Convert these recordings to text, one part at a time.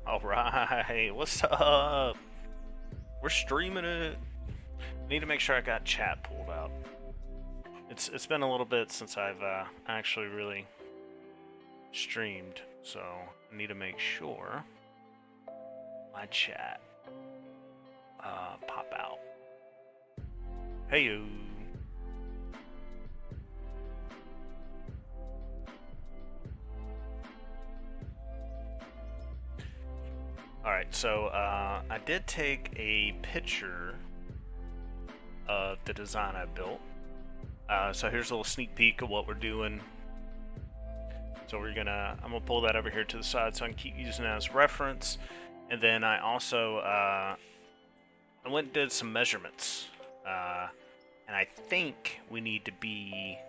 Alright, what's up? We're streaming it. Need to make sure I got chat pulled out. It's been a little bit since I've actually really streamed, so I need to make sure my chat pop out. Heyo. Alright, so I did take a picture of the design I built. So here's a little sneak peek of what we're doing. So I'm gonna pull that over here to the side so I can keep using it as reference. And then I also I went and did some measurements. And I think we need to be,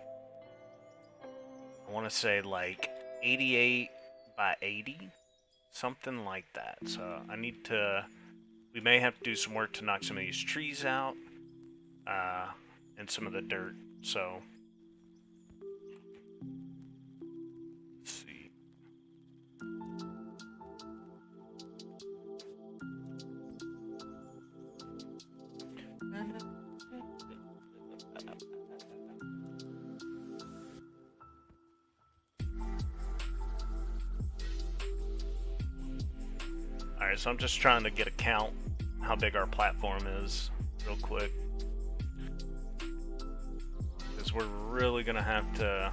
I want to say like 88 by 80, something like that. So we may have to do some work to knock some of these trees out and some of the dirt. So let's see. Alright, so I'm just trying to get a count how big our platform is real quick. Because we're really gonna have to,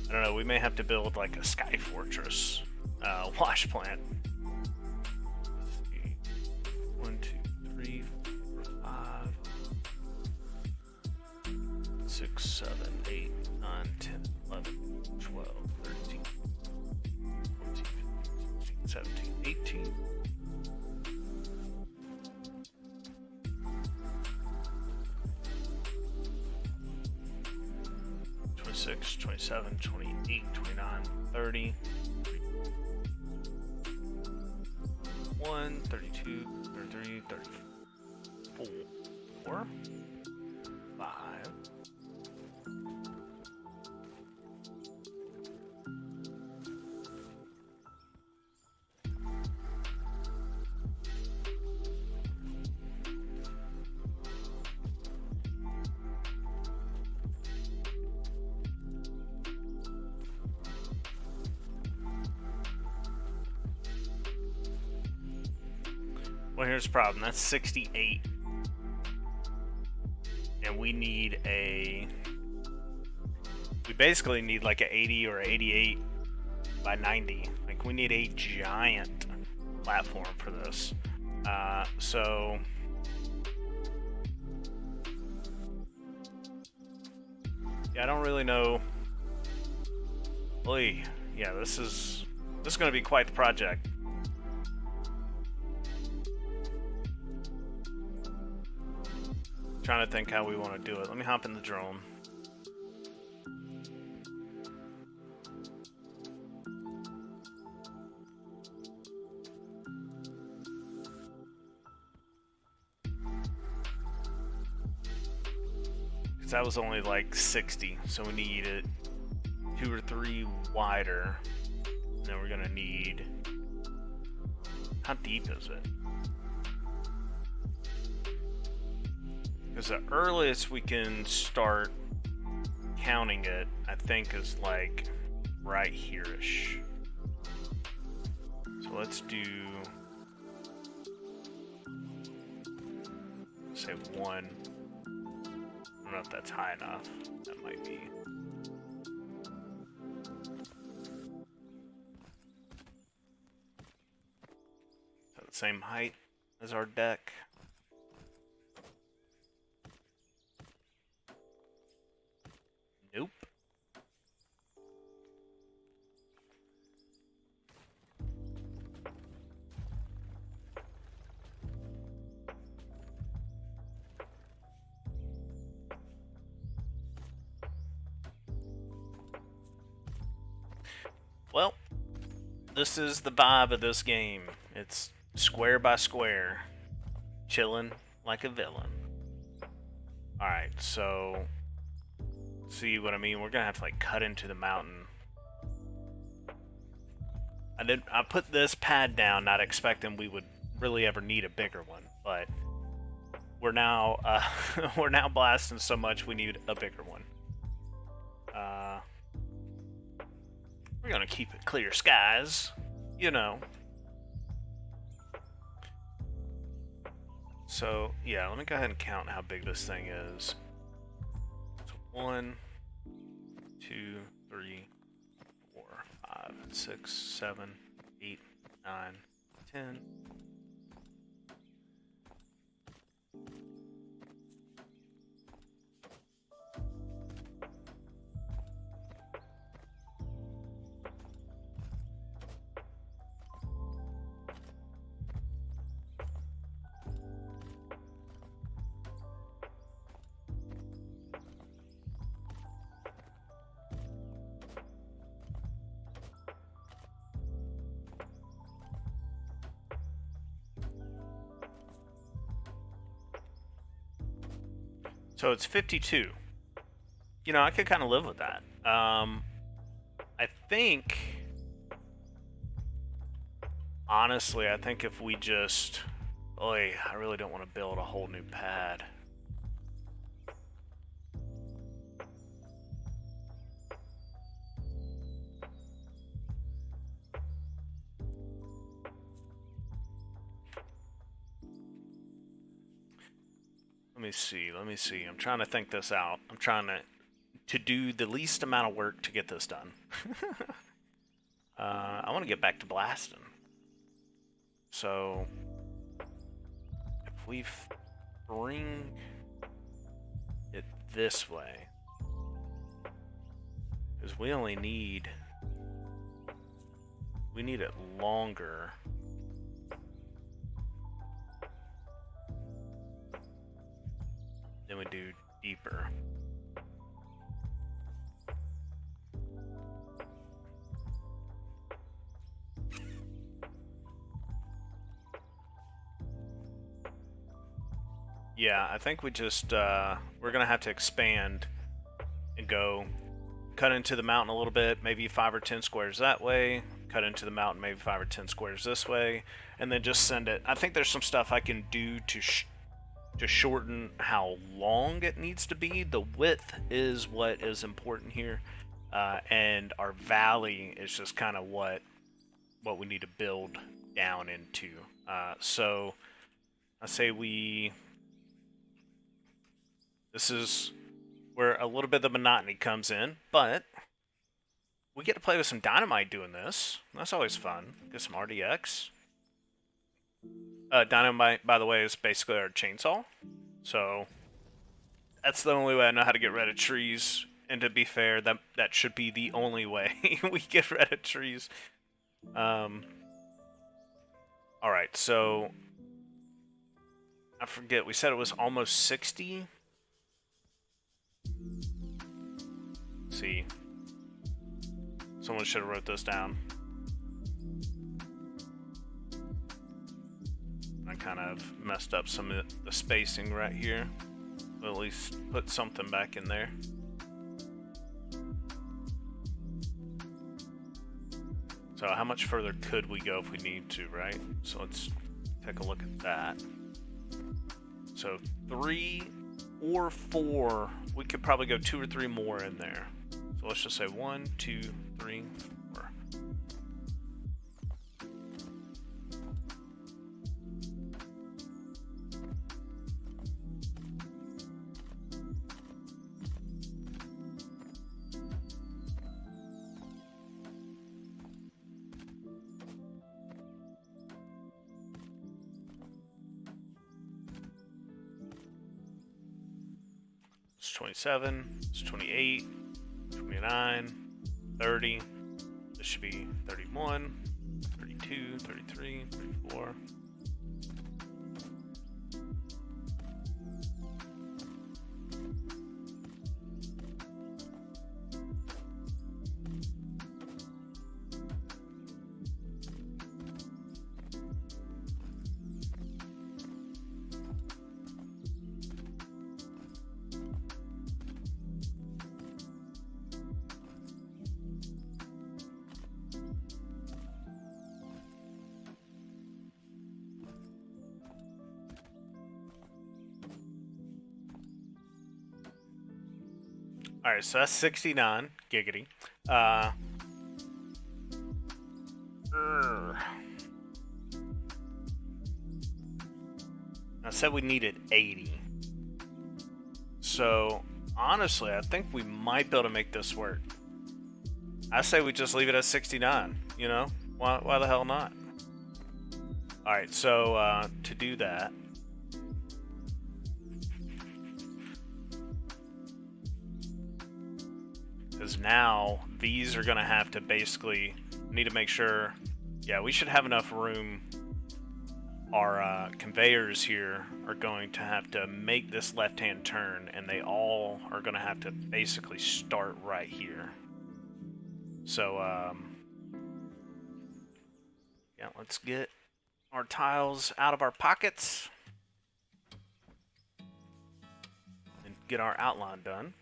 I don't know, we may have to build like a sky fortress wash plant. Let's see. 1, 2, 3, 4, 5, 6, 7, 8, 9, 10, 11, 12, 13, 14, 15, 16, 17, 18. 26, 27, 28, 29, 30, 31, 32, 33, 34, 5. Well, here's the problem. That's 68. And we basically need like an 80 or 88 by 90. Like, we need a giant platform for this. So yeah, I don't really know. Boy, yeah, this is going to be quite the project. Trying to think how we want to do it. Let me hop in the drone. Because that was only like 60, so we need it 2 or 3 wider. And then we're gonna need, how deep is it? Because the earliest we can start counting it, I think, is like right here-ish. So let's do, say 1. I don't know if that's high enough. That might be. Is that the same height as our deck? Nope. Well, this is the vibe of this game. It's square by square, chilling like a villain. Alright, so see what I mean? We're gonna have to like cut into the mountain. I put this pad down, not expecting we would really ever need a bigger one, but we're now we're now blasting so much we need a bigger one. We're gonna keep it clear skies, you know. So yeah, let me go ahead and count how big this thing is. So 1, 2, 3, 4, 5, 6, 7, 8, 9, 10. So it's 52. You know, I could kind of live with that. I think, honestly, I think if we just, I really don't want to build a whole new pad. Let me see. I'm trying to think this out. I'm trying to do the least amount of work to get this done. I want to get back to blasting. So, if we bring it this way, because we need it longer. Then we do deeper. Yeah, I think we just, we're gonna have to expand and go cut into the mountain a little bit, maybe 5 or 10 squares that way, cut into the mountain maybe 5 or 10 squares this way, and then just send it. I think there's some stuff I can do to shorten how long it needs to be. The width is what is important here, and our valley is just kind of what we need to build down into. So I say this is where a little bit of the monotony comes in, but we get to play with some dynamite doing this. That's always fun. Get some RDX. Dynamite, by the way, is basically our chainsaw. So that's the only way I know how to get rid of trees. And to be fair, that should be the only way we get rid of trees. Alright, so I forget, we said it was almost 60. Let's see. Someone should have wrote this down. I kind of messed up some of the spacing right here. We'll at least put something back in there. So how much further could we go if we need to, right? So let's take a look at that. So 3 or 4, we could probably go 2 or 3 more in there. So let's just say 1, 2, 3, 4. It's 27, it's 28, 29, 30. This should be 31, 32, 33, 34. All right, so that's 69 giggity. Uh, I said we needed 80. So honestly, I think we might be able to make this work. I say we just leave it at 69. You know, why the hell not? All right, so to do that, because now these are going to have to basically need to make sure, yeah, we should have enough room. Our conveyors here are going to have to make this left-hand turn, and they all are going to have to basically start right here. So, yeah, let's get our tiles out of our pockets and get our outline done.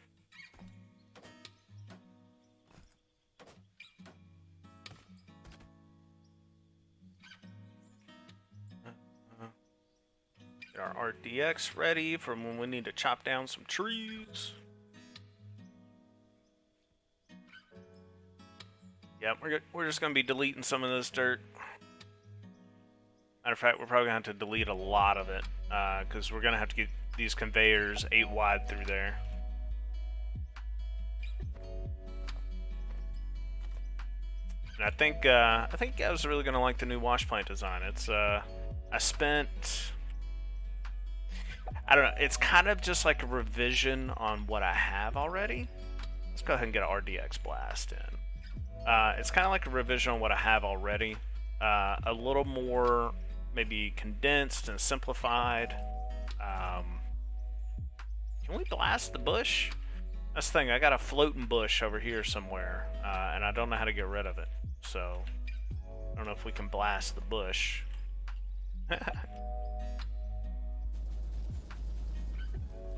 Get our RDX ready for when we need to chop down some trees. Yep, we're just going to be deleting some of this dirt. Matter of fact, we're probably going to have to delete a lot of it, because we're going to have to get these conveyors 8 wide through there. And I think you guys are really going to like the new wash plant design. It's I spent, I don't know, it's kind of just like a revision on what I have already. Let's go ahead and get an RDX blast in. It's kind of like a revision on what I have already. A little more maybe condensed and simplified. Can we blast the bush? That's the thing, I got a floating bush over here somewhere, and I don't know how to get rid of it. So, I don't know if we can blast the bush.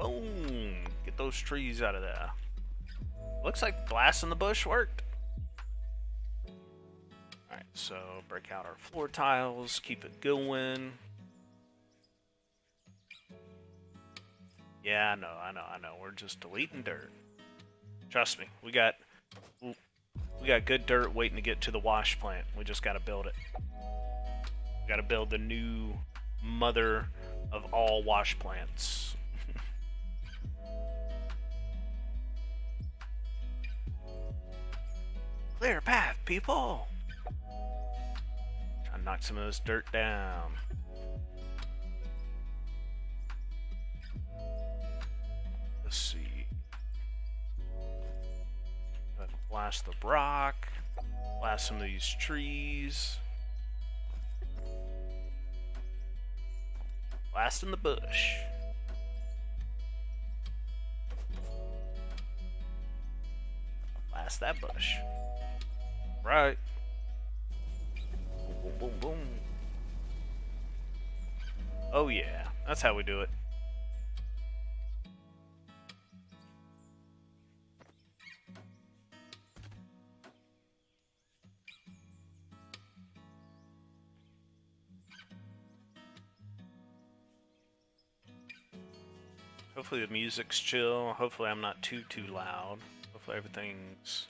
Boom! Get those trees out of there. Looks like blasting the bush worked. Alright, so break out our floor tiles, keep it going. Yeah, I know. We're just deleting dirt. Trust me, we got good dirt waiting to get to the wash plant. We just gotta build it. We gotta build the new mother of all wash plants. Clear path, people! Try to knock some of this dirt down. Let's see. Blast the rock. Blast some of these trees. Blast in the bush. Blast that bush. Right. Boom, boom, boom. Oh yeah, that's how we do it. Hopefully the music's chill. Hopefully I'm not too loud. Hopefully everything's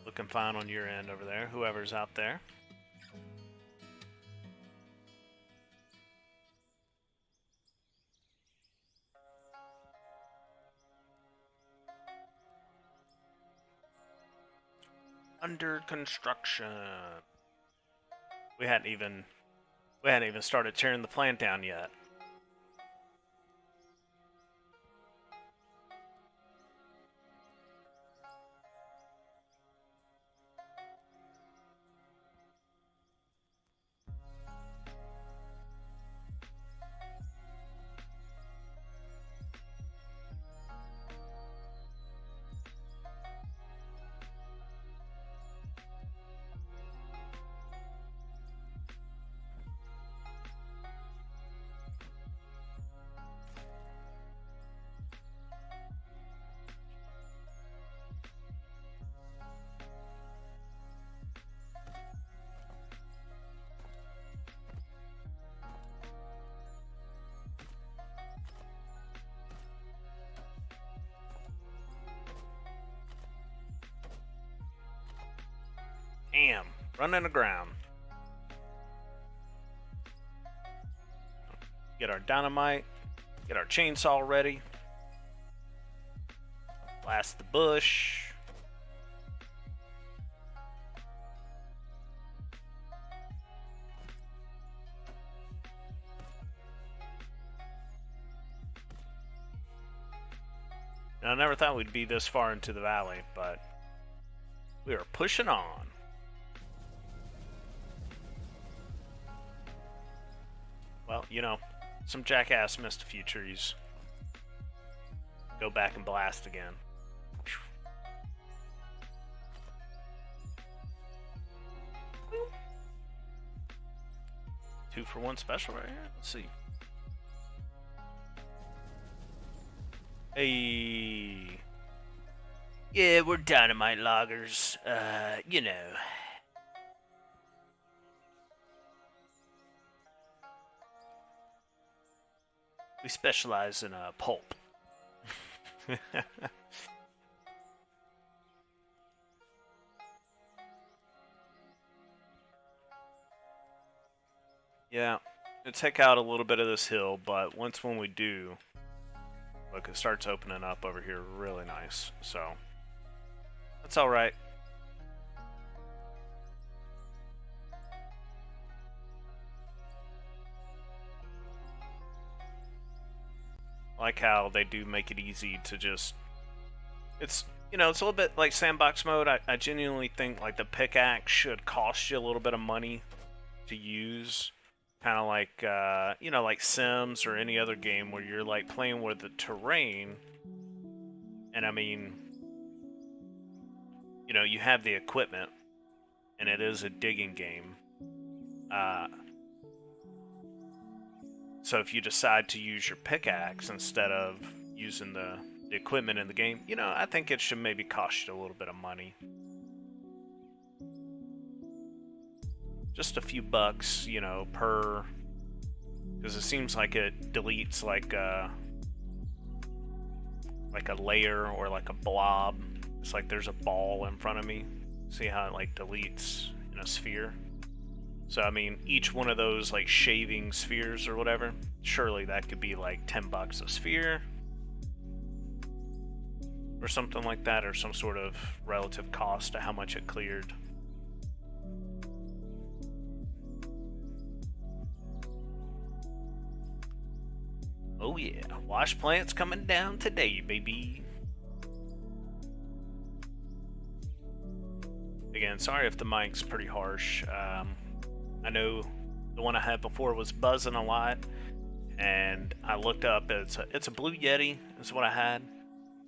looking fine on your end over there, whoever's out there. Under construction. We hadn't even started tearing the plant down yet. Bam! Run in the ground. Get our dynamite. Get our chainsaw ready. Blast the bush. Now, I never thought we'd be this far into the valley, but we are pushing on. Well, you know, some jackass missed a few trees. Go back and blast again. 2-for-1 special right here. Let's see. Hey. Yeah, we're dynamite loggers. You know. We specialize in pulp. Yeah, it'll take out a little bit of this hill, but when we do, look, it starts opening up over here really nice, so that's all right. I like how they do make it easy to just, it's, you know, it's a little bit like sandbox mode. I genuinely think like the pickaxe should cost you a little bit of money to use. Kind of like, you know, like Sims or any other game where you're like playing with the terrain. And I mean, you know, you have the equipment and it is a digging game. So if you decide to use your pickaxe instead of using the equipment in the game, you know, I think it should maybe cost you a little bit of money. Just a few bucks, you know, per, because it seems like it deletes like a layer or like a blob. It's like there's a ball in front of me. See how it like deletes in a sphere? So I mean, each one of those like shaving spheres or whatever, surely that could be like 10 bucks a sphere or something like that, or some sort of relative cost to how much it cleared. Oh yeah, wash plant's coming down today, baby. Again, sorry if the mic's pretty harsh. I know the one I had before was buzzing a lot, and I looked up, it's a Blue Yeti is what I had.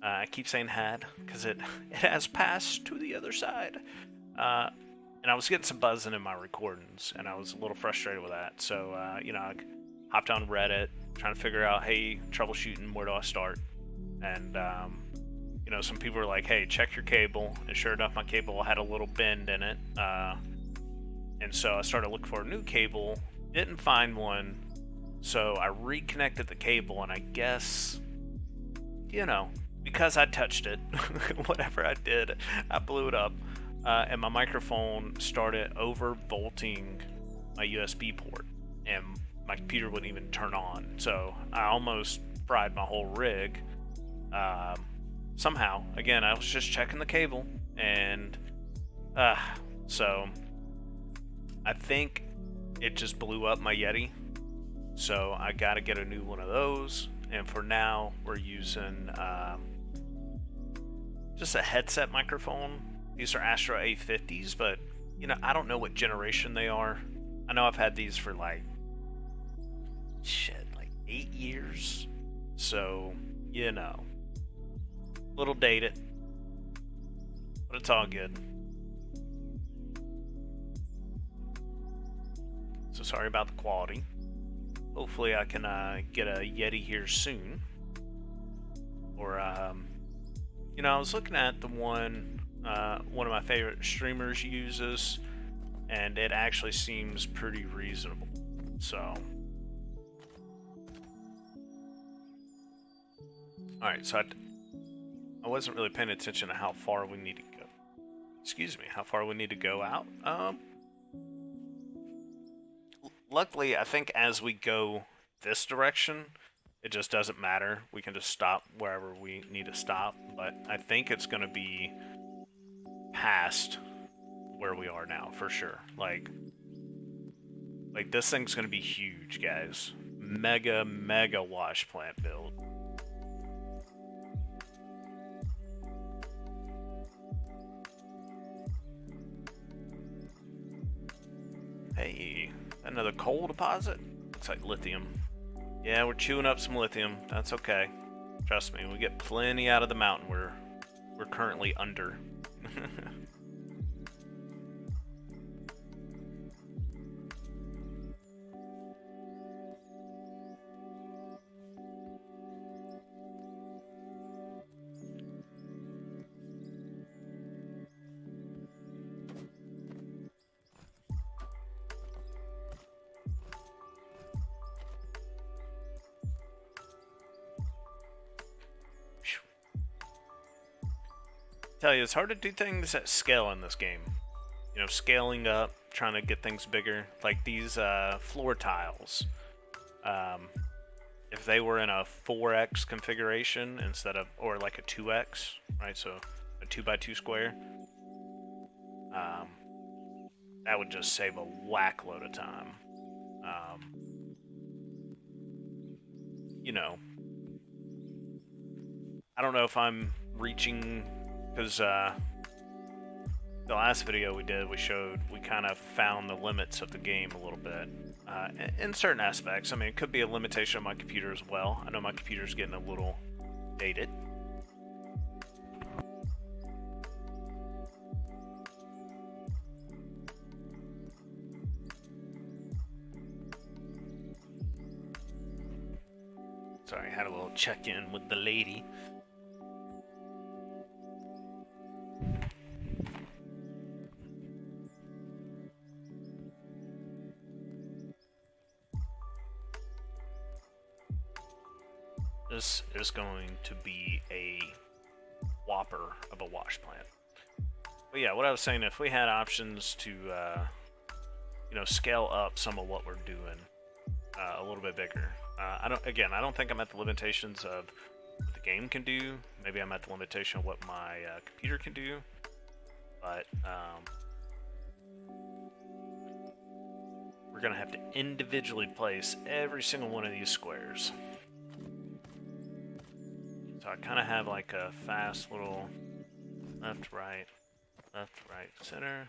I keep saying had, because it has passed to the other side. And I was getting some buzzing in my recordings, and I was a little frustrated with that. So, you know, I hopped on Reddit, trying to figure out, hey, troubleshooting, where do I start? And, you know, some people were like, hey, check your cable. And sure enough, my cable had a little bend in it. And so I started looking for a new cable, didn't find one. So I reconnected the cable, and I guess, you know, because I touched it, whatever I did, I blew it up. And my microphone started overvolting my USB port, and my computer wouldn't even turn on. So I almost fried my whole rig. Somehow, again, I was just checking the cable, and so I think it just blew up my Yeti. So I got to get a new one of those. And for now, we're using just a headset microphone. These are Astro A50s, but, you know, I don't know what generation they are. I know I've had these for like 8 years. So, you know, a little dated, but it's all good. So sorry about the quality. Hopefully I can get a Yeti here soon. Or, you know, I was looking at the one of my favorite streamers uses, and it actually seems pretty reasonable. So, alright, so I wasn't really paying attention to how far we need to go. excuse me, how far we need to go out. Luckily, I think as we go this direction, it just doesn't matter. We can just stop wherever we need to stop. But I think it's going to be past where we are now for sure. Like this thing's going to be huge, guys. Mega wash plant build. Hey, another coal deposit? Looks like lithium. Yeah, we're chewing up some lithium. That's okay. Trust me, we get plenty out of the mountain we're currently under. Tell you, it's hard to do things at scale in this game. You know, scaling up, trying to get things bigger. Like these floor tiles. If they were in a 4x configuration instead of, or like a 2x, right? So a 2x2 square. That would just save a whack load of time. You know, I don't know if I'm reaching. Because the last video we did, we kind of found the limits of the game a little bit. In certain aspects. I mean, it could be a limitation of my computer as well. I know my computer's getting a little dated. Sorry, I had a little check-in with the lady. This is going to be a whopper of a wash plant. But yeah, what I was saying, if we had options to, you know, scale up some of what we're doing a little bit bigger. I don't think I'm at the limitations of what the game can do. Maybe I'm at the limitation of what my computer can do. But we're gonna have to individually place every single one of these squares. So I kind of have like a fast little left, right, center, left, right, center.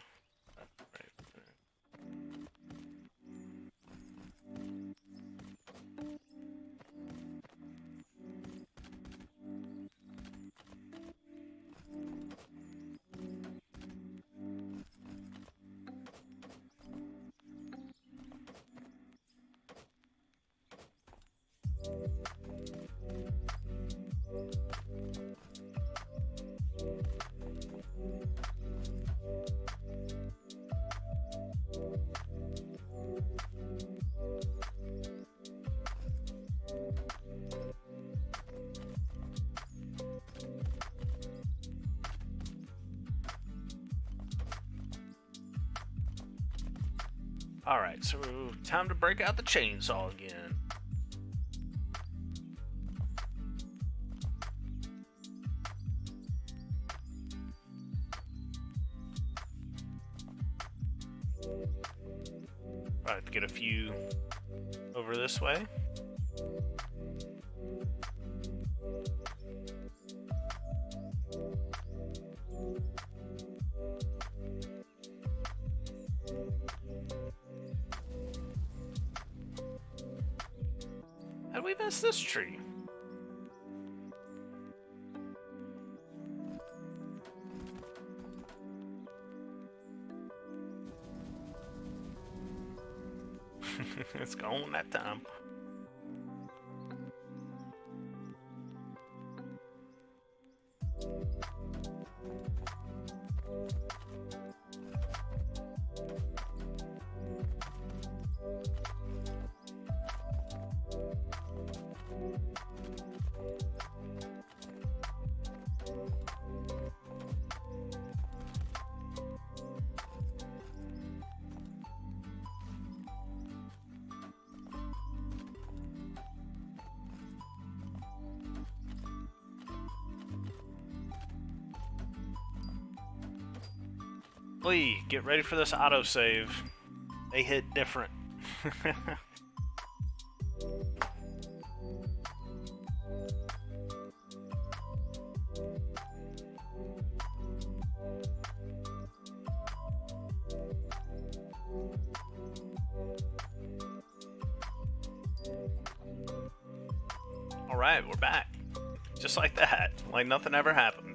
Alright, so time to break out the chainsaw again. Alright, get a few over this way. How do we miss this tree? It's gone that time. Oi, get ready for this autosave. They hit different. Alright, we're back. Just like that. Like nothing ever happened.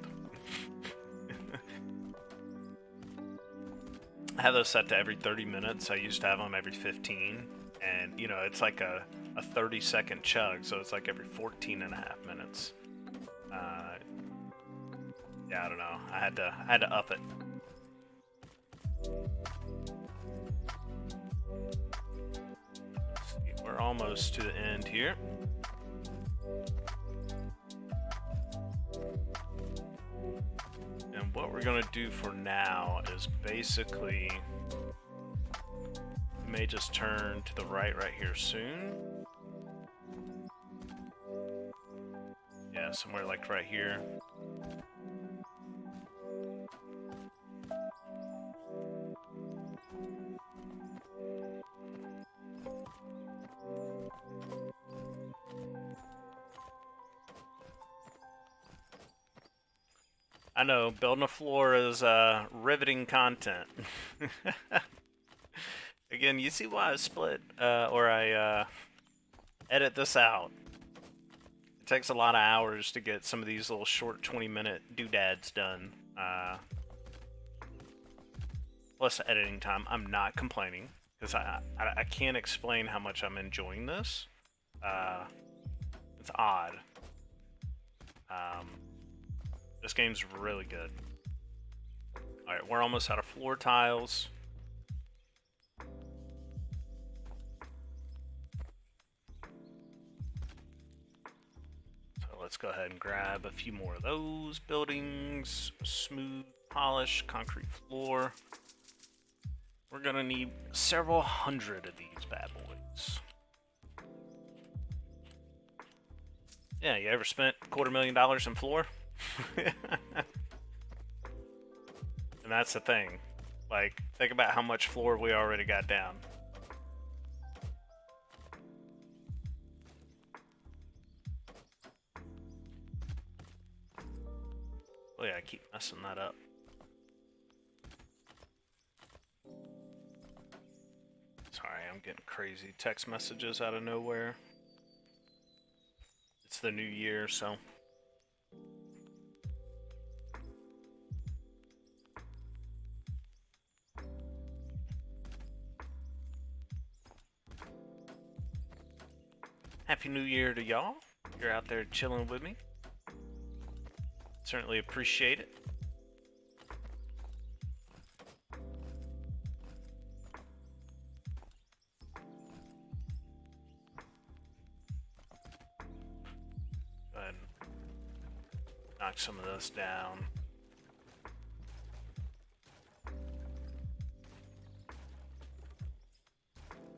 I have those set to every 30 minutes. I used to have them every 15. And, you know, it's like a 30-second chug, so it's like every 14 and a half minutes. Yeah, I don't know. I had to up it. We're almost to the end here. And what we're gonna do for now is basically we may just turn to the right here soon. Yeah, somewhere like right here. I know, building a floor is riveting content. Again, you see why I split, or I edit this out. It takes a lot of hours to get some of these little short 20-minute doodads done. Plus editing time. I'm not complaining, because I can't explain how much I'm enjoying this. It's odd. This game's really good. Alright, we're almost out of floor tiles. So let's go ahead and grab a few more of those buildings. Smooth, polished, concrete floor. We're gonna need several hundred of these bad boys. Yeah, you ever spent $250,000 in floor? And that's the thing. Like, think about how much floor we already got down. Oh yeah, I keep messing that up. Sorry, I'm getting crazy text messages out of nowhere. It's the new year, so... Happy New Year to y'all. You're out there chilling with me. Certainly appreciate it. Go ahead and knock some of this down.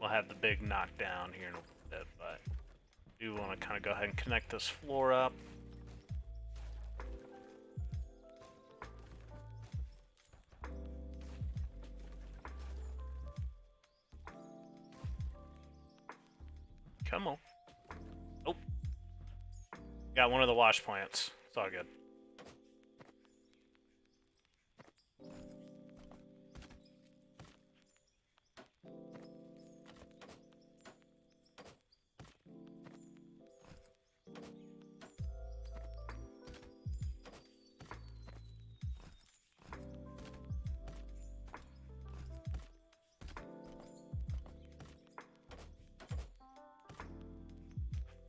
We'll have the big knockdown here in a little bit, but I do want to kind of go ahead and connect this floor up. Come on. Oh. Got one of the wash plants. It's all good.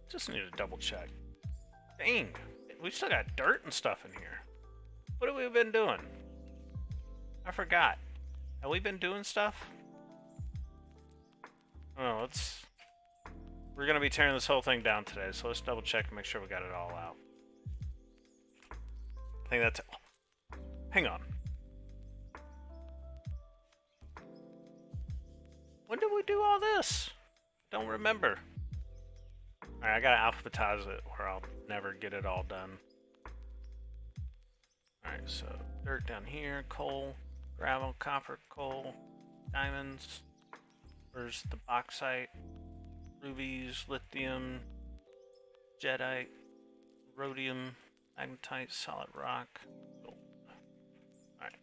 Just need to double check. Dang, we still got dirt and stuff in here. What have we been doing? I forgot. Have we been doing stuff? Oh, we're gonna be tearing this whole thing down today, so let's double check and make sure we got it all out. I think that's... Hang on. When did we do all this? Don't remember. Alright, I gotta alphabetize it or I'll never get it all done. Alright, so dirt down here, coal, Gravel, copper, coal, diamonds. Where's the bauxite? Rubies, lithium, jadeite, rhodium, magnetite, solid rock, gold. Alright.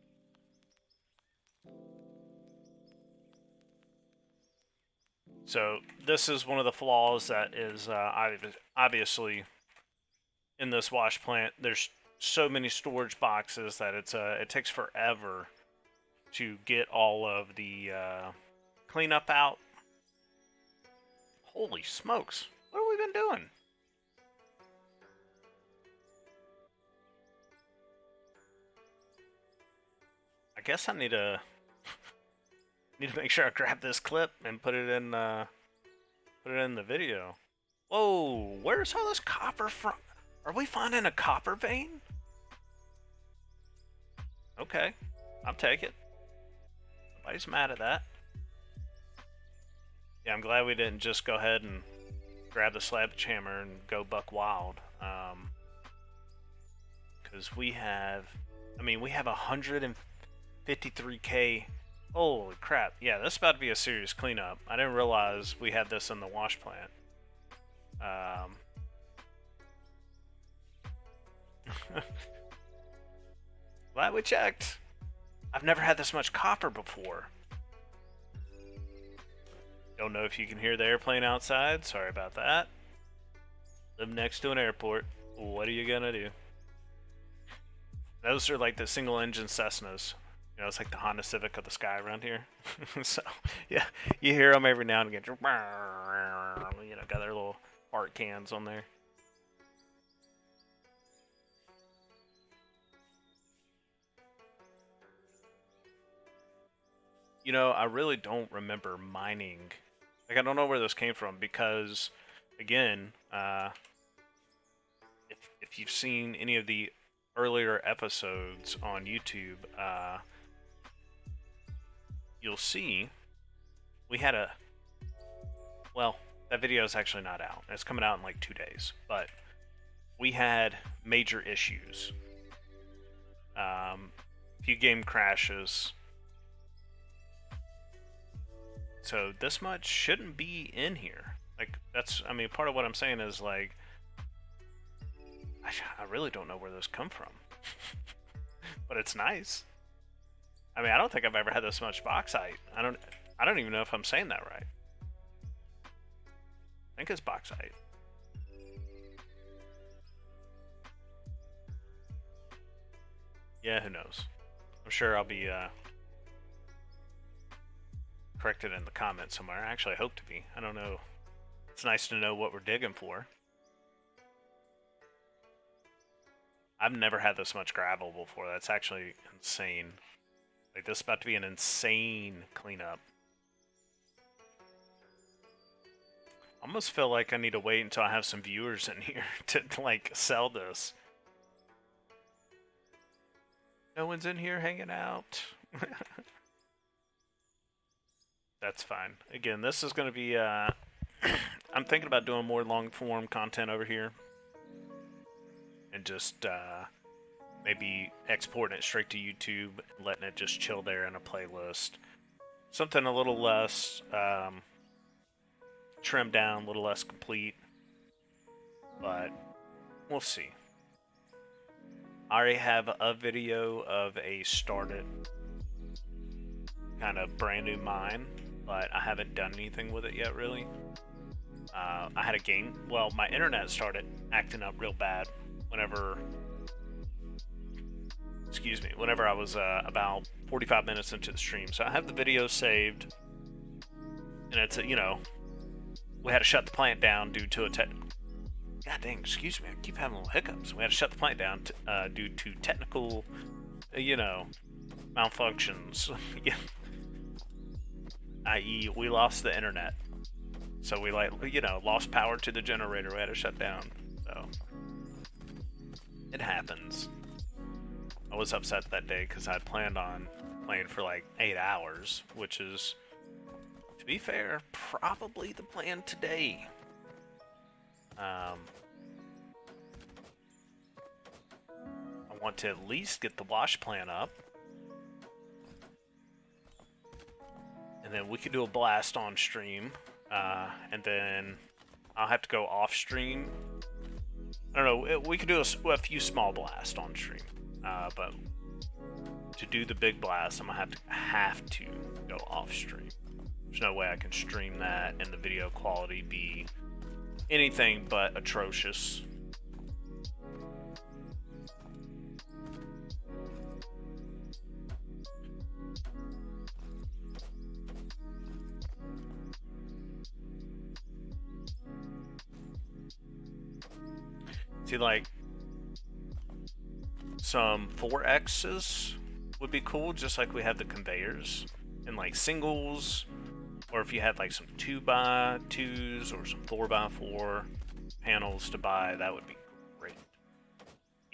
So this is one of the flaws that is obviously in this wash plant. There's so many storage boxes that it takes forever to get all of the cleanup out. Holy smokes! What have we been doing? I guess I need to make sure I grab this clip and put it in the video. Whoa! Where's all this copper from? Are we finding a copper vein? Okay, I'll take it. Nobody's mad at that. Yeah, I'm glad we didn't just go ahead and grab the slab hammer and go buck wild. Because we have 153k. Holy crap. Yeah, this is about to be a serious cleanup. I didn't realize we had this in the wash plant. Glad we checked. I've never had this much copper before. Don't know if you can hear the airplane outside. Sorry about that. Live next to an airport. What are you gonna do? Those are like the single engine Cessnas. You know, it's like the Honda Civic of the sky around here. So, yeah, you hear them every now and again. You know, got their little fart cans on there. You know, I really don't remember mining. Like, I don't know where this came from because, again, if you've seen any of the earlier episodes on YouTube, you'll see we had that video is actually not out. It's coming out in like 2 days, but we had major issues. Few game crashes. So this much shouldn't be in here. Like, part of what I'm saying is, like, I really don't know where those come from. But it's nice. I mean, I don't think I've ever had this much bauxite. I don't even know if I'm saying that right. I think it's bauxite. Yeah, who knows? I'm sure I'll be corrected in the comments somewhere. I actually hope to be. I don't know. It's nice to know what we're digging for. I've never had this much gravel before. That's actually insane. Like, this is about to be an insane cleanup. I almost feel like I need to wait until I have some viewers in here to, like, sell this. No one's in here hanging out. That's fine. Again, this is going to be, I'm thinking about doing more long-form content over here. And just, maybe exporting it straight to YouTube and letting it just chill there in a playlist. Something a little less, trimmed down, a little less complete. But, we'll see. I already have a video of a started kind of brand new mine, but I haven't done anything with it yet, really. I had a game. Well, my internet started acting up real bad whenever I was about 45 minutes into the stream. So I have the video saved, and it's we had to shut the plant down due to God dang, excuse me, I keep having little hiccups. We had to shut the plant down due to technical, malfunctions. I.e., we lost the internet. So we, lost power to the generator. We had to shut down. So, it happens. I was upset that day because I had planned on playing for like 8 hours, which is, to be fair, probably the plan today. I want to at least get the wash plant up. and then we could do a blast on stream, and then I'll have to go off stream. I don't know, we could do a few small blasts on stream, but to do the big blast, I'm gonna have to go off stream. There's no way I can stream that and the video quality be anything but atrocious. See, like, some 4Xs would be cool, just like we have the conveyors, and like singles, or if you had like some 2x2s or some 4x4 panels to buy, that would be great.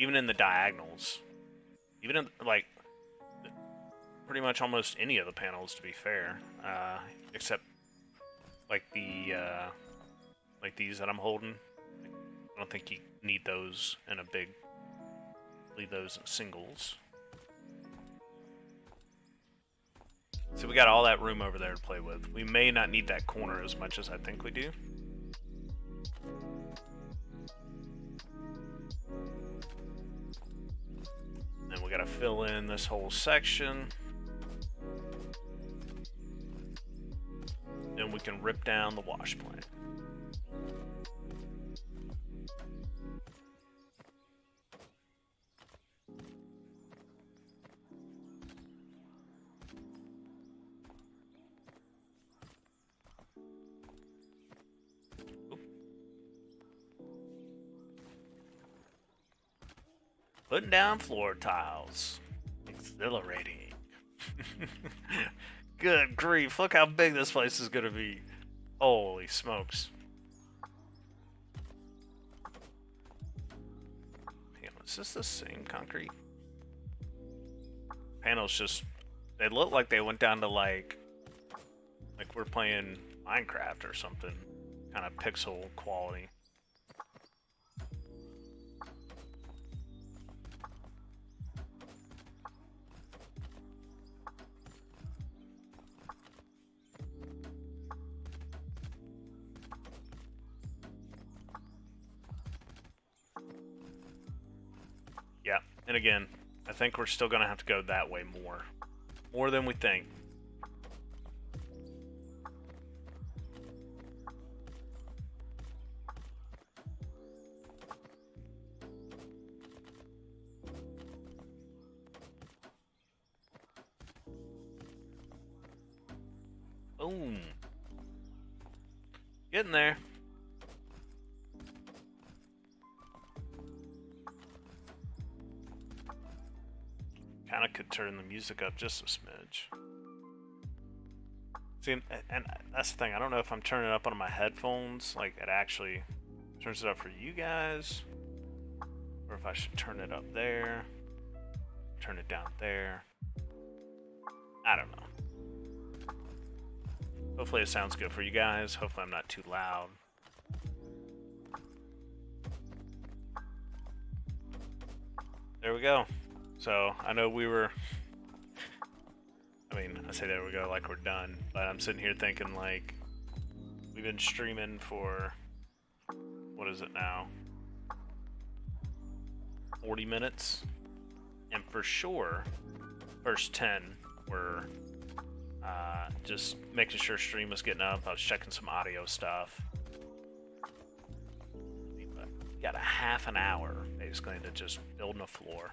Even in the diagonals, even in like pretty much almost any of the panels, to be fair, except like the like these that I'm holding. I don't think you need those in a big. Leave those in singles. So we got all that room over there to play with. We may not need that corner as much as I think we do. And we gotta fill in this whole section. Then we can rip down the wash plant. Putting down floor tiles. Exhilarating. Good grief, look how big this place is gonna be. Holy smokes. Hang on, is this the same concrete? Panels just, they look like they went down to like we're playing Minecraft or something. Kind of pixel quality. Yeah, and again, I think we're still gonna have to go that way more than we think. Boom. Getting there. Kinda could turn the music up just a smidge. See, and that's the thing, I don't know if I'm turning it up on my headphones, like it actually turns it up for you guys, or if I should turn it up there, turn it down there. I don't know. Hopefully it sounds good for you guys. Hopefully I'm not too loud. There we go. So I know we were, I mean, I say there we go like we're done, but I'm sitting here thinking like we've been streaming for, what is it now? 40 minutes? And for sure, first 10 were just making sure stream was getting up. I was checking some audio stuff. But got a half an hour basically into just building a floor.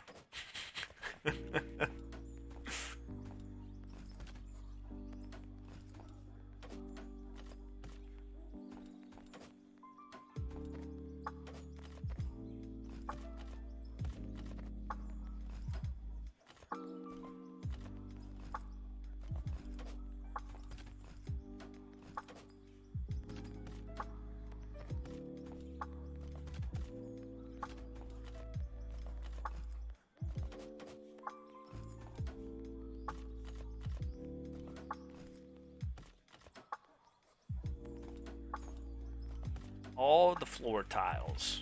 All the floor tiles.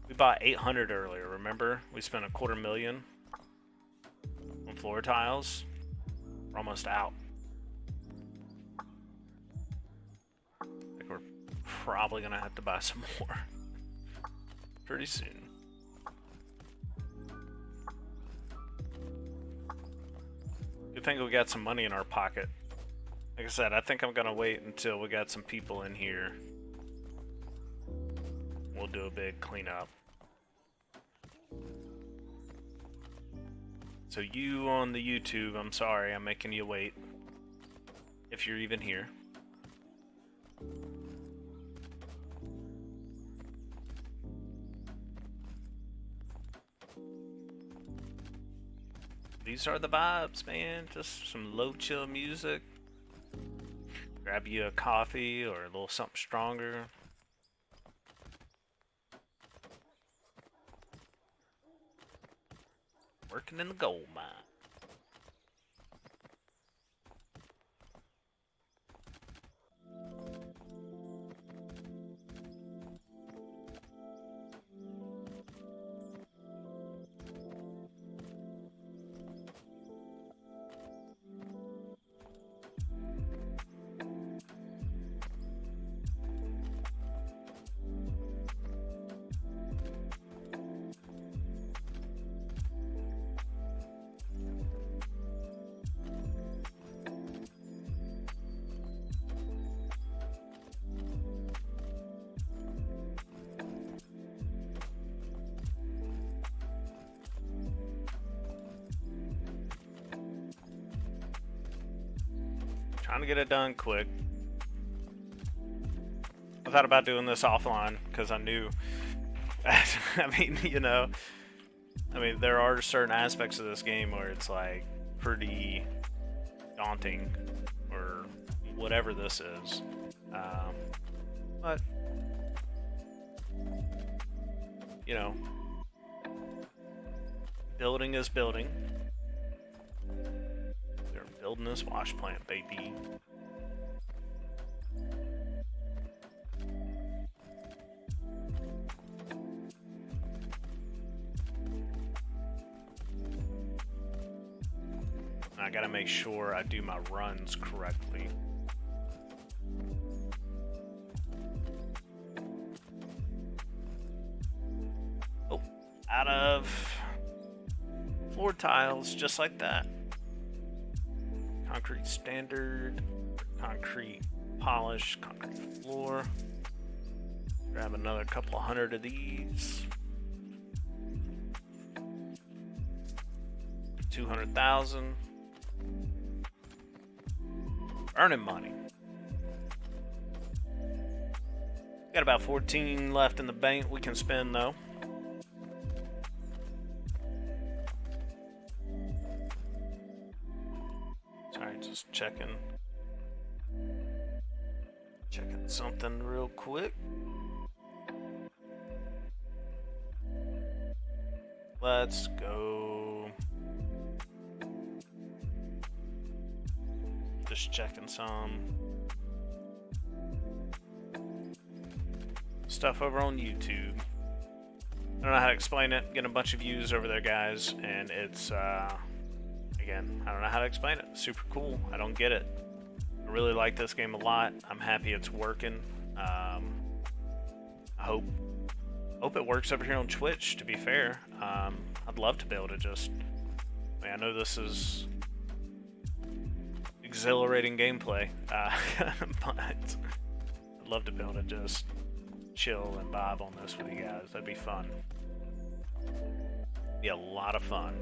We bought 800 earlier, remember? We spent $250,000 on floor tiles. We're almost out. probably gonna have to buy some more pretty soon. Good thing we got some money in our pocket. Like I said, I think I'm gonna wait until we got some people in here. We'll do a big cleanup. So you on the YouTube, I'm sorry, I'm making you wait. If you're even here. These are the vibes, man. Just some low chill music. Grab you a coffee or a little something stronger. Working in the gold mine. Trying to get it done quick. I thought about doing this offline because I knew, I mean, you know, there are certain aspects of this game where it's like pretty daunting or whatever this is. But, you know, building is building. Building this wash plant, baby. I gotta make sure I do my runs correctly. Oh, out of floor tiles, just like that. Concrete standard, concrete polish, concrete floor. Grab another couple hundred of these. 200,000. Earning money. Got about 14 left in the bank we can spend though. Just checking something real quick. Let's go. Just checking some stuff over on YouTube. I don't know how to explain it. Getting a bunch of views over there, guys, and it's again, I don't know how to explain it. Super cool. I don't get it. I really like this game a lot. I'm happy it's working. I hope it works over here on Twitch, to be fair. I'd love to be able to just... I know this is exhilarating gameplay, but I'd love to be able to just chill and vibe on this with you guys. That'd be fun. Be a lot of fun.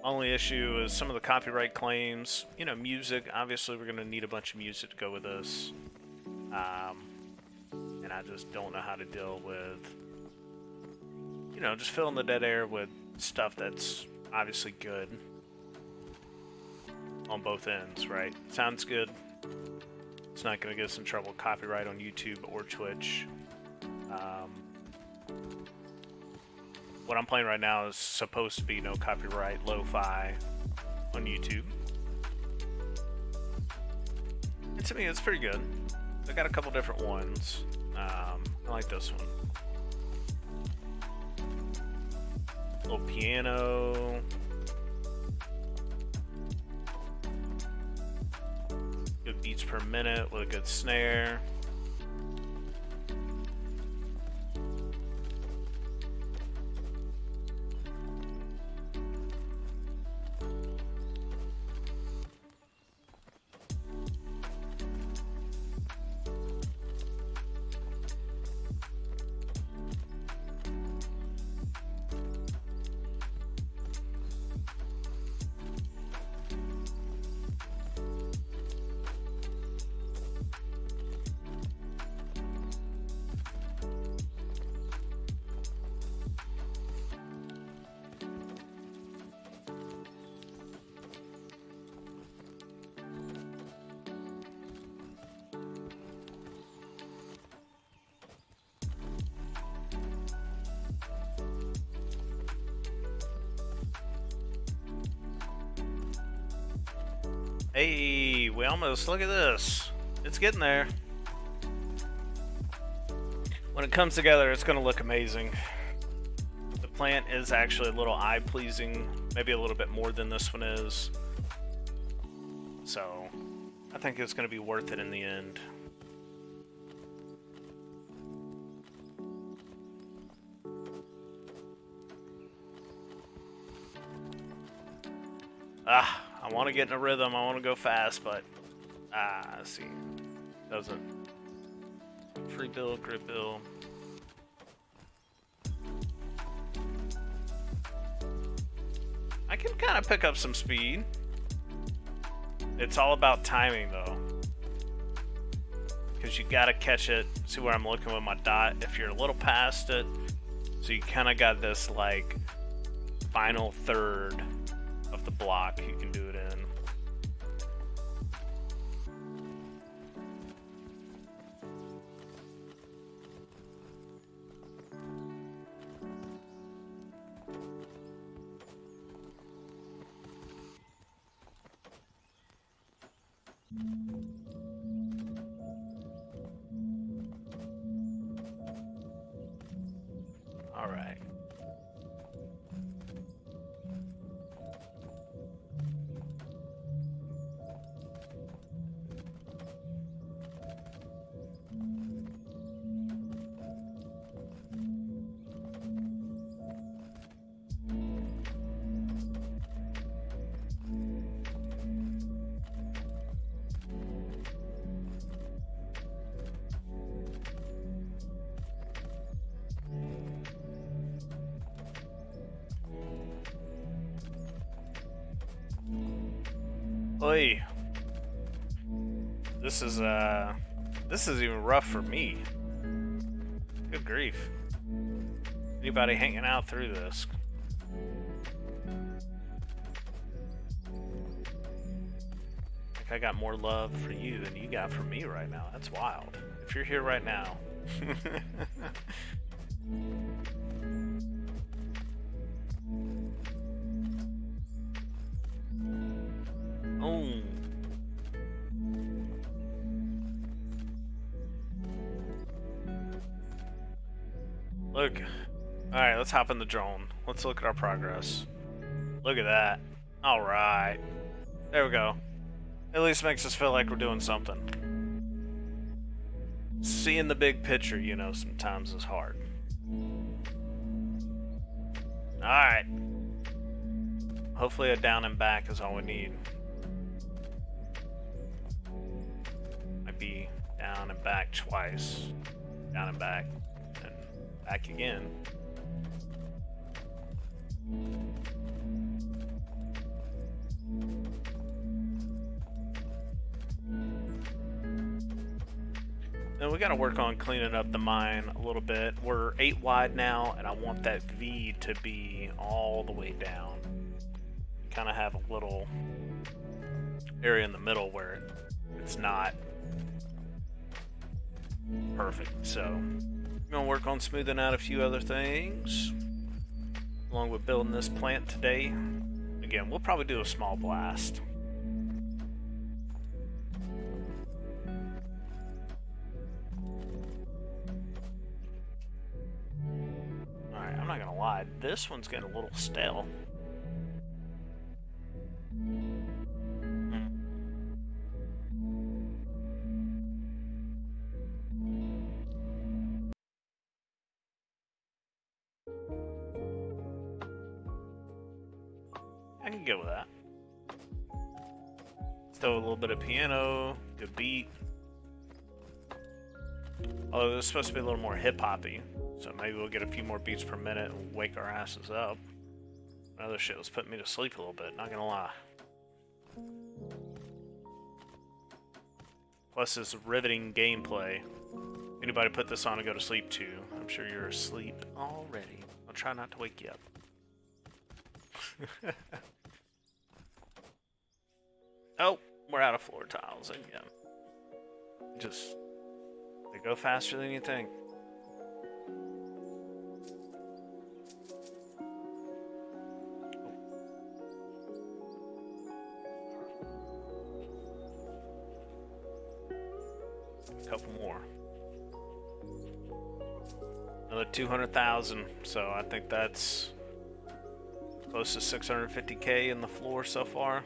Only issue is some of the copyright claims. You know, music. Obviously, we're going to need a bunch of music to go with this. And I just don't know how to deal with, you know, just filling the dead air with stuff that's obviously good on both ends, right? Sounds good. It's not going to get us in trouble with copyright on YouTube or Twitch. What I'm playing right now is supposed to be no copyright lo-fi on YouTube. And to me, it's pretty good. I got a couple different ones. I like this one. Little piano. beats per minute with a good snare. Hey, we almost, look at this. It's getting there. When it comes together, it's gonna look amazing. The plant is actually a little eye-pleasing, maybe a little bit more than this one is. So, I think it's gonna be worth it in the end. I want to get in a rhythm, I want to go fast, but let's see, doesn't. Free build, grid build. I can kind of pick up some speed. It's all about timing though, because you gotta catch it. See where I'm looking with my dot? If you're a little past it, so you kind of got this like final third of the block you can do it in. All right. Oy. This is even rough for me. Good grief. Anybody hanging out through this? Like I got more love for you than you got for me right now. That's wild. If you're here right now. Oh. Look. Alright, let's hop in the drone. Let's look at our progress. Look at that. Alright. There we go. At least makes us feel like we're doing something. Seeing the big picture, you know, sometimes is hard. Alright. Hopefully a down and back is all we need. Might be down and back twice. Down and back. And back again. Then we got to work on cleaning up the mine a little bit. We're 8 wide now, and I want that V to be all the way down. Kind of have a little area in the middle where it's not perfect. So I'm gonna work on smoothing out a few other things along with building this plant today. Again, we'll probably do a small blast. Alright, I'm not gonna lie, this one's getting a little stale. I can get with that. Still a little bit of piano, good beat. Although this is supposed to be a little more hip-hoppy, so maybe we'll get a few more beats per minute and wake our asses up. Other shit was putting me to sleep a little bit, not gonna lie. Plus this riveting gameplay. Anybody put this on and go to sleep too, I'm sure you're asleep already. I'll try not to wake you up. Oh, we're out of floor tiles again. Just, they go faster than you think. A couple more. Another 200,000, so I think that's close to 650K in the floor so far.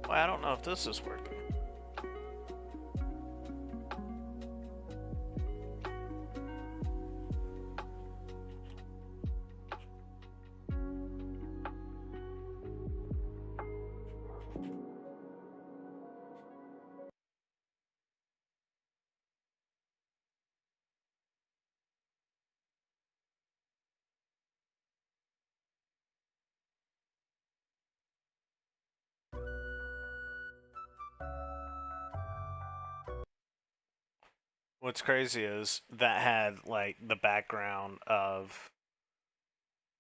Well, I don't know if this is working. What's crazy is that had like the background of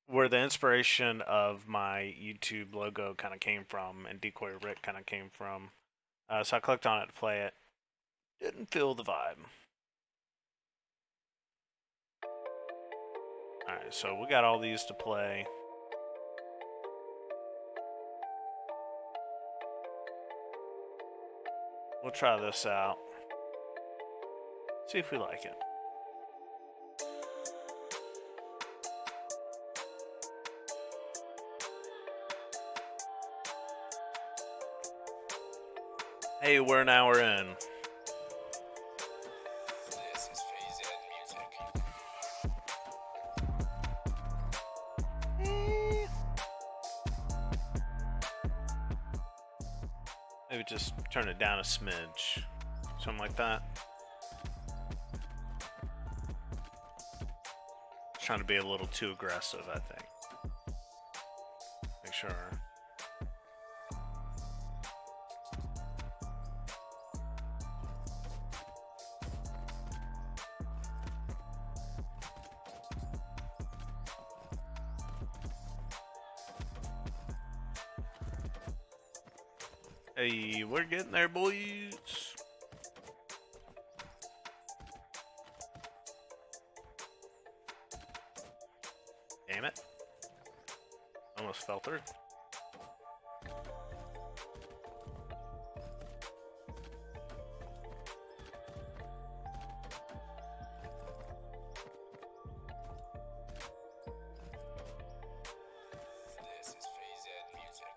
where the inspiration of my YouTube logo kind of came from and Decoy Rick kind of came from. So I clicked on it to play it. Didn't feel the vibe. Alright, so we got all these to play. We'll try this out. See if we like it. Hey, we're an hour in. This is Heyo music. Maybe just turn it down a smidge. Something like that. Trying to be a little too aggressive, I think. Make sure. Hey, we're getting there, boys. Damn it. Almost fell through. This is Heyo music.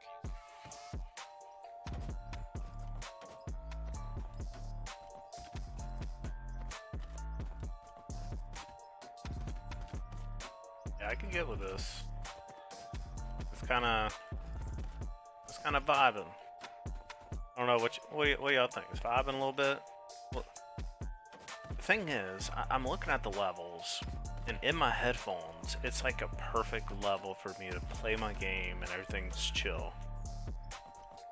Yeah, I can get with this. It's kind of vibing. I don't know what y'all think. It's vibing a little bit. Well, the thing is, I'm looking at the levels, and in my headphones, it's like a perfect level for me to play my game, and everything's chill.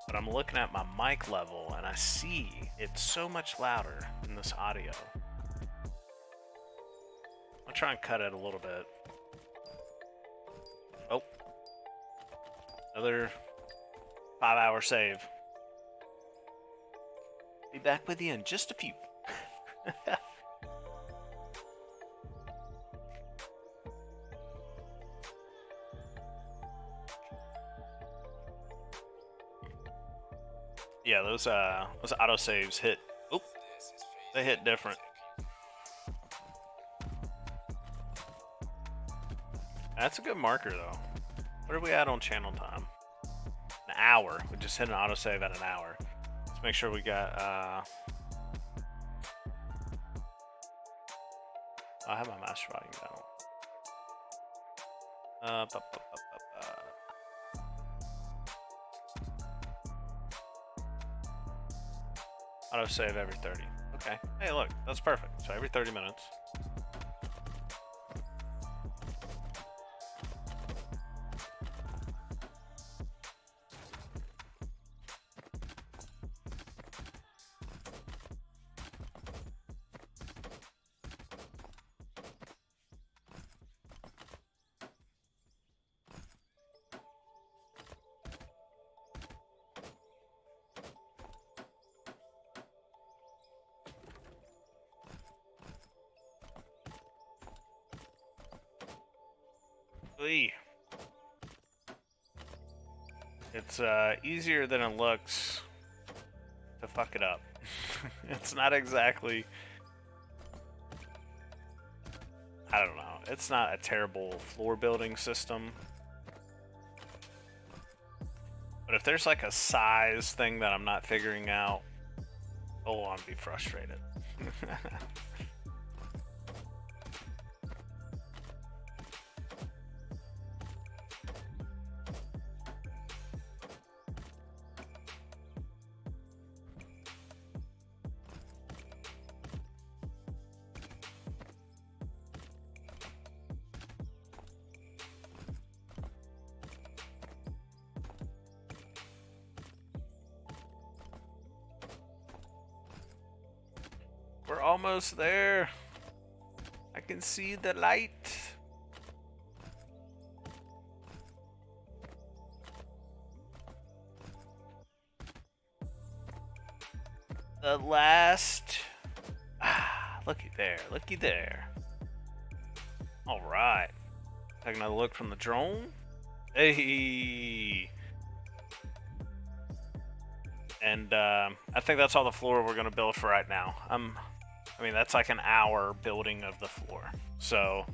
But I'm looking at my mic level, and I see it's so much louder in this audio. I'll try and cut it a little bit. Oh, another 5-hour save. Be back with you in just a few. Yeah, those autosaves hit. Oop, This is phase they hit different. That's a good marker though. What are we at on channel time? An hour. We just hit an autosave at an hour. Let's make sure we got I have my master volume down. Autosave every 30. Okay. Hey, look, that's perfect. So every 30 minutes. Oy. It's easier than it looks to fuck it up. It's not exactly, I don't know. It's not a terrible floor building system. But if there's like a size thing that I'm not figuring out, oh, I'll be frustrated. We're almost there. I can see the light. The last. Looky there. Looky there. All right. Take another look from the drone. Hey. And I think that's all the floor we're gonna build for right now. I mean, that's like an hour building of the floor. So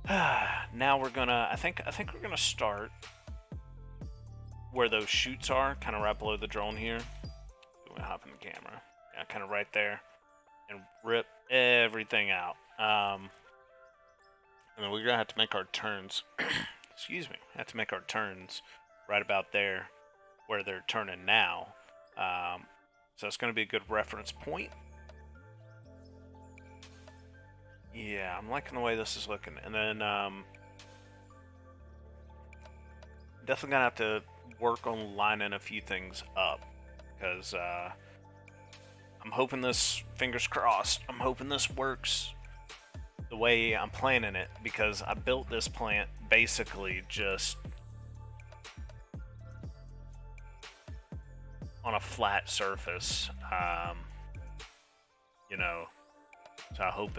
now we're gonna. I think we're gonna start where those chutes are, kind of right below the drone here. I'm gonna hop in the camera. Yeah, kind of right there, and rip everything out. And then we're gonna have to make our turns. Excuse me. Have to make our turns right about there, where they're turning now. So it's gonna be a good reference point. Yeah, I'm liking the way this is looking. And then definitely gonna have to work on lining a few things up, because I'm hoping this, fingers crossed, I'm hoping this works the way I'm planning it, because I built this plant basically just on a flat surface, you know, so I hope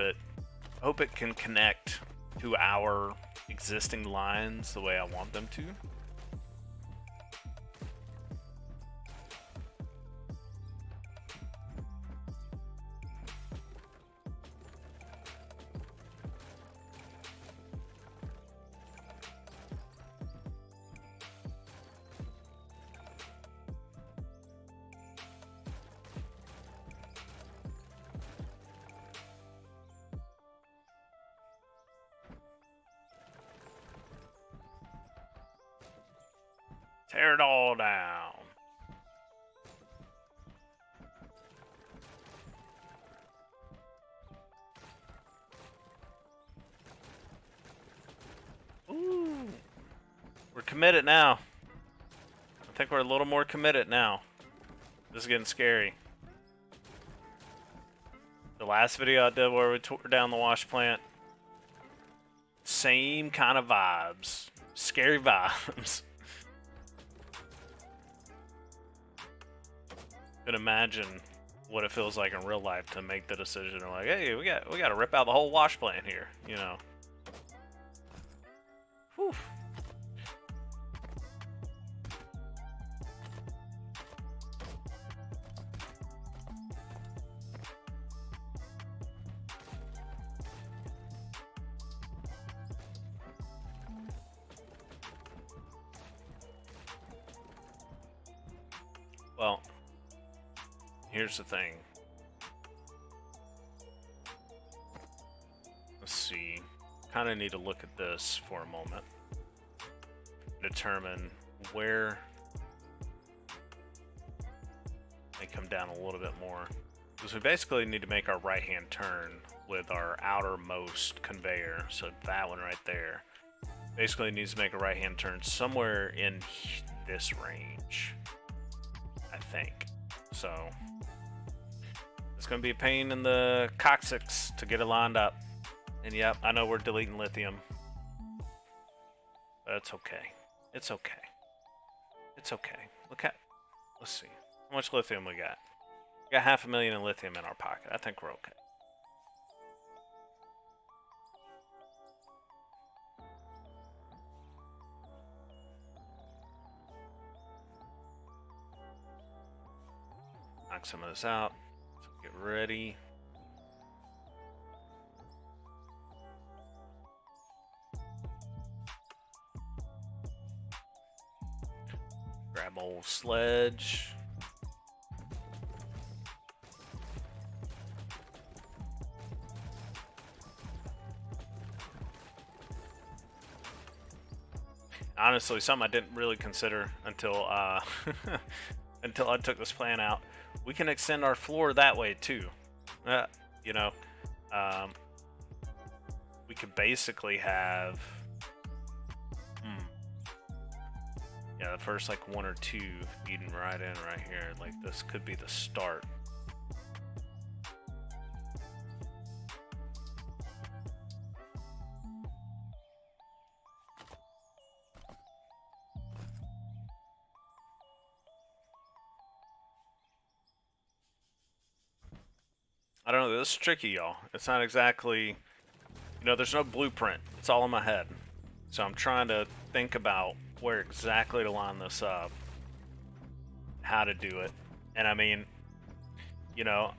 it can connect to our existing lines the way I want them to. Tear it all down. Ooh. We're committed now. I think we're a little more committed now. This is getting scary. The last video I did where we tore down the wash plant, Same kind of vibes. Scary vibes. Can imagine what it feels like in real life to make the decision of like, hey, we got to rip out the whole wash plant here, you know. Whew. Well, here's the thing. Let's see. Kind of need to look at this for a moment. Determine where they come down a little bit more. Because we basically need to make our right-hand turn with our outermost conveyor. So that one right there. Basically needs to make a right-hand turn somewhere in this range. I think. So it's going to be a pain in the coccyx to get it lined up. And yep, I know we're deleting lithium. But it's okay. It's okay. It's okay. Let's see. How much lithium we got? We got 500,000 in lithium in our pocket. I think we're okay. Knock some of this out. So get ready. Grab old sledge. Honestly, something I didn't really consider until until I took this plan out. We can extend our floor that way too. You know, we could basically have, yeah, the first like 1 or 2 feeding right in right here. Like this could be the start. I don't know, this is tricky, y'all. It's not exactly, you know, there's no blueprint. It's all in my head. So I'm trying to think about where exactly to line this up, how to do it. And I mean, you know,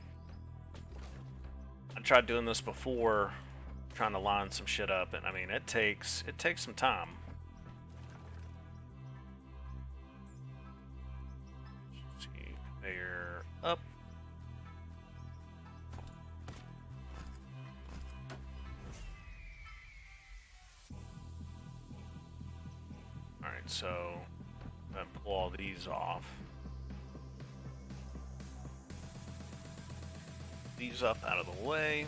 I tried doing this before, trying to line some shit up, and I mean, it takes some time. Let's see, conveyor up. Alright, so I'm going to pull all these off. These up out of the way.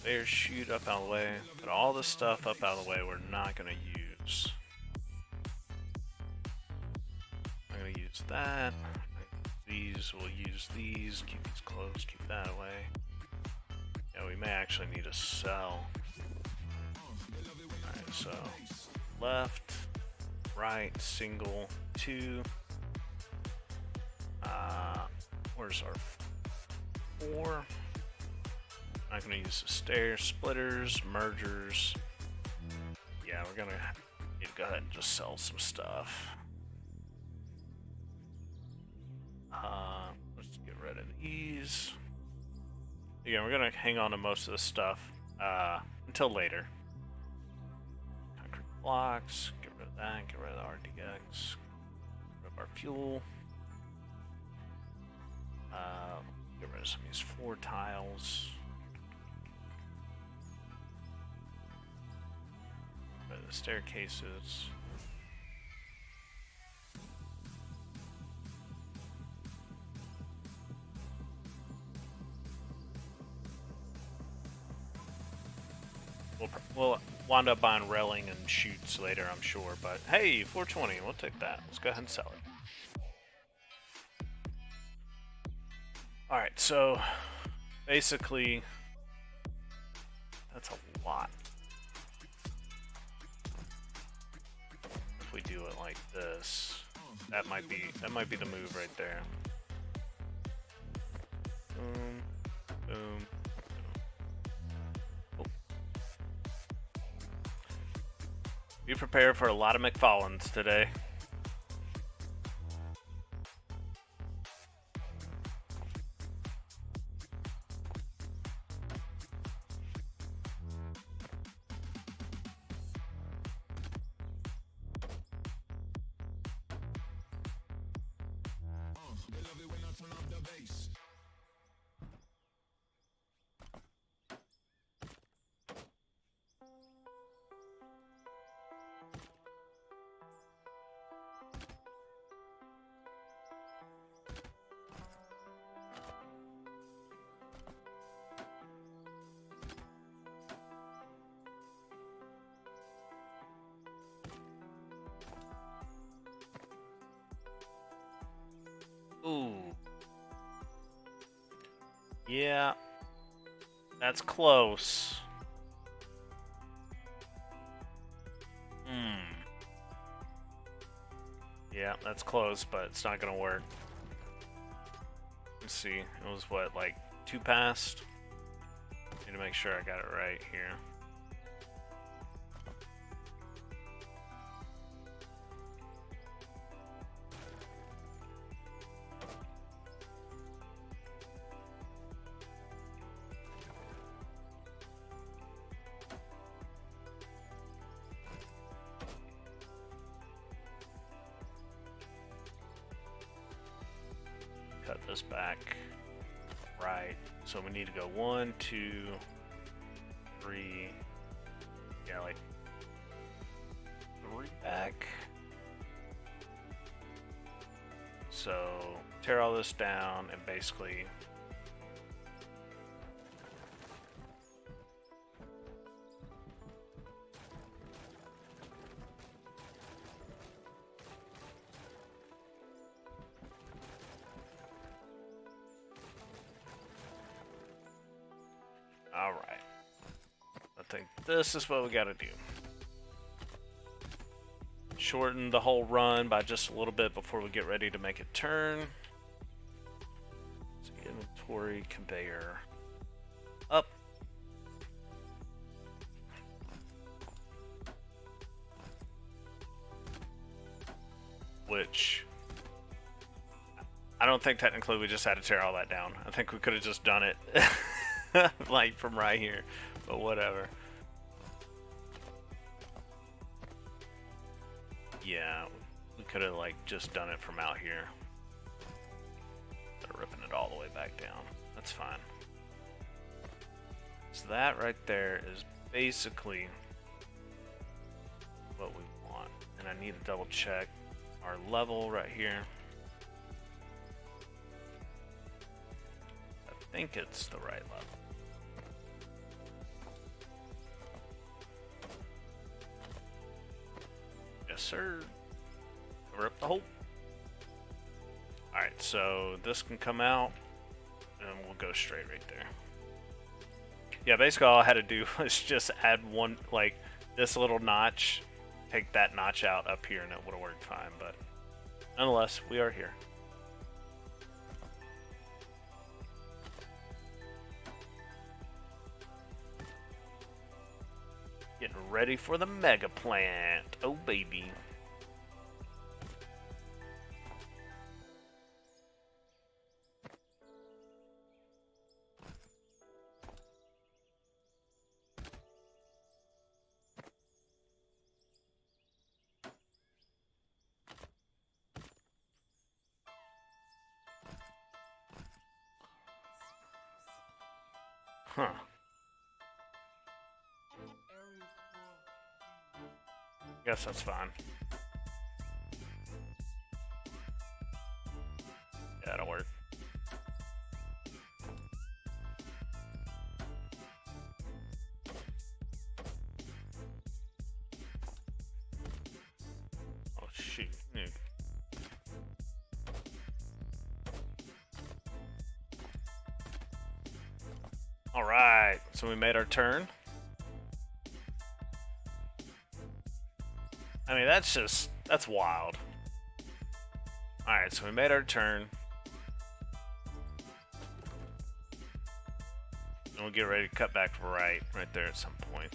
Bear shoot up out of the way. Put all this stuff up out of the way we're not going to use. I'm going to use that. These, we'll use these. Keep these closed, keep that away. Yeah, we may actually need to sell. Alright, so left, right, single, 2. Where's our 4? I'm not going to use the stair splitters, mergers. Yeah, we're going to need to go ahead and just sell some stuff. Let's get rid of these. Again, we're going to hang on to most of this stuff until later. Concrete blocks, get rid of that, get rid of the RDX, get rid of our fuel. Get rid of some of these floor tiles. Get rid of the staircases. We'll wind up buying railing and chutes later, I'm sure. But hey, 420, we'll take that. Let's go ahead and sell it. Alright, so basically, that's a lot. this. That might be the move right there. Boom, boom. Oh. Be prepared for a lot of McFarlanes today. Ooh. Yeah. That's close. Yeah, that's close, but it's not gonna work. Let's see. It was what, like 2 past? Need to make sure I got it right here. Cut this back. Right. So we need to go 1, 2, 3. Yeah, like 3 back. So tear all this down and basically alright. I think this is what we gotta do. Shorten the whole run by just a little bit before we get ready to make it turn. So inventory, conveyor, up. Which, I don't think technically we just had to tear all that down. I think we could have just done it like from right here, but whatever. Yeah, we could have like just done it from out here. They're ripping it all the way back down. That's fine. So that right there is basically what we want. And I need to double check our level right here. I think it's the right level. Yes, sir. Cover up the hole. Alright, so this can come out, and we'll go straight right there. Yeah, basically all I had to do was just add one, like, this little notch, take that notch out up here, and it would have worked fine, but nonetheless, we are here. Getting ready for the mega plant. Oh, baby. Huh. Guess that's fine. Yeah, that'll work. Oh shoot. Alright, so we made our turn. I mean, that's wild. Alright, so we made our turn. And we'll get ready to cut back right there at some point.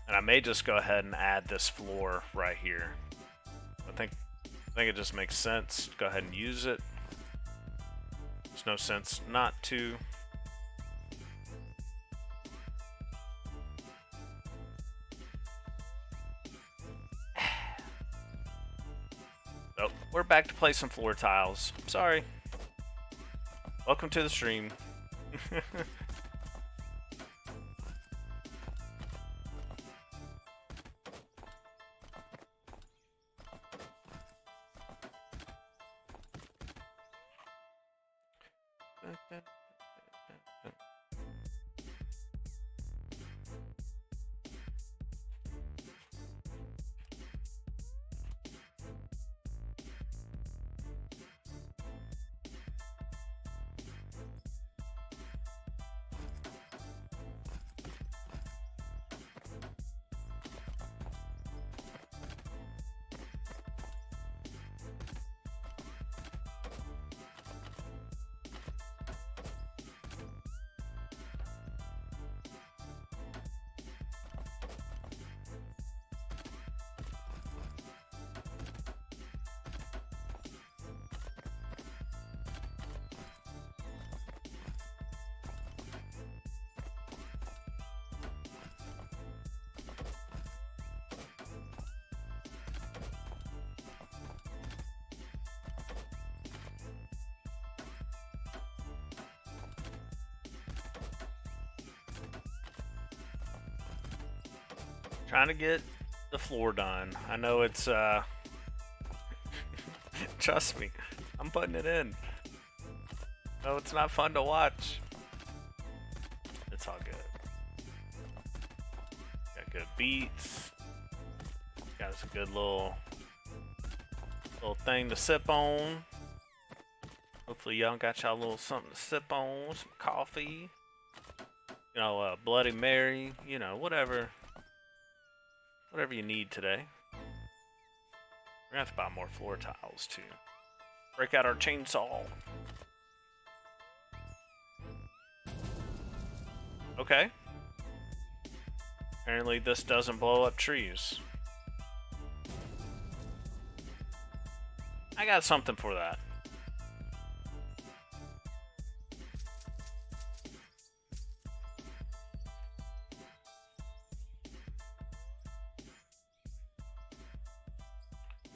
And I may just go ahead and add this floor right here. I think it just makes sense to go ahead and use it. There's no sense not to. Oh, we're back to play some floor tiles. Sorry. Welcome to the stream. Trying to get the floor done. I know it's trust me, I'm putting it in. No, it's not fun to watch. It's all good. Got good beats. Got us a good little thing to sip on. Hopefully y'all got y'all a little something to sip on, some coffee. You know, Bloody Mary, you know, whatever you need today. We're gonna have to buy more floor tiles too. Break out our chainsaw. Okay. Apparently this doesn't blow up trees. I got something for that.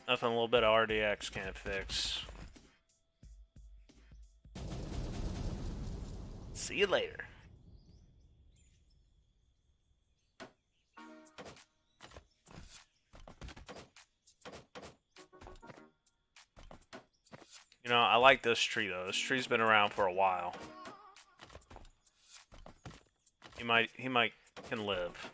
Nothing a little bit of RDX can't fix. See you later. You know, I like this tree though. This tree's been around for a while. He can live.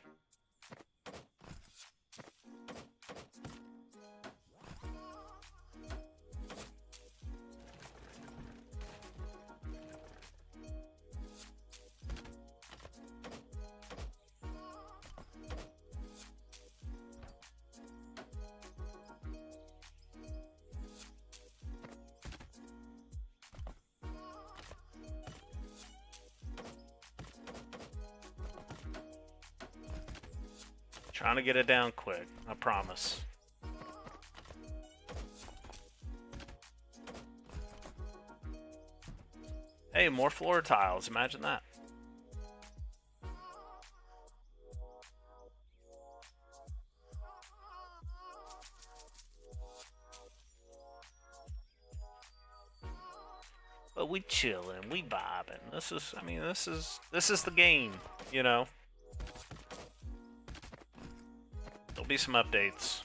Trying to get it down quick, I promise. Hey, more floor tiles, imagine that. But we chillin', we vibing. This is the game, you know. There'll be some updates.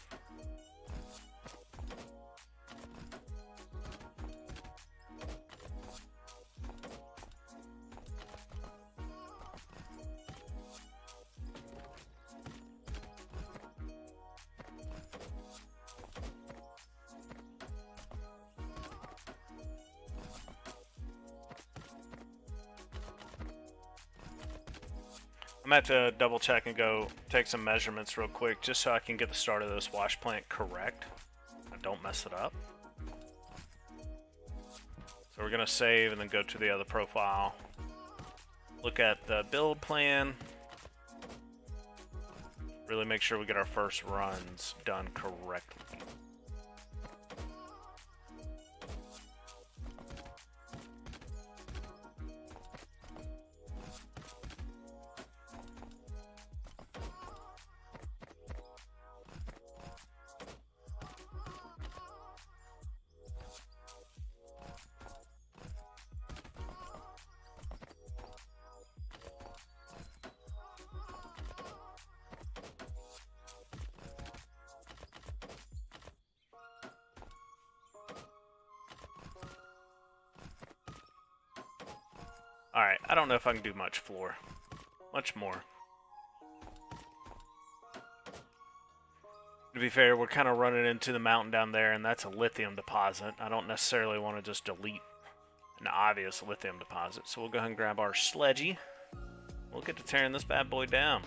I'm gonna have to double check and go take some measurements real quick just so I can get the start of this wash plant correct. don't mess it up. So we're gonna save and then go to the other profile. Look at the build plan. Really make sure we get our first runs done correctly. Alright, I don't know if I can do much more. To be fair, we're kind of running into the mountain down there, and that's a lithium deposit. I don't necessarily want to just delete an obvious lithium deposit, so we'll go ahead and grab our sledgy. We'll get to tearing this bad boy down.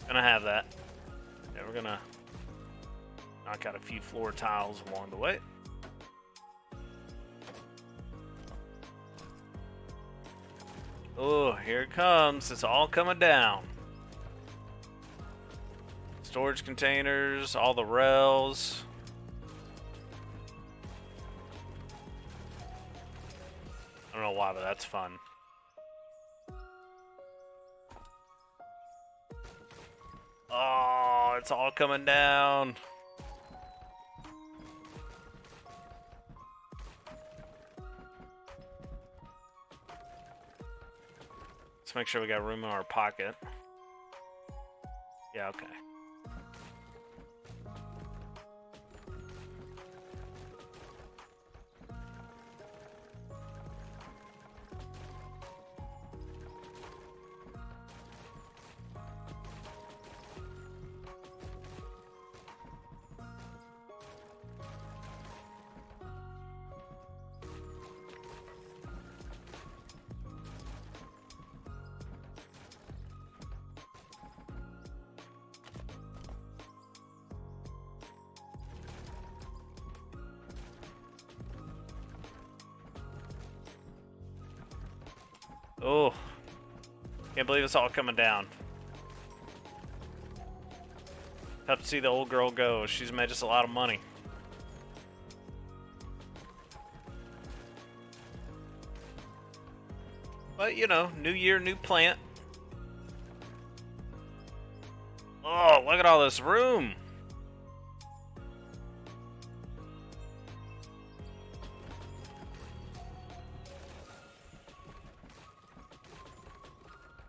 Gonna have that. Yeah, we're gonna knock out a few floor tiles along the way. Oh, here it comes. It's all coming down. Storage containers, all the rails. I don't know why, but that's fun. Oh, it's all coming down. Let's make sure we got room in our pocket. Yeah, okay. Oh, can't believe it's all coming down. Tough to see the old girl go. She's made us a lot of money. But, you know, new year, new plant. Oh, look at all this room.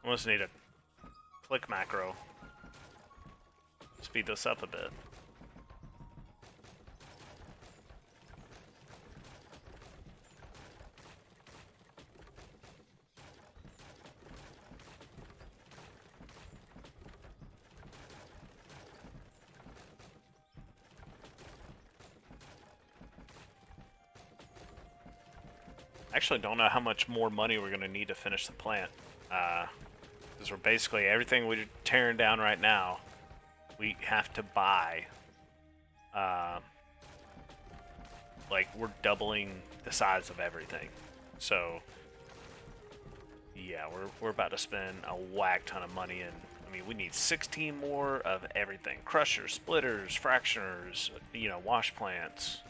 Almost need a click macro. Speed this up a bit. I actually don't know how much more money we're going to need to finish the plant. Because we're basically, everything we're tearing down right now, we have to buy. Like, we're doubling the size of everything. So, yeah, we're about to spend a whack ton of money in. I mean, we need 16 more of everything. Crushers, splitters, fractioners, you know, wash plants.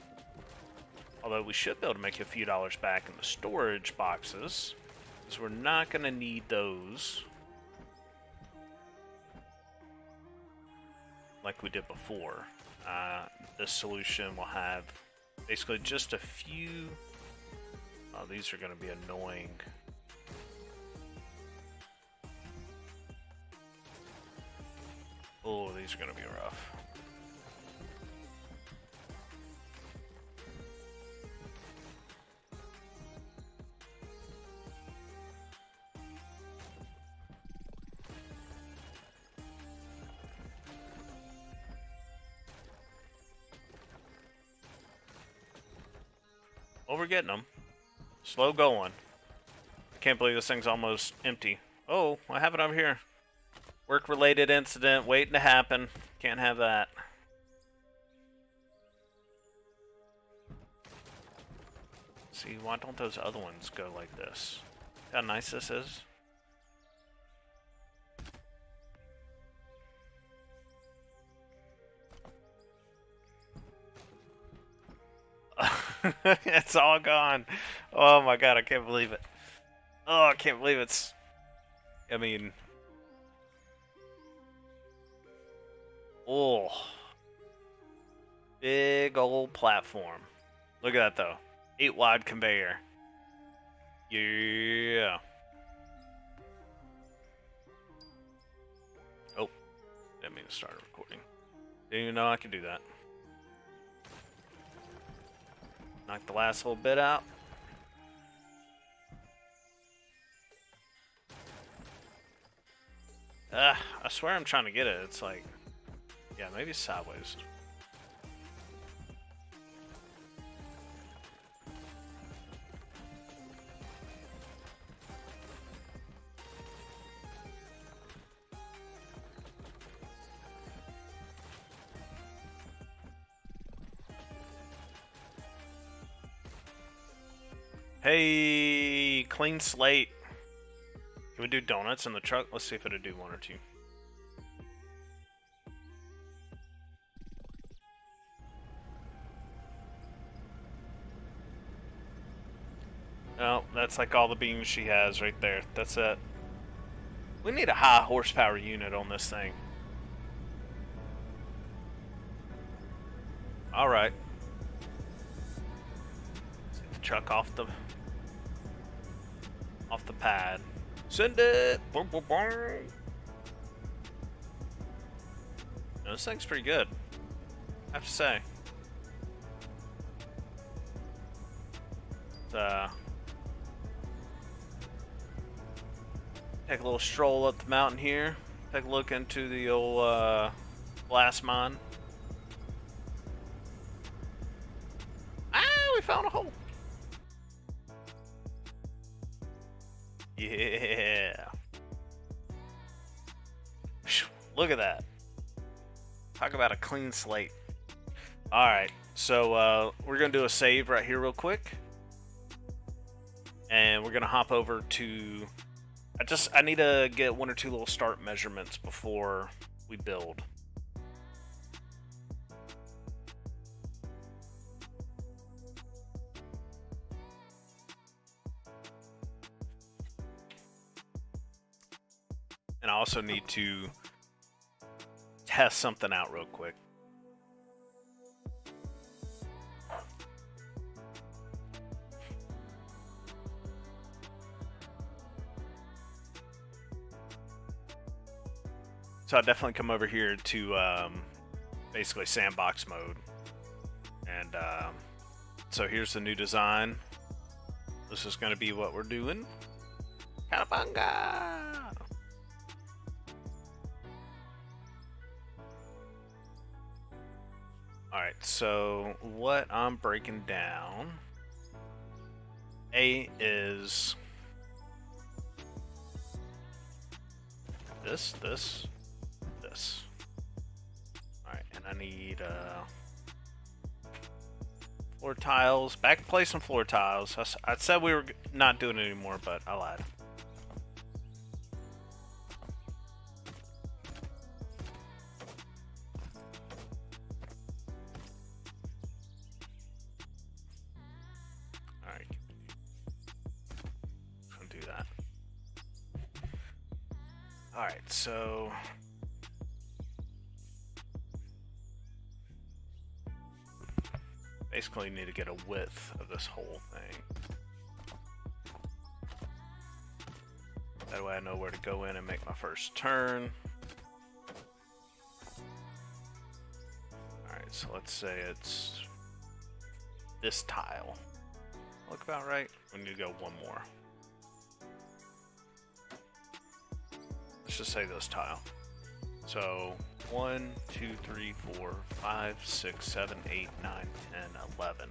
Although we should be able to make a few dollars back in the storage boxes, because we're not going to need those like we did before. This solution will have basically just a few. Oh, these are going to be annoying. Oh, these are going to be rough. we're getting them. Slow going. Can't believe this thing's almost empty. Oh, I have it over here. Work-related incident waiting to happen. Can't have that. See, why don't those other ones go like this? See how nice this is? It's all gone. Oh my god, I can't believe it. Oh, I can't believe it's... I mean... Oh. Big old platform. Look at that though. 8 wide conveyor. Yeah. Oh. Didn't mean to start recording. Didn't even know I could do that. Knock the last little bit out. I swear I'm trying to get it. It's like, yeah, maybe sideways. Hey, clean slate. Can we do donuts in the truck? Let's see if it'll do 1 or 2. No, that's like all the beans she has right there. That's it. We need a high horsepower unit on this thing. Alright. Get the truck off the pad. Send it! Boom, boom, boom. No, this thing's pretty good, I have to say. Take a little stroll up the mountain here. Take a look into the old blast mine. Ah, we found a hole. Yeah. Look at that. Talk about a clean slate. Alright, so we're going to do a save right here real quick. And we're going to hop over to... I need to get 1 or 2 little start measurements before we build. And I also need to test something out real quick. So I'll definitely come over here to basically sandbox mode. And so here's the new design. This is going to be what we're doing. Cowabunga! Alright, so what I'm breaking down, A is this. Alright, and I need floor tiles. Back in place some floor tiles. I said we were not doing it anymore, but I lied. Alright, so basically need to get a width of this whole thing. That way I know where to go in and make my first turn. Alright, so let's say it's this tile. Look about right. We need to go 1 more. Let's just say this tile. So 1, 2, 3, 4, 5, 6, 7, 8, 9, 10, 11.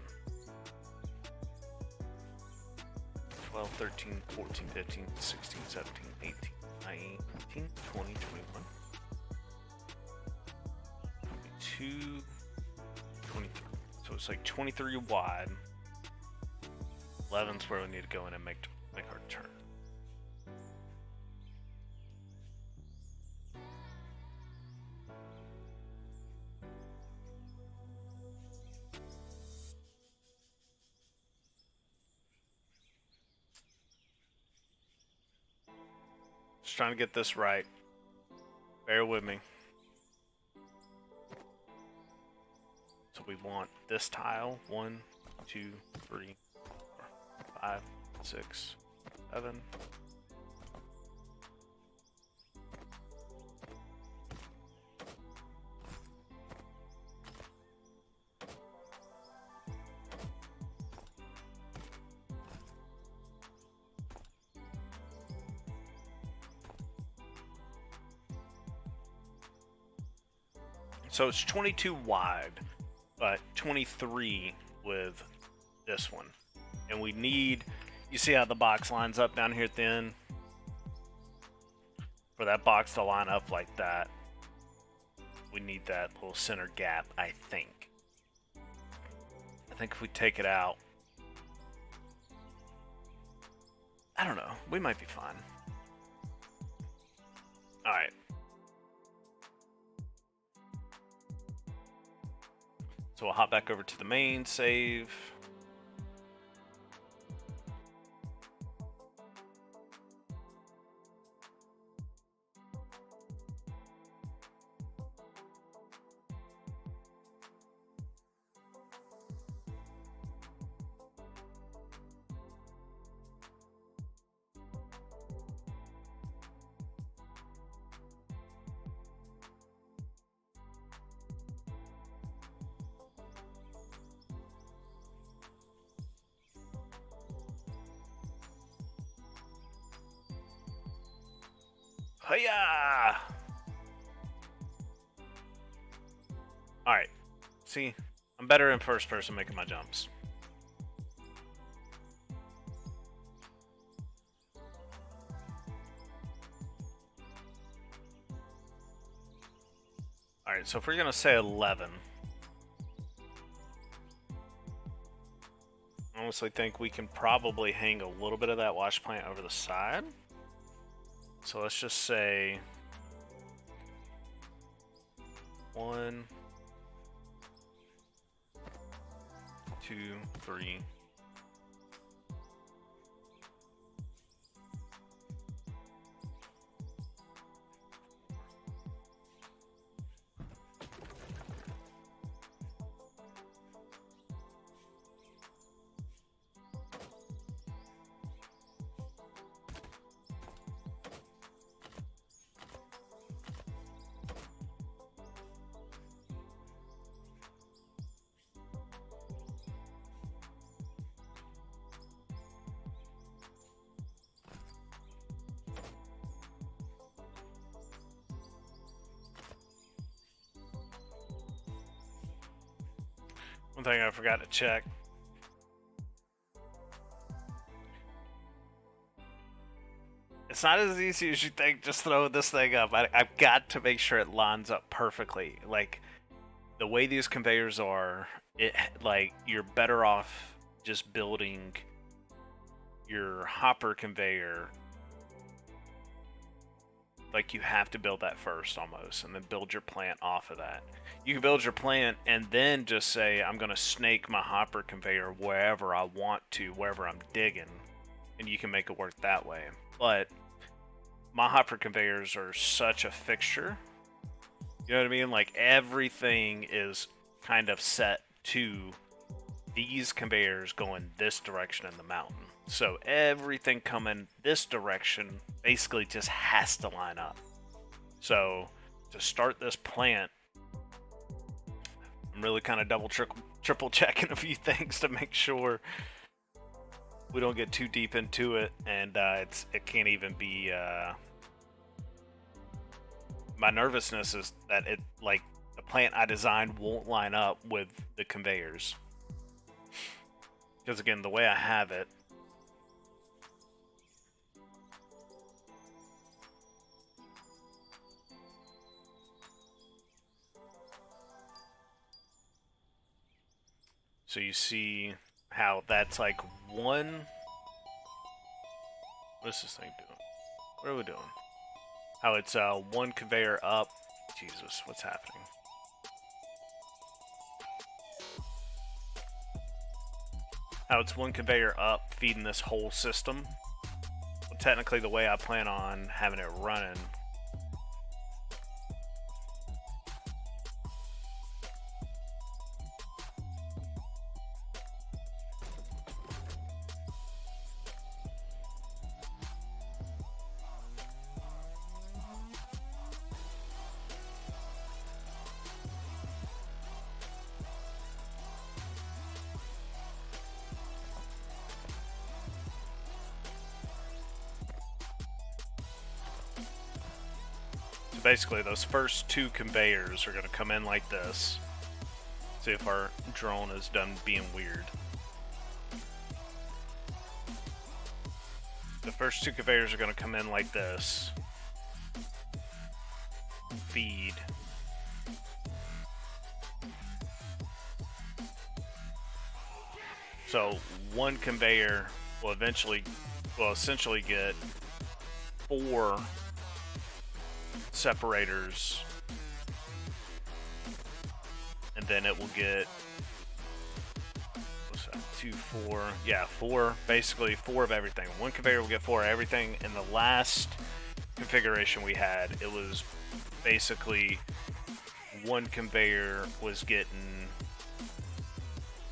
12, 13, 14, 15, 16, 17, 18, 19, 20, 21, 22, 23. So it's like 23 wide. 11's where we need to go in and make our turn. Just trying to get this right. Bear with me. So we want this tile. 1, 2, 3, 4, 5, 6, 7. So it's 22 wide, but 23 with this one. And we need, you see how the box lines up down here at the end? For that box to line up like that, we need that little center gap, I think. I think if we take it out, I don't know, we might be fine. All right. So we'll hop back over to the main, save. Heyo! Alright. See, I'm better in first person making my jumps. Alright, so if we're gonna say 11, I honestly think we can probably hang a little bit of that wash plant over the side. So let's just say 1, 2, 3. One thing I forgot to check. It's not as easy as you think, just throw this thing up. I've got to make sure it lines up perfectly. Like, the way these conveyors are, like, you're better off just building your hopper conveyor. Like, you have to build that first almost, and then build your plant off of that. You can build your plant and then just say, I'm going to snake my hopper conveyor wherever I want to, wherever I'm digging, and you can make it work that way. But my hopper conveyors are such a fixture. You know what I mean? Like, everything is kind of set to these conveyors going this direction in the mountain. So everything coming this direction basically just has to line up. So to start this plant, I'm really kind of triple checking a few things to make sure we don't get too deep into it, and it can't even be. My nervousness is that the plant I designed won't line up with the conveyors, because again, the way I have it, So you see how that's like one. What is this thing doing? What are we doing? How it's one conveyor up. Jesus, what's happening? How it's one conveyor up feeding this whole system. Well, technically, the way I plan on having it running. Basically, those first two conveyors are going to come in like this. See if our drone is done being weird. The first two conveyors are going to come in like this. Feed. So one conveyor will essentially get 4 separators, and then it will get, what's that, 2, 4, yeah, 4, basically 4 of everything. One conveyor will get 4 of everything. In the last configuration we had, it was basically one conveyor was getting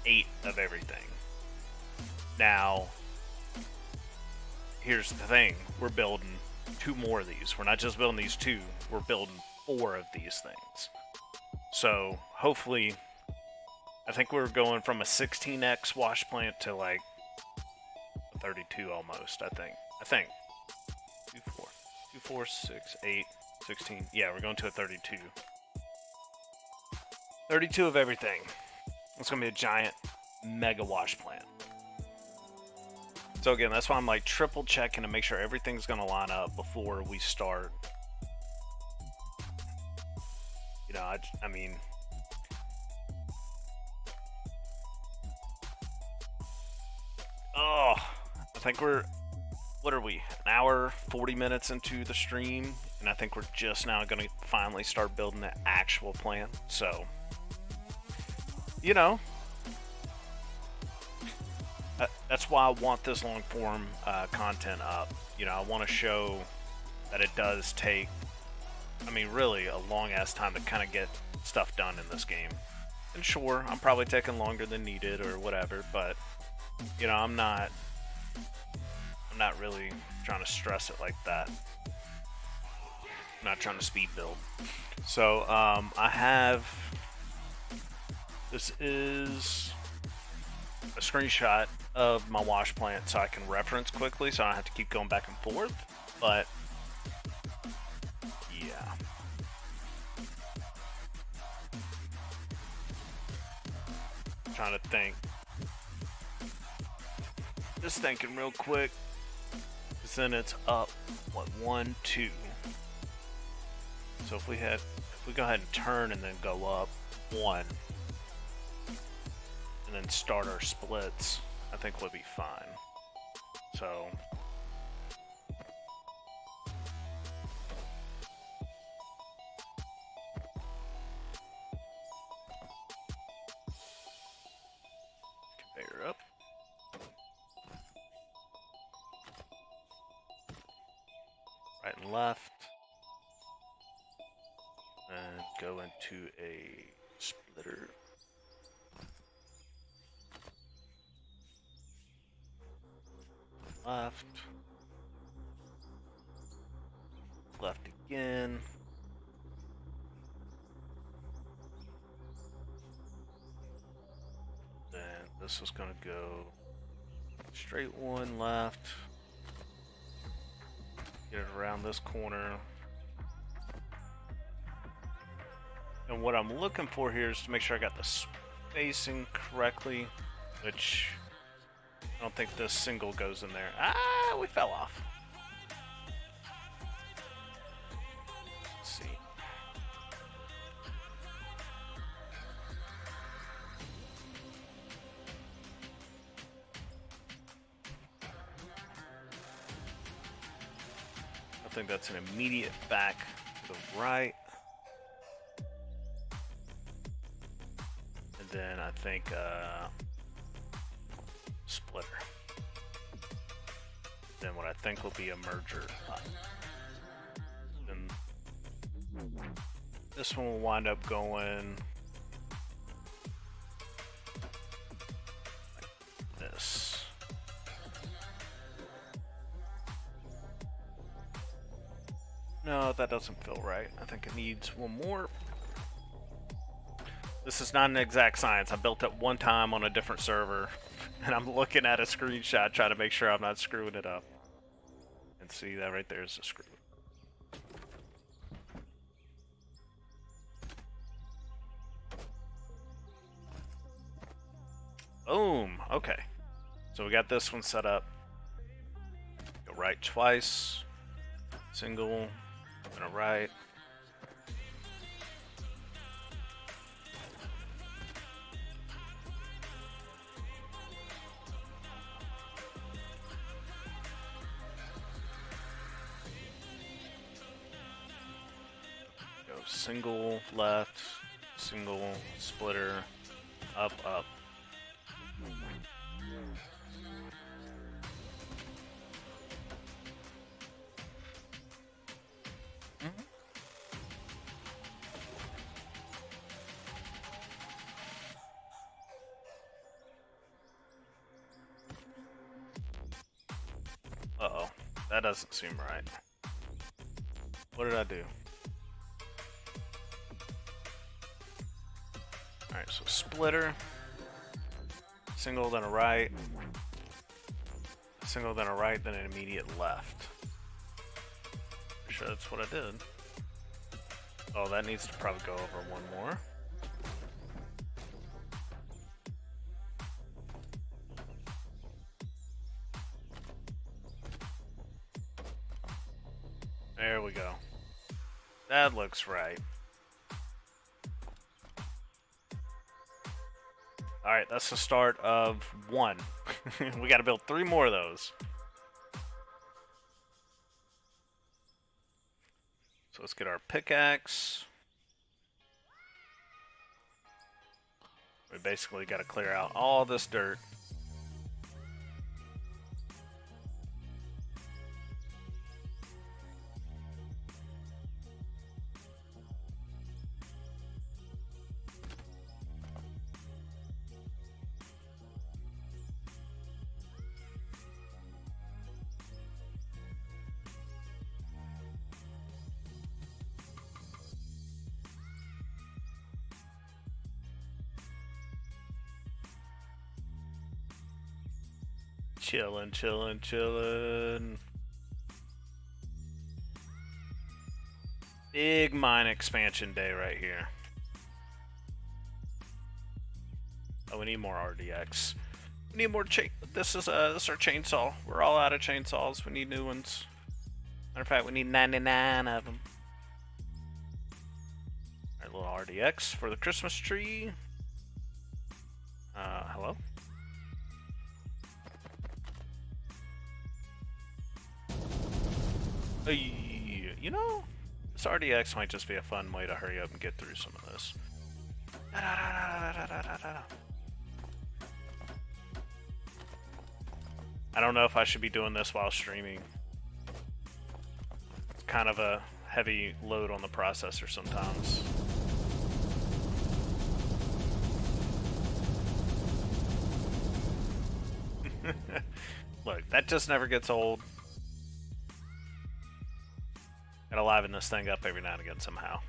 8 of everything. Now, here's the thing, we're building 2 more of these. We're not just building these 2, we're building 4 of these things. So hopefully, I think we're going from a 16x wash plant to like a 32 almost, I think. 2, 4, 2, 4, 6, 8, 16. Yeah, we're going to a 32. 32 of everything. It's going to be a giant mega wash plant. So again, that's why I'm like triple checking to make sure everything's going to line up before we start. You know, I mean, oh, I think we're, what are we, an hour, 40 minutes into the stream, and I think we're just now going to finally start building the actual plan. So, you know, that's why I want this long form content up. You know, I want to show that it does take, I mean, really a long ass time to kind of get stuff done in this game. And sure, I'm probably taking longer than needed or whatever, but you know, I'm not really trying to stress it like that. I'm not trying to speed build. So I have, this is a screenshot of my wash plant so I can reference quickly so I don't have to keep going back and forth, but yeah. I'm trying to think. Just thinking real quick, because then it's up, what, 1, 2. So if we go ahead and turn and then go up 1, and then start our splits, I think we'll be fine. So conveyor up. Right and left. And go into a splitter. Left. Left again. Then this is going to go straight 1 left. Get it around this corner. And what I'm looking for here is to make sure I got the spacing correctly, which I don't think this single goes in there. Ah, we fell off. Let's see. think that's an immediate back to the right. And then I think splitter. Then what I think will be a merger up. Then this one will wind up going like this. No, that doesn't feel right. I think it needs one more. This is not an exact science. I built it one time on a different server, and I'm looking at a screenshot trying to make sure I'm not screwing it up. And see, that right there is a screw. Boom. Okay. So we got this one set up. Go right twice. Single. And a right. Go single left, single splitter, up, up. Uh-oh, that doesn't seem right. What did I do? Alright, so splitter, single, then a right, single, then a right, then an immediate left. Pretty sure that's what I did. Oh, that needs to probably go over one more. There we go. That looks right. Alright, that's the start of one. We gotta build 3 more of those. So let's get our pickaxe. We basically gotta clear out all this dirt. Chillin', chillin', chillin'. Big mine expansion day right here. Oh, we need more RDX. We need more this is our chainsaw. We're all out of chainsaws. We need new ones. Matter of fact, we need 99 of them. Our little RDX for the Christmas tree. Hello? You know, this RDX might just be a fun way to hurry up and get through some of this. I don't know if I should be doing this while streaming. It's kind of a heavy load on the processor sometimes. Look, that just never gets old. Gotta liven this thing up every now and again somehow.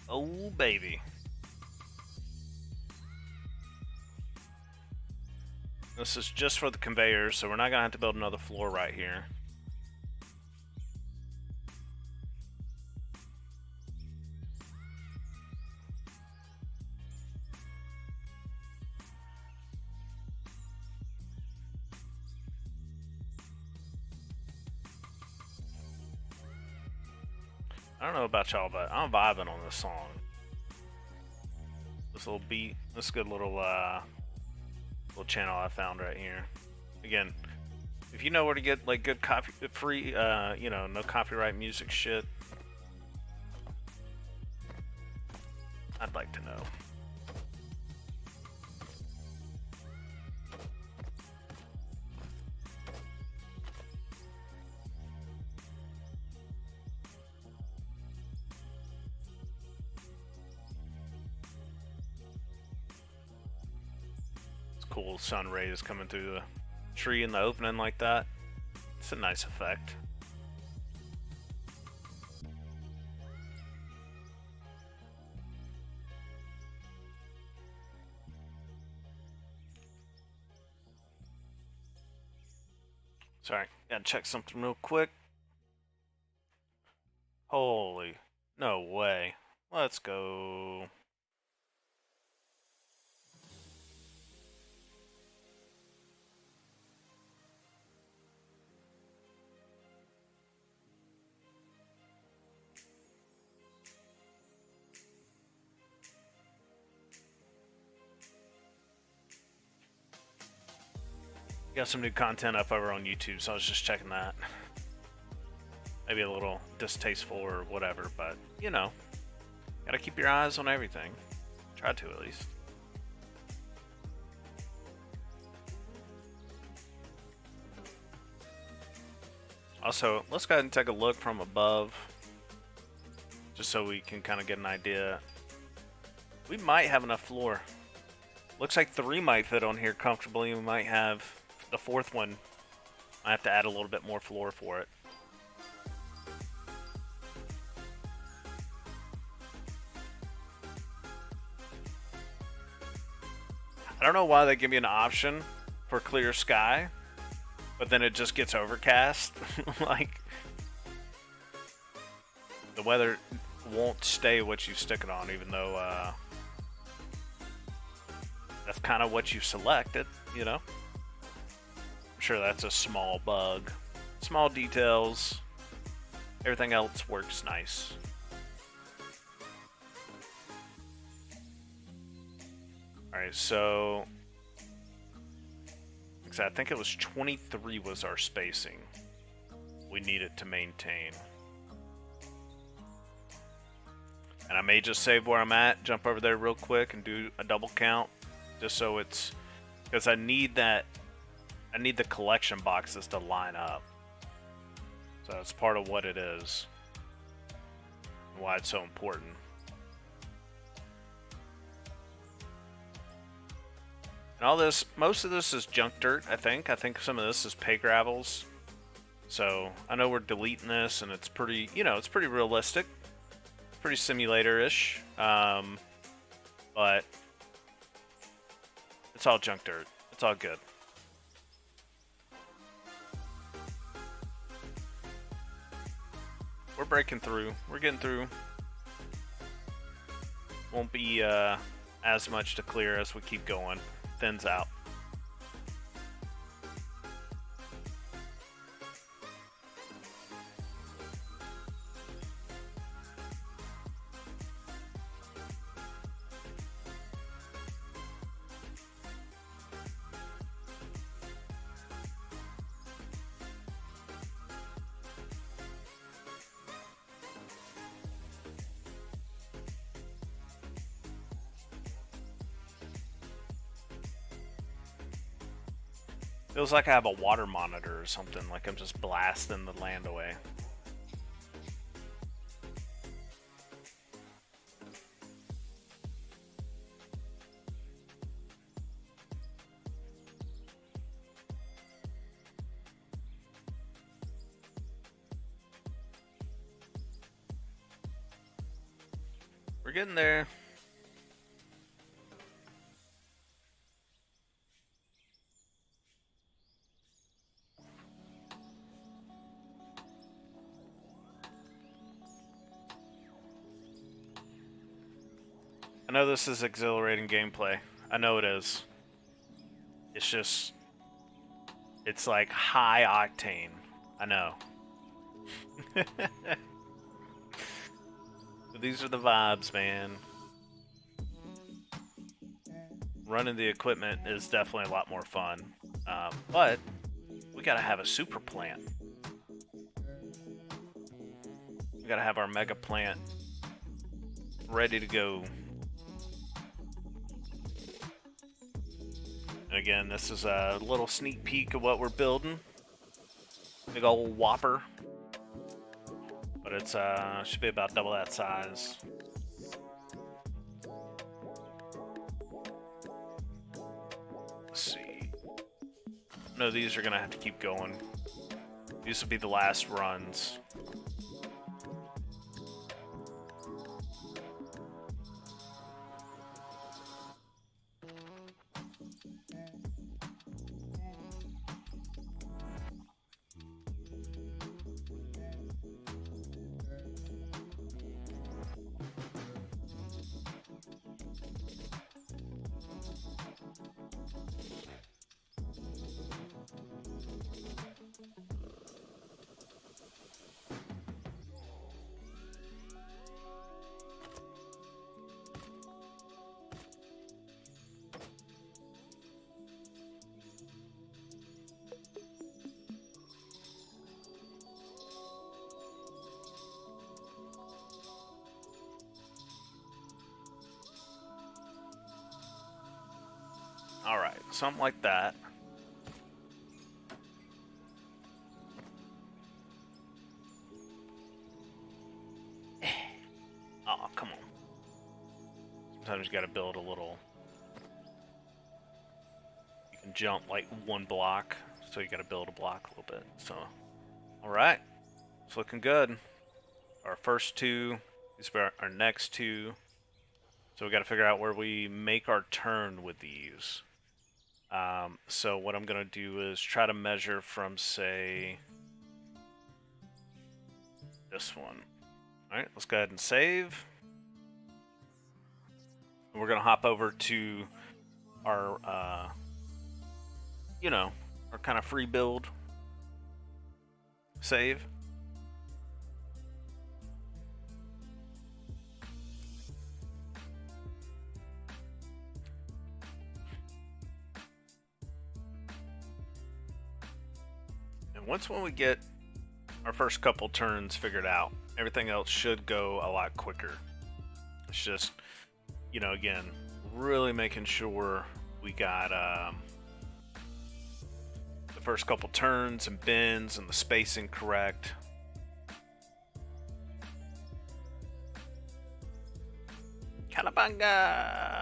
Oh, baby. This is just for the conveyor, so we're not gonna have to build another floor right here. I don't know about y'all, but I'm vibing on this song. This little beat, this good little channel I found right here. Again, if you know where to get like good copy free, you know, no copyright music shit, I'd like to know. It's cool, sun rays coming through the tree in the opening like that. It's a nice effect. Sorry, gotta check something real quick. Holy, no way. Let's go. Got some new content up over on YouTube, so I was just checking that. Maybe a little distasteful or whatever, but you know, gotta keep your eyes on everything. Try to at least. Also, let's go ahead and take a look from above, just so we can kind of get an idea. We might have enough floor. Looks like 3 might fit on here comfortably. We might have the 4th one. I have to add a little bit more floor for it. I don't know why they give me an option for clear sky, but then it just gets overcast. Like, the weather won't stay what you stick it on, even though that's kind of what you selected, you know? I'm sure that's a small bug. Small details. Everything else works nice. Alright, so I think it was 23 was our spacing we needed to maintain. And I may just save where I'm at, jump over there real quick and do a double count, just so it's, because I need the collection boxes to line up. So that's part of what it is and why it's so important. And all this, most of this is junk dirt, I think. I think some of this is pay gravels. So I know we're deleting this, and it's pretty, you know, it's pretty realistic. Pretty simulator-ish. But it's all junk dirt. It's all good. We're breaking through. We're getting through. Won't be as much to clear as we keep going. Thins out. Feels like I have a water monitor or something, like I'm just blasting the land away. We're getting there. I know this is exhilarating gameplay. I know it is. It's just, it's like high octane. I know. These are the vibes, man. Running the equipment is definitely a lot more fun. But we gotta have a super plant. We gotta have our mega plant ready to go. And again, this is a little sneak peek of what we're building. Big old whopper. But it's should be about double that size. Let's see. No, these are gonna have to keep going. These will be the last runs. Alright, something like that. Oh, come on. Sometimes you gotta build a little... You can jump like one block, so you gotta build a block a little bit. So, alright. It's looking good. Our first two, these are our next two. So we gotta figure out where we make our turn with these. So what I'm gonna do is try to measure from, say, this one. Alright, let's go ahead and save. And we're gonna hop over to our, you know, our kind of free build. Save. When we get our first couple turns figured out, everything else should go a lot quicker. It's just, you know, again, really making sure we got the first couple turns and bends and the spacing correct. Calabanga!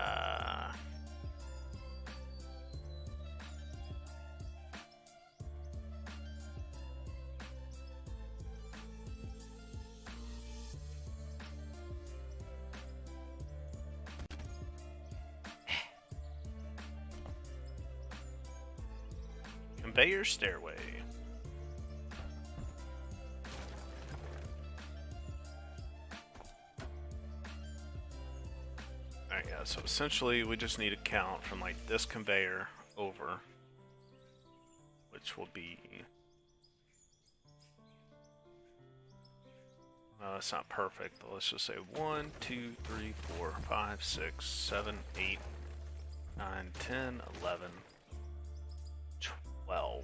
Conveyor stairway. Alright, yeah, so essentially we just need to count from like this conveyor over, which will be... it's not perfect, but let's just say 1, 2, 3, 4, 5, 6, 7, 8, 9, 10, 11, 12,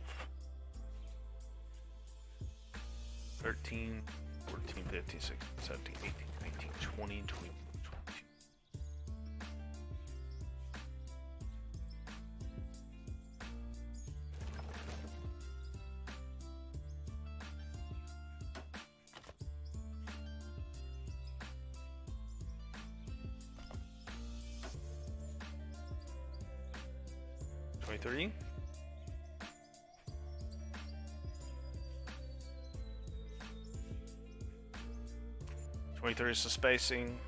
13, 14, 15, 16, 17, 18, 19, 20, 21, 22. $23. 23 is the spacing.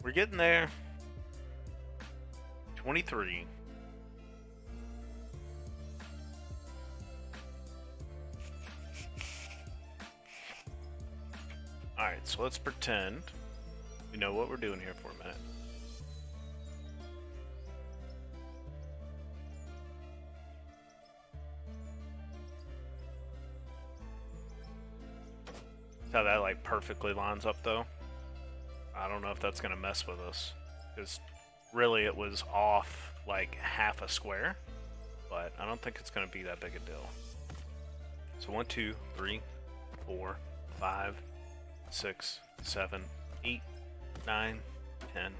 We're getting there. 23. Alright, so let's pretend we know what we're doing here for a minute. How that like perfectly lines up though. I don't know if that's gonna mess with us, because really it was off like half a square, but I don't think it's gonna be that big a deal. So 1, 2, 3, 4, 5, 6, 7, 8, 9, 10,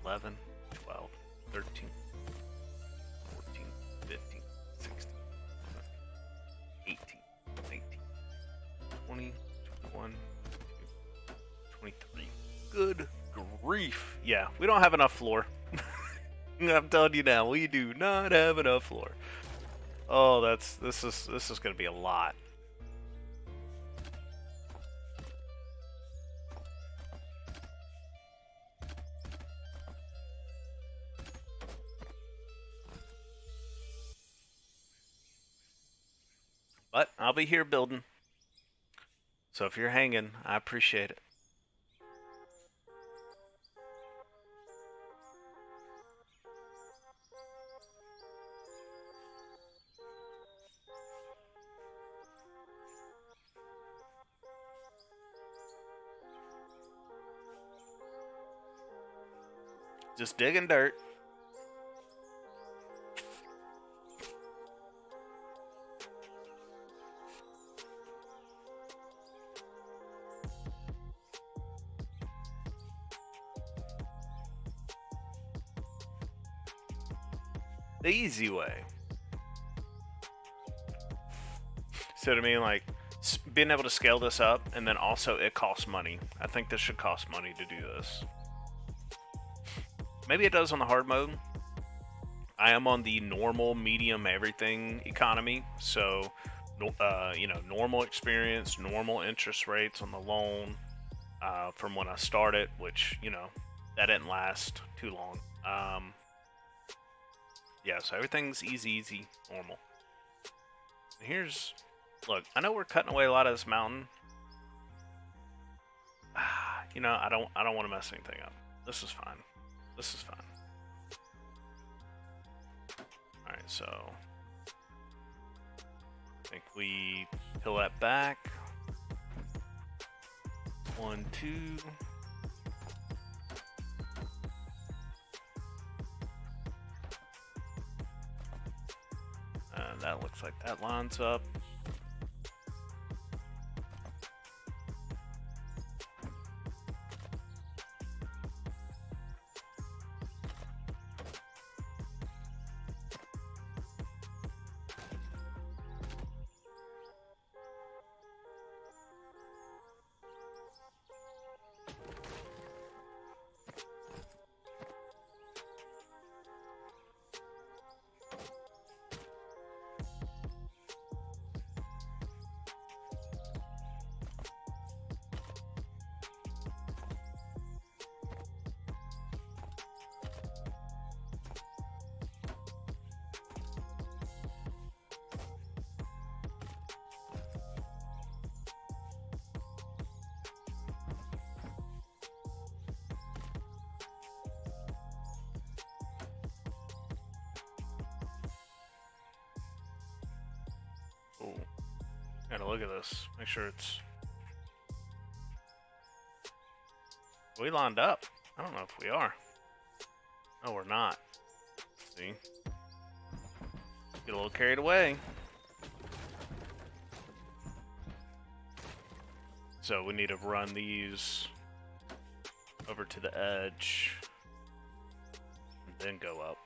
11, 12, 13, 14, 15, 16, 18, 19, 20, 21, 22, 23. Good grief. Yeah, we don't have enough floor. I'm telling you now, we do not have enough floor. Oh, this is gonna be a lot. But I'll be here building. So if you're hanging, I appreciate it. Just digging dirt. The easy way. See what I mean? Like, being able to scale this up, and then also it costs money. I think this should cost money to do this. Maybe it does on the hard mode. I am on the normal, medium, everything economy, so you know, normal experience, normal interest rates on the loan from when I started, which, you know, that didn't last too long. Yeah, so everything's easy, normal. And here's, look, I know we're cutting away a lot of this mountain. You know, I don't want to mess anything up. This is fine. This is fine. All right, so I think we peel that back. 1, 2. That looks like that lines up. Oh, gotta look at this. Make sure it's. Are we lined up? I don't know if we are. No, we're not. See? Get a little carried away. So we need to run these over to the edge and then go up.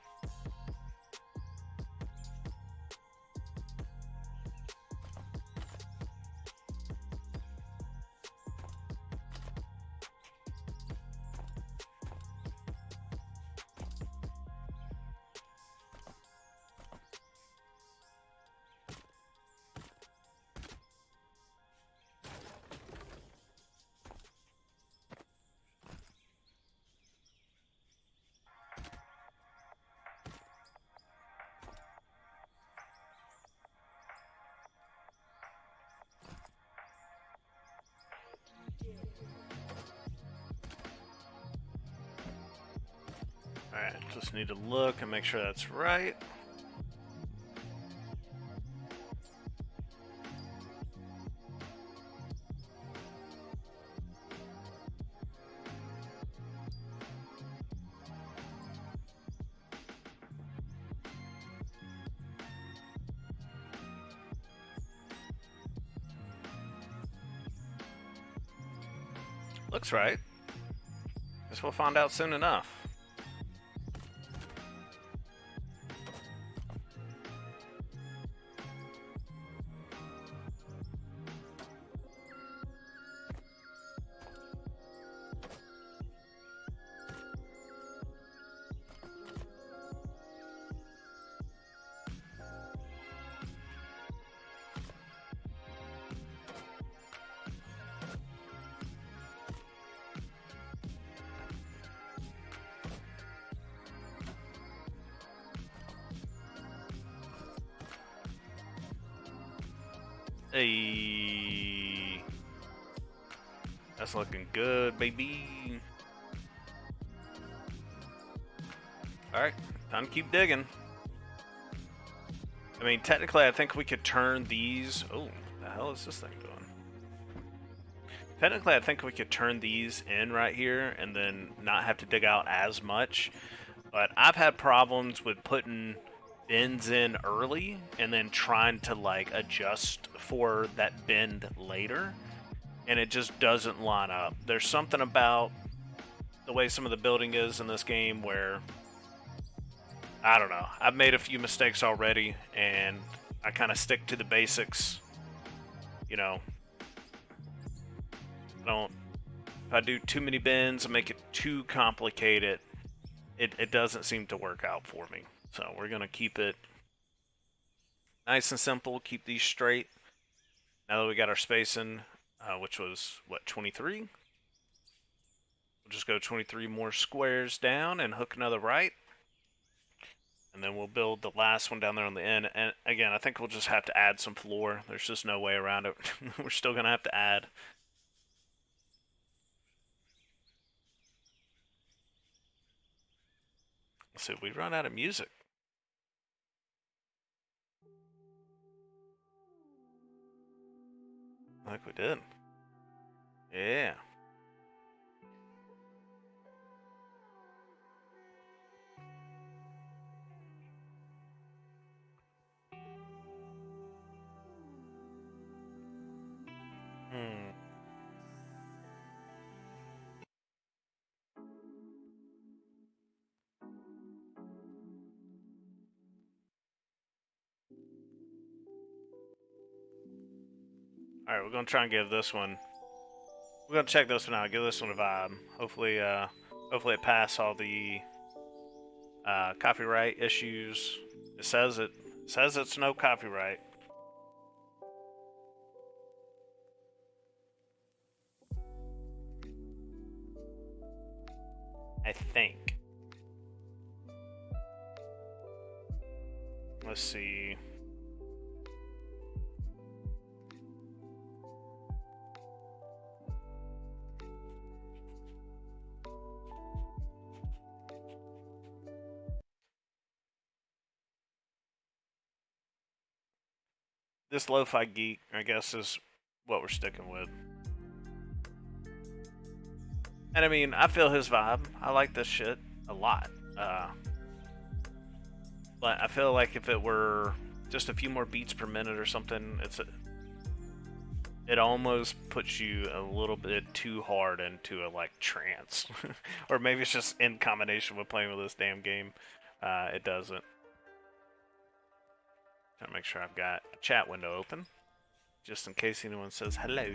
Just need to look and make sure that's right. Looks right. Guess we'll find out soon enough. Hey, that's looking good, baby. All right, time to keep digging. I mean, technically, I think we could turn these. Oh, what the hell is this thing doing? Technically, I think we could turn these in right here and then not have to dig out as much. But I've had problems with putting bends in early and then trying to like adjust for that bend later, and it just doesn't line up. There's something about the way some of the building is in this game where I don't know. I've made a few mistakes already, and I kind of stick to the basics. You know, I don't. If I do too many bends and make it too complicated, it doesn't seem to work out for me. So we're gonna keep it nice and simple. Keep these straight. Now that we got our spacing, which was what 23, we'll just go 23 more squares down and hook another right. And then we'll build the last one down there on the end. And again, I think we'll just have to add some floor. There's just no way around it. We're still going to have to add. Let's see, we run out of music. Like we did. Yeah. Hmm. All right, we're going to try and give this one. We're going to check this one out. Give this one a vibe. Hopefully, hopefully it passed all the copyright issues. It says it's no copyright. I think. Let's see. This lo-fi geek, I guess, is what we're sticking with. And I mean, I feel his vibe. I like this shit a lot. But I feel like if it were just a few more beats per minute or something, it almost puts you a little bit too hard into a like trance, or maybe it's just in combination with playing with this damn game. It doesn't. Trying to make sure I've got a chat window open, just in case anyone says hello.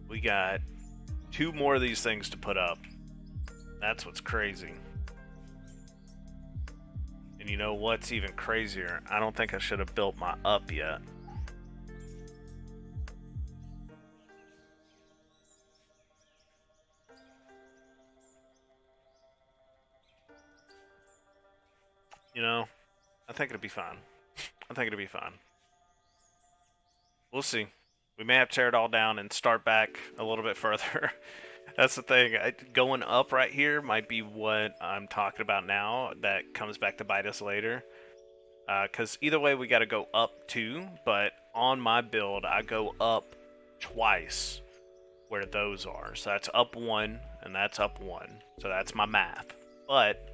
We got 2 more of these things to put up. That's what's crazy. And you know what's even crazier? I don't think I should have built my up yet. You know, I think it'll be fine. I think it'll be fine. We'll see. We may have to tear it all down and start back a little bit further. That's the thing. Going up right here might be what I'm talking about now. That comes back to bite us later. Because either way, we got to go up too. But on my build, I go up twice where those are. So that's up one and that's up one. So that's my math. But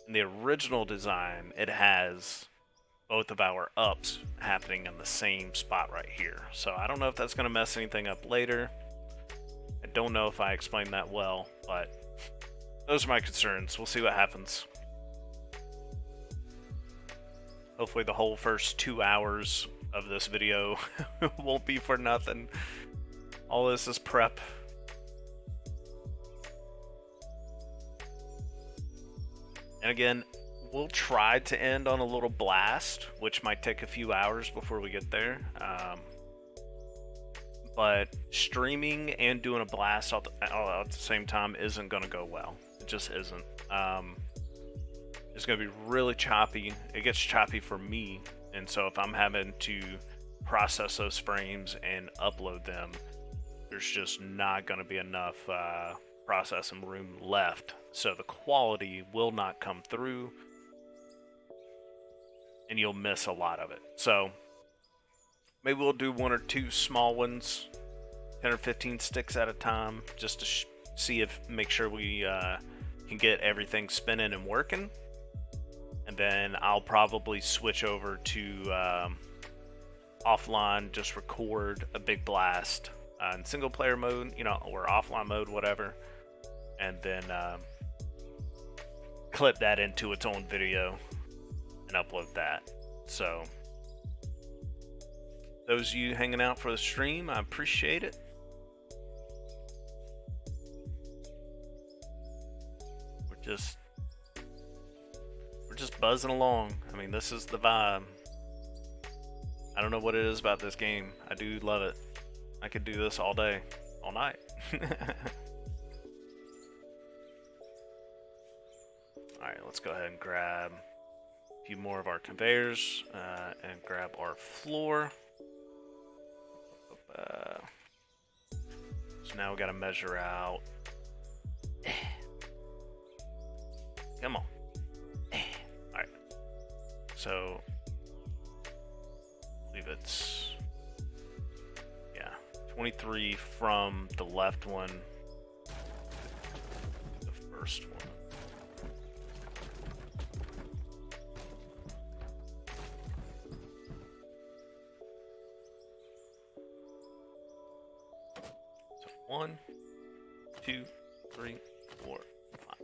in the original design, it has both of our ups happening in the same spot right here. So I don't know if that's going to mess anything up later. I don't know if I explained that well, but those are my concerns. We'll see what happens. Hopefully the whole first 2 hours of this video won't be for nothing. All this is prep. And again, we'll try to end on a little blast, which might take a few hours before we get there. But streaming and doing a blast all at the same time isn't going to go well. It just isn't. It's going to be really choppy. It gets choppy for me, and so if I'm having to process those frames and upload them, there's just not going to be enough processing room left. So the quality will not come through, and you'll miss a lot of it. So maybe we'll do 1 or 2 small ones, 10 or 15 sticks at a time, just to see if, make sure we can get everything spinning and working. And then I'll probably switch over to offline, just record a big blast in single player mode, you know, or offline mode, whatever, and then clip that into its own video and upload that. So those of you hanging out for the stream, I appreciate it. We're just buzzing along. I mean, this is the vibe. I don't know what it is about this game. I do love it. I could do this all day, all night. Alright, let's go ahead and grab a few more of our conveyors and grab our floor. So now we got to measure out. Come on. Alright. So, I believe it's, yeah, 23 from the left one to the first one. So 1, 2, 3, 4, 5.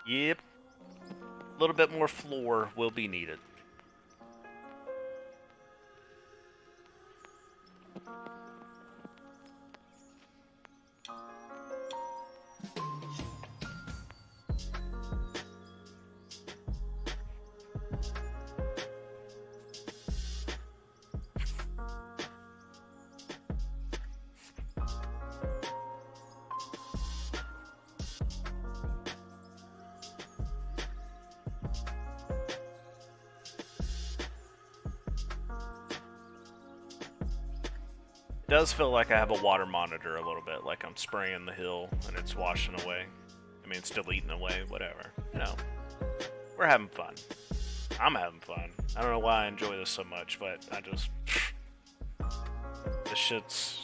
Yep. A little bit more floor will be needed. It does feel like I have a water monitor a little bit, like I'm spraying the hill and it's washing away. I mean, it's still eating away, whatever. You know, we're having fun. I'm having fun. I don't know why I enjoy this so much, but I just... This shit's...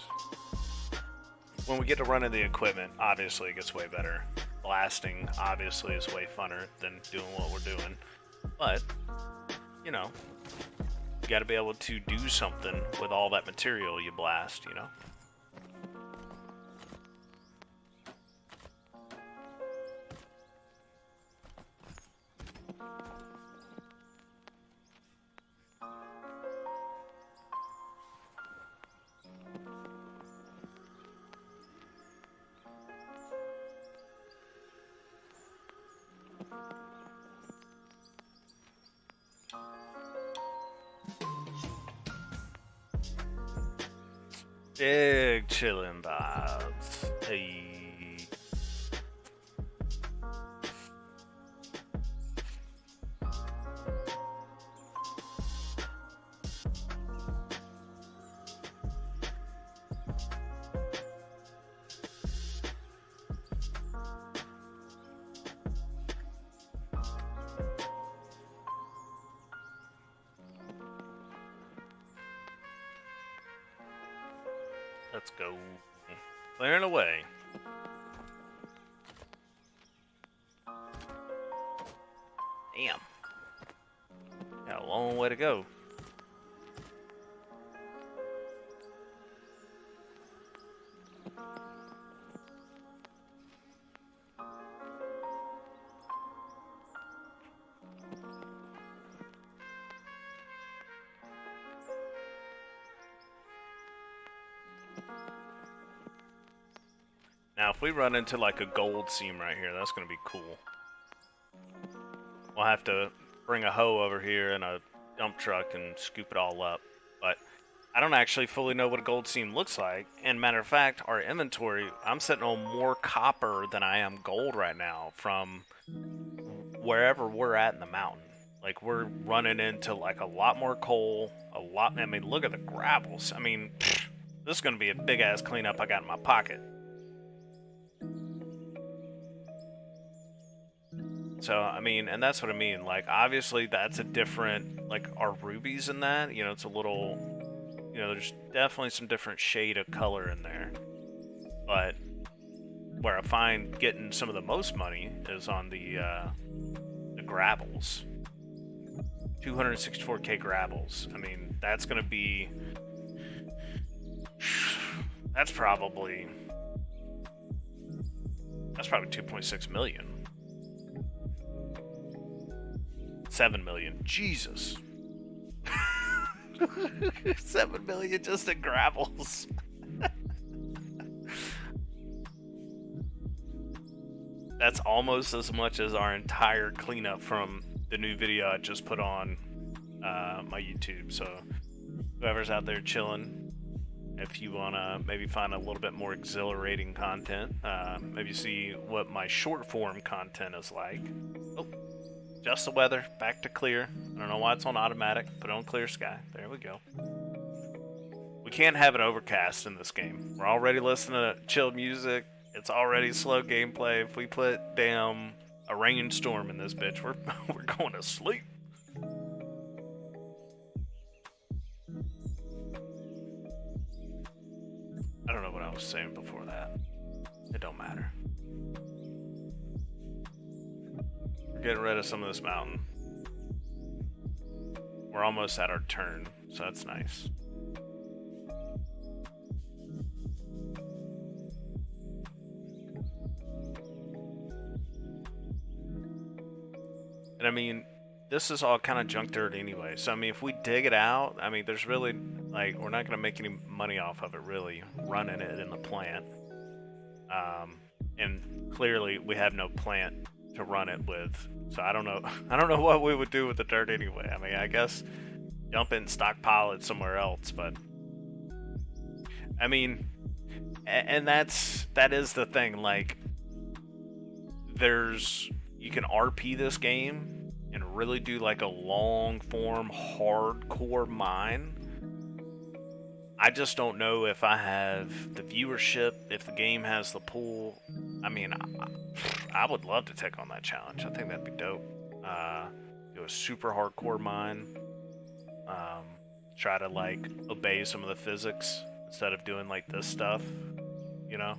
When we get to running the equipment, obviously it gets way better. Blasting, obviously, is way funner than doing what we're doing. But, you know... You gotta be able to do something with all that material you blast, you know? Big chillin' vibes. Hey. Let's go. Clearing away. Damn. Got a long way to go. Now, if we run into like a gold seam right here, that's gonna be cool. We'll have to bring a hoe over here and a dump truck and scoop it all up. But I don't actually fully know what a gold seam looks like. And matter of fact, our inventory, I'm sitting on more copper than I am gold right now from wherever we're at in the mountain. Like, we're running into like a lot more coal, a lot. I mean, look at the gravels. I mean, this is gonna be a big ass cleanup I got in my pocket. So, I mean, and that's what I mean. Like, obviously, that's a different, like, our rubies in that, you know, it's a little, you know, there's definitely some different shade of color in there. But where I find getting some of the most money is on the gravels. 264k gravels. I mean, that's going to be, that's probably 2.6 million. 7 million. Jesus. 7 million just in gravels. That's almost as much as our entire cleanup from the new video I just put on my YouTube. So whoever's out there chilling, if you want to maybe find a little bit more exhilarating content, maybe see what my short form content is like. Oh. Just the weather, back to clear. I don't know why it's on automatic. Put it on clear sky. There we go. We can't have it overcast in this game. We're already listening to chilled music. It's already slow gameplay. If we put damn a rainstorm in this bitch, we're going to sleep. I don't know what I was saying before that. It don't matter. Getting rid of some of this mountain. We're almost at our turn, so that's nice. And I mean, this is all kind of junk dirt anyway. So I mean, if we dig it out, I mean, there's really, like, we're not gonna make any money off of it really, running it in the plant. And clearly we have no plant to run it with, so I don't know what we would do with the dirt anyway. I mean, I guess dump it and stockpile it somewhere else, but I mean, and that is the thing, like, you can RP this game and really do like a long form hardcore mine. I just don't know if I have the viewership, if the game has the pool. I mean, I would love to take on that challenge. I think that'd be dope. Do a super hardcore mine. Try to like obey some of the physics instead of doing like this stuff, you know?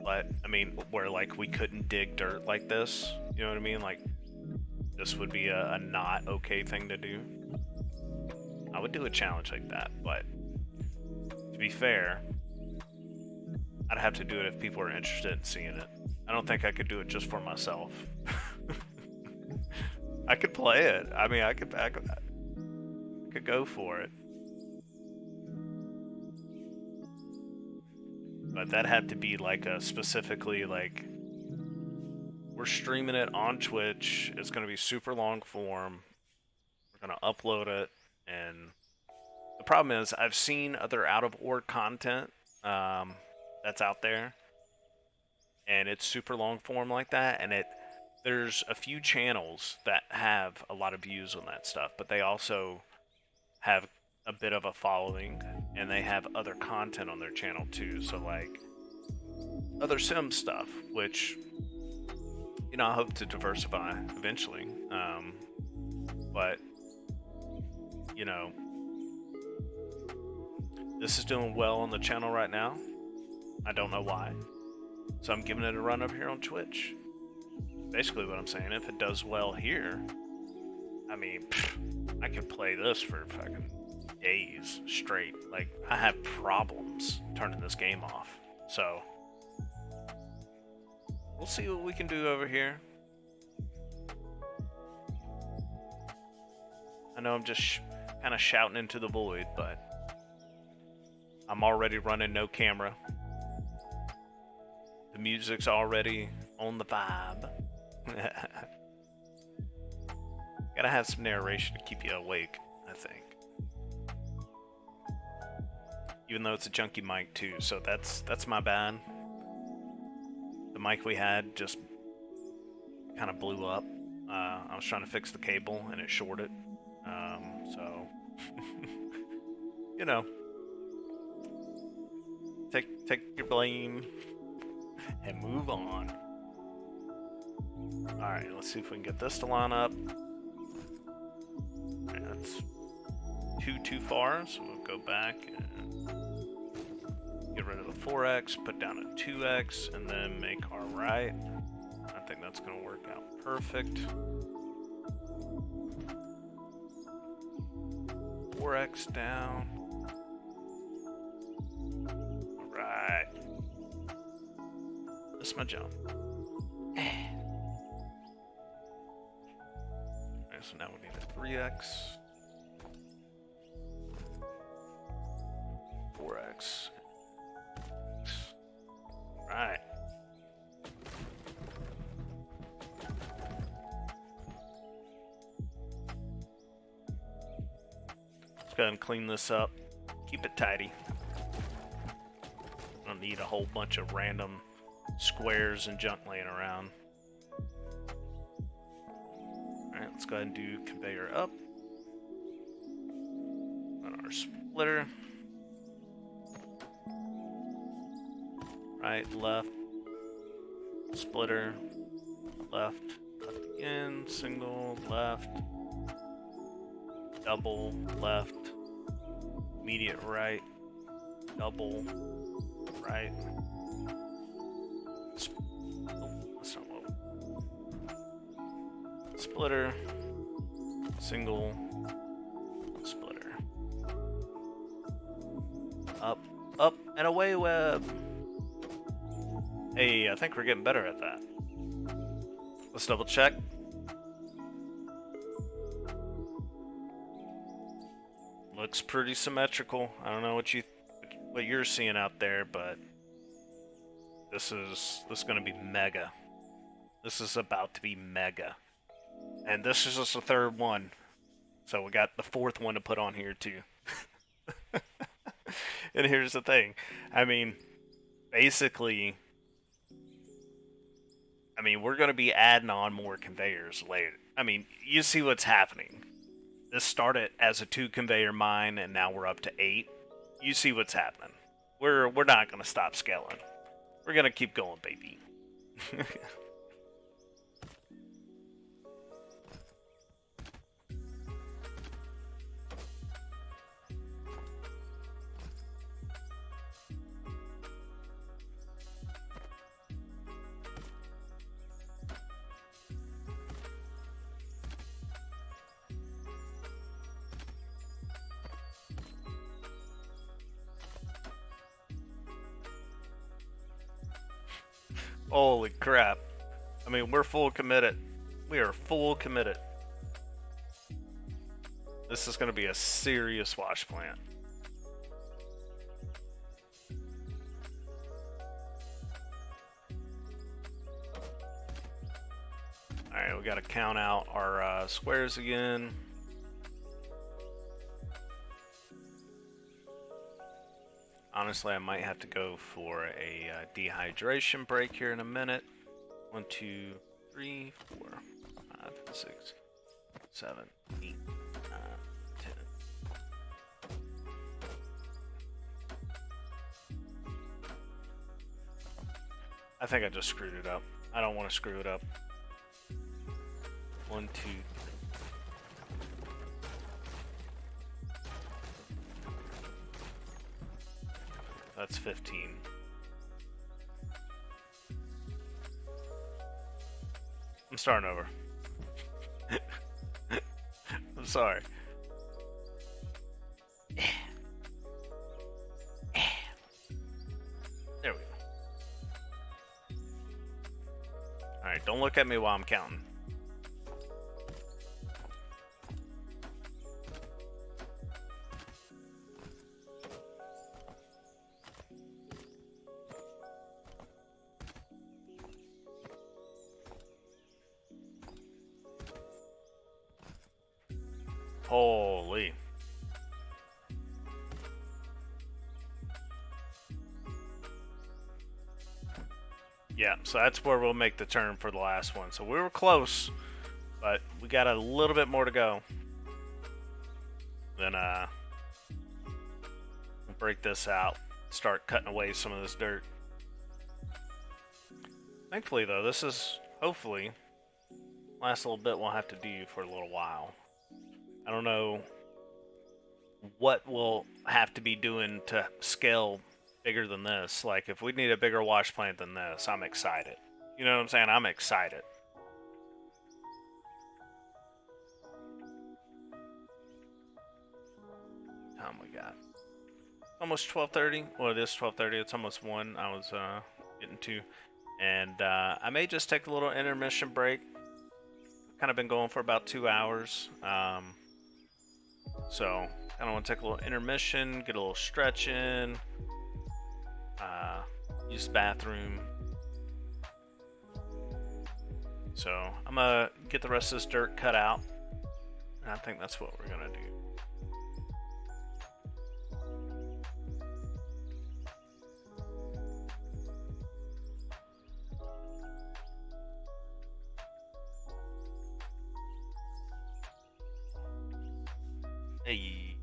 But I mean, where like we couldn't dig dirt like this, you know what I mean? Like, this would be a not okay thing to do. I would do a challenge like that, but to be fair, I'd have to do it if people are interested in seeing it. I don't think I could do it just for myself. I could play it. I mean, I could go for it. But that had to be like a specifically like, we're streaming it on Twitch. It's going to be super long form. We're gonna upload it, and the problem is I've seen other out of order content that's out there, and it's super long form like that, and there's a few channels that have a lot of views on that stuff, but they also have a bit of a following, and they have other content on their channel too. So like other sim stuff, which I hope to diversify eventually. But you know, this is doing well on the channel right now. I don't know why, so I'm giving it a run up here on Twitch. Basically, what I'm saying, if it does well here, I mean, I could play this for fucking days straight. Like, I have problems turning this game off. So, we'll see what we can do over here. I know I'm just kind of shouting into the void, but I'm already running no camera. The music's already on the vibe. Gotta have some narration to keep you awake, I think. Even though it's a junky mic too, so that's my bad. The mic we had just kind of blew up. I was trying to fix the cable and it shorted. So take your blame and move on. All right, let's see if we can get this to line up. All right, that's too far, so we'll go back and get rid of the 4x, put down a 2x, and then make our right. I think that's gonna work out perfect. 4x down. Right. That's my jump. Alright, so now we need a 3x. 4x. Right. Let's go ahead and clean this up. Keep it tidy. I don't need a whole bunch of random squares and junk laying around. Alright, let's go ahead and do conveyor up. On our splitter. Right, left, splitter, left, left again, single, left, double, left, immediate right, double, right. That's not what. Splitter, single, splitter. Up, up, and away web. Hey, I think we're getting better at that. Let's double check. Looks pretty symmetrical. I don't know what you're seeing out there, but this is going to be mega. This is about to be mega. And this is just the third one. So we got the fourth one to put on here too. And here's the thing. I mean, basically, we're going to be adding on more conveyors later. I mean, you see what's happening. This started as a 2 conveyor mine, and now we're up to 8. You see what's happening. We're not going to stop scaling. We're going to keep going, baby. Holy crap. I mean, we're full committed. We are full committed. This is going to be a serious wash plant. Alright, we got to count out our squares again. Honestly, I might have to go for a dehydration break here in a minute. 1, 2, 3, 4, 5, 6, 7, 8, 9, 10. I think I just screwed it up. I don't want to screw it up. 1, 2, 3. That's 15. I'm starting over. I'm sorry. There we go. Alright, don't look at me while I'm counting. Holy. Yeah, so that's where we'll make the turn for the last one. So we were close, but we got a little bit more to go. Then we'll break this out, start cutting away some of this dirt. Thankfully though, this is hopefully last little bit we'll have to do for a little while. I don't know what we'll have to be doing to scale bigger than this. Like if we need a bigger wash plant than this, I'm excited. You know what I'm saying? I'm excited. Time we got almost 12:30. Well, it is 12:30. It's almost 1. I was getting to, and I may just take a little intermission break. Kind of been going for about 2 hours. So I don't want to take a little intermission, get a little stretch in, use the bathroom. So I'm gonna get the rest of this dirt cut out, and I think that's what we're gonna do. Hey.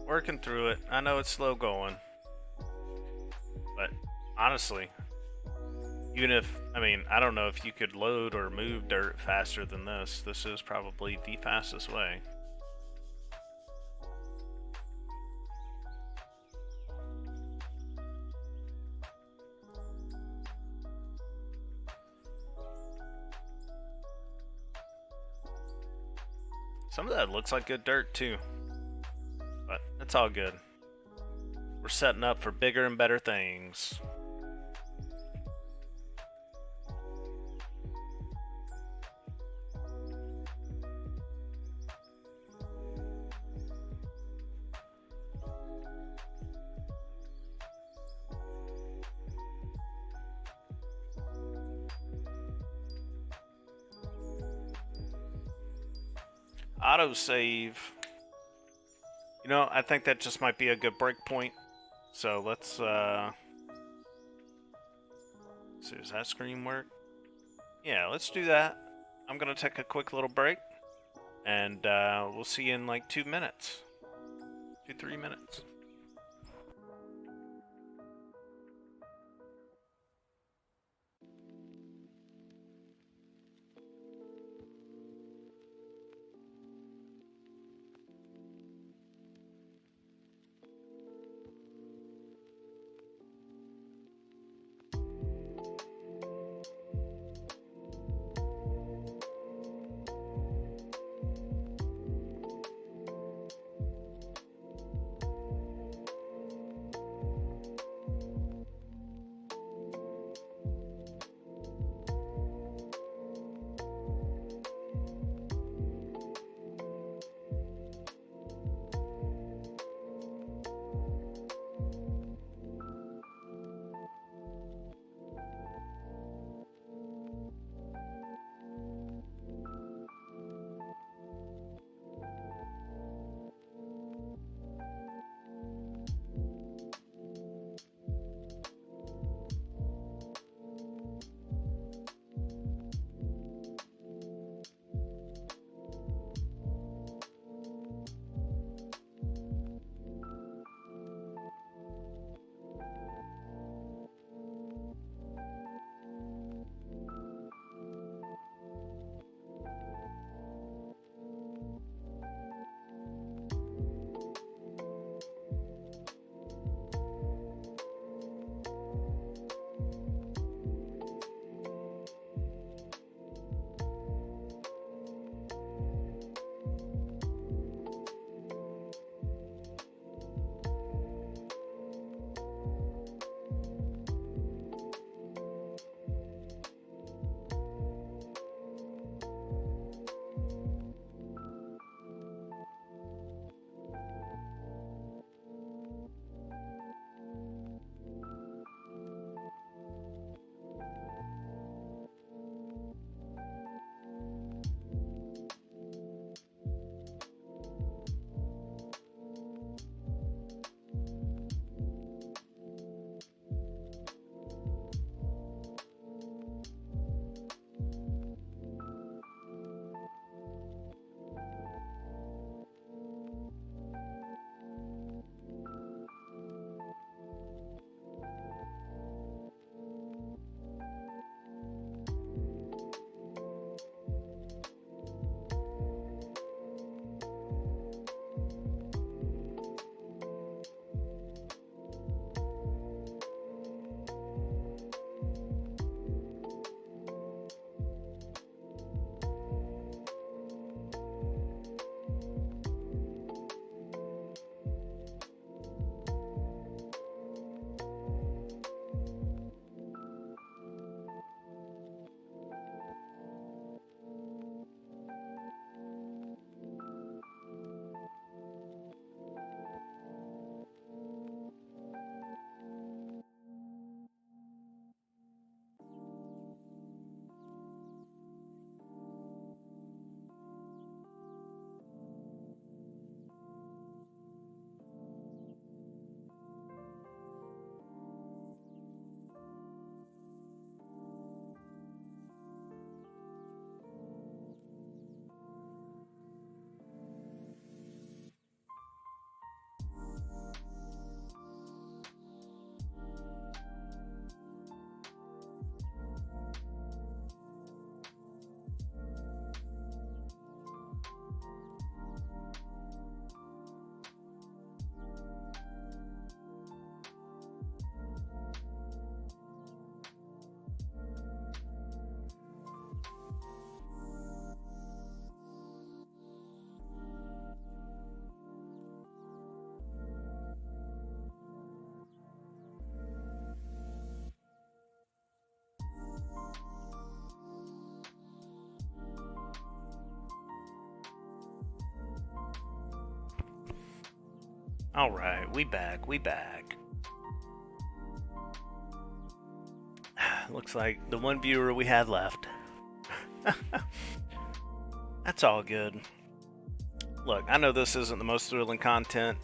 Working through it. I know it's slow going, but honestly, even if, I mean, I don't know if you could load or move dirt faster than this. This is probably the fastest way. Some of that looks like good dirt too, but it's all good. We're setting up for bigger and better things. Autosave. You know, I think that just might be a good break point. So let's So does that screen work? Yeah, let's do that. I'm gonna take a quick little break, and we'll see you in like 2 minutes. 2-3 minutes. Alright, we back. Looks like the one viewer we had left. That's all good. Look, I know this isn't the most thrilling content.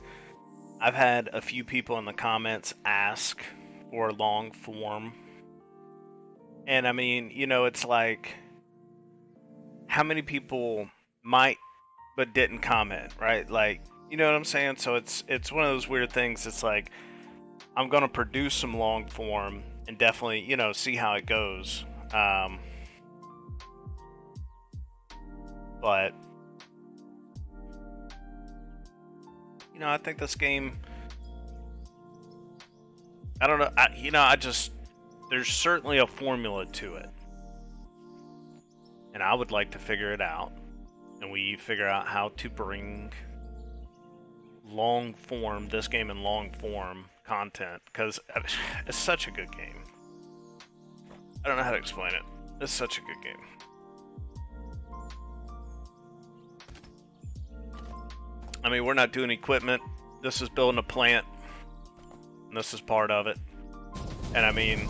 I've had a few people in the comments ask for long form And I mean, you know, it's like how many people might but didn't comment, right? Like, you know what I'm saying? So it's one of those weird things. It's like I'm gonna produce some long form and definitely, you know, see how it goes. But you know, I think this game. I don't know. I just there's certainly a formula to it, and I would like to figure it out. And we figure out how to bring long form this game in long form content because it's such a good game. I don't know how to explain it. It's such a good game. I mean, we're not doing equipment. This is building a plant. And this is part of it. And I mean,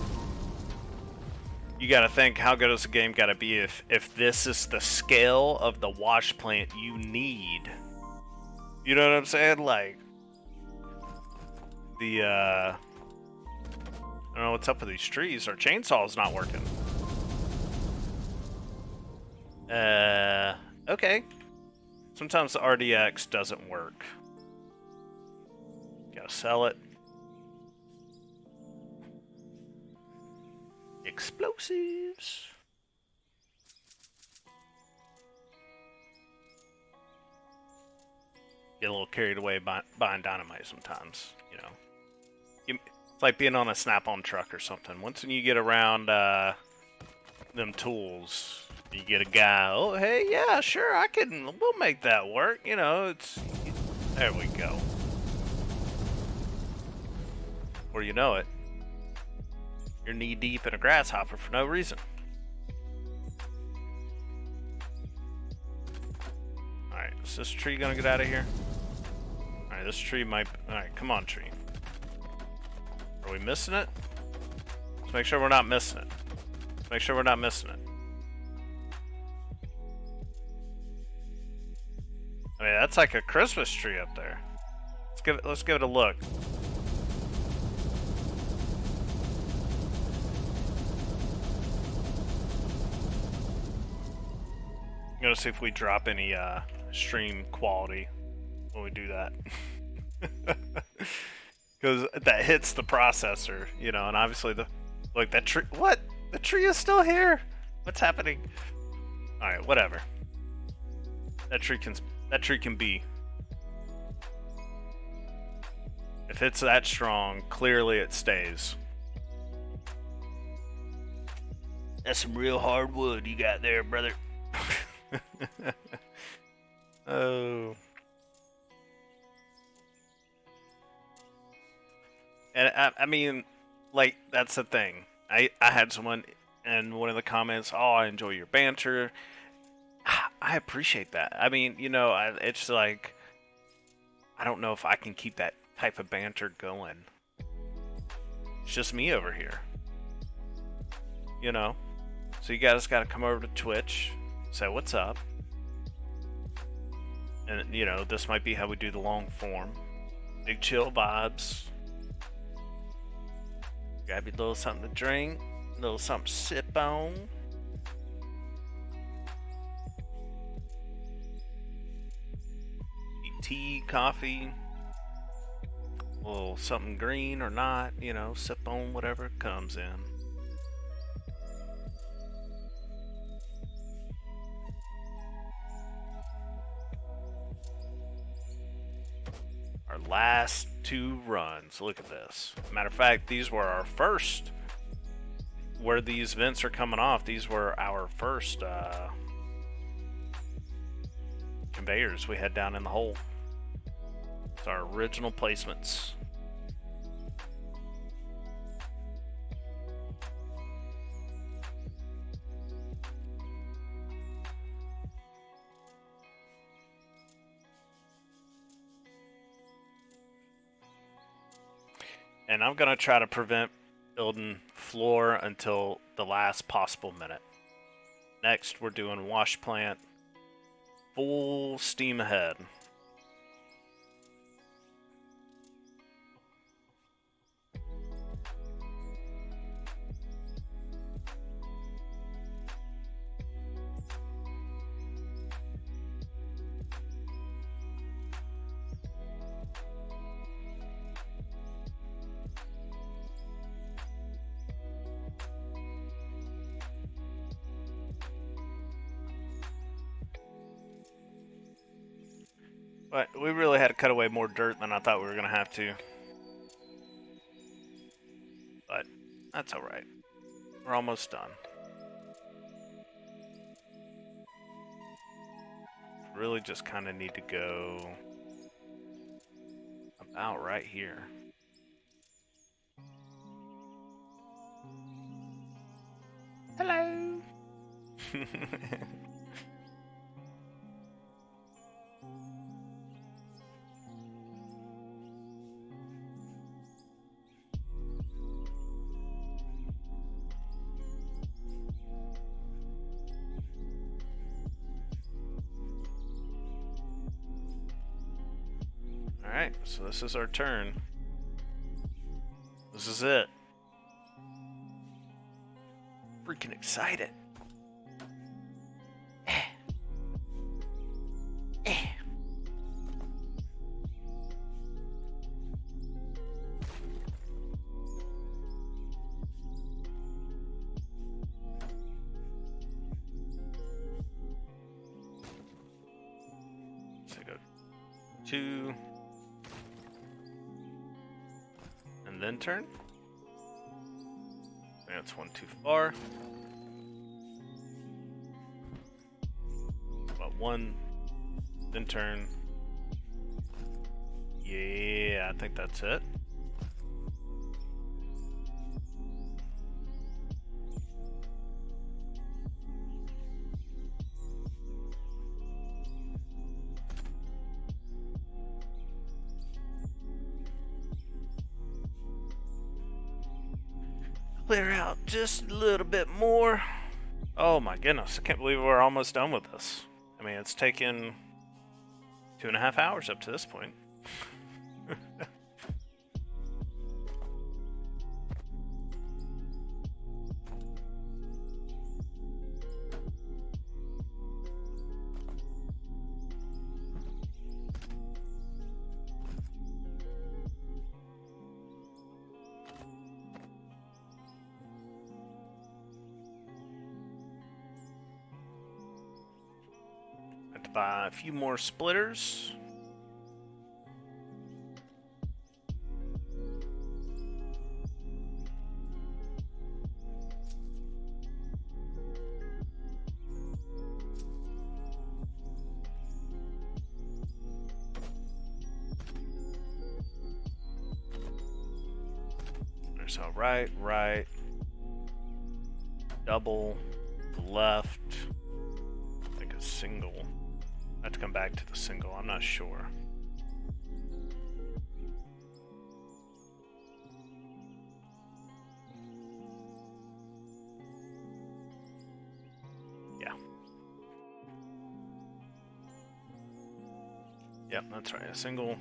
you got to think, how good is the game got to be if this is the scale of the wash plant you need? You know what I'm saying? Like, I don't know what's up with these trees. Our chainsaw's not working. Okay. Sometimes the RDX doesn't work. Gotta sell it. Explosives. Get a little carried away buying dynamite sometimes, you know. It's like being on a Snap-on truck or something. Once you get around them tools, you get a guy, oh, hey, yeah, sure, we'll make that work. You know, there we go. Or you know it, you're knee-deep in a grasshopper for no reason. Alright, is this tree gonna get out of here? Alright, this tree might... Alright, come on, tree. Are we missing it? Let's make sure we're not missing it. Let's make sure we're not missing it. I mean, that's like a Christmas tree up there. Let's give it a look. I'm gonna see if we drop any stream quality when we do that. Because that hits the processor, you know, and obviously that tree. What? The tree is still here. What's happening? All right, whatever. That tree can be. If it's that strong, clearly it stays. That's some real hard wood you got there, brother. Oh. And I mean, like, that's the thing. I had someone in one of the comments, oh, I enjoy your banter. I appreciate that. I mean, you know, it's like, I don't know if I can keep that type of banter going. It's just me over here. You know? So you guys got to come over to Twitch, say what's up. And, you know, this might be how we do the long form. Big chill vibes. Grab you a little something to drink, a little something to sip on. Eat tea, coffee, a little something green or not, you know, sip on whatever comes in. Our last 2 runs. Look at this. Matter of fact, these were our first. Where these vents are coming off, these were our first conveyors we had down in the hole. It's our original placements. And I'm going to try to prevent building floor until the last possible minute. Next, we're doing wash plant. Full steam ahead. But we really had to cut away more dirt than I thought we were going to have to. But that's alright. We're almost done. Really just kind of need to go about right here. Hello. Alright, so this is our turn. This is it. Freaking excited. So go 2. And then turn. That's one too far. About 1, then turn. Yeah, I think that's it. Clear out just a little bit more. Oh my goodness, I can't believe we're almost done with this. I mean, it's taken 2.5 hours up to this point. Have to buy a few more splitters. So right, double, left, I think a single. I have to come back to the single, I'm not sure. Yeah. Yep, that's right, a single,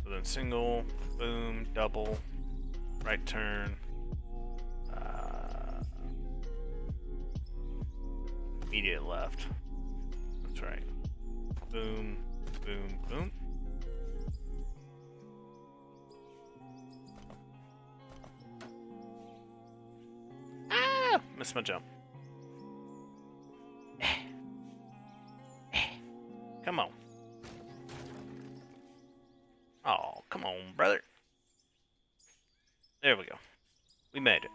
so then single, boom, double, right turn, immediate left. That's right. Boom, boom, boom. Ah! Missed my jump. Come on. Oh, come on, brother. There we go. We made it.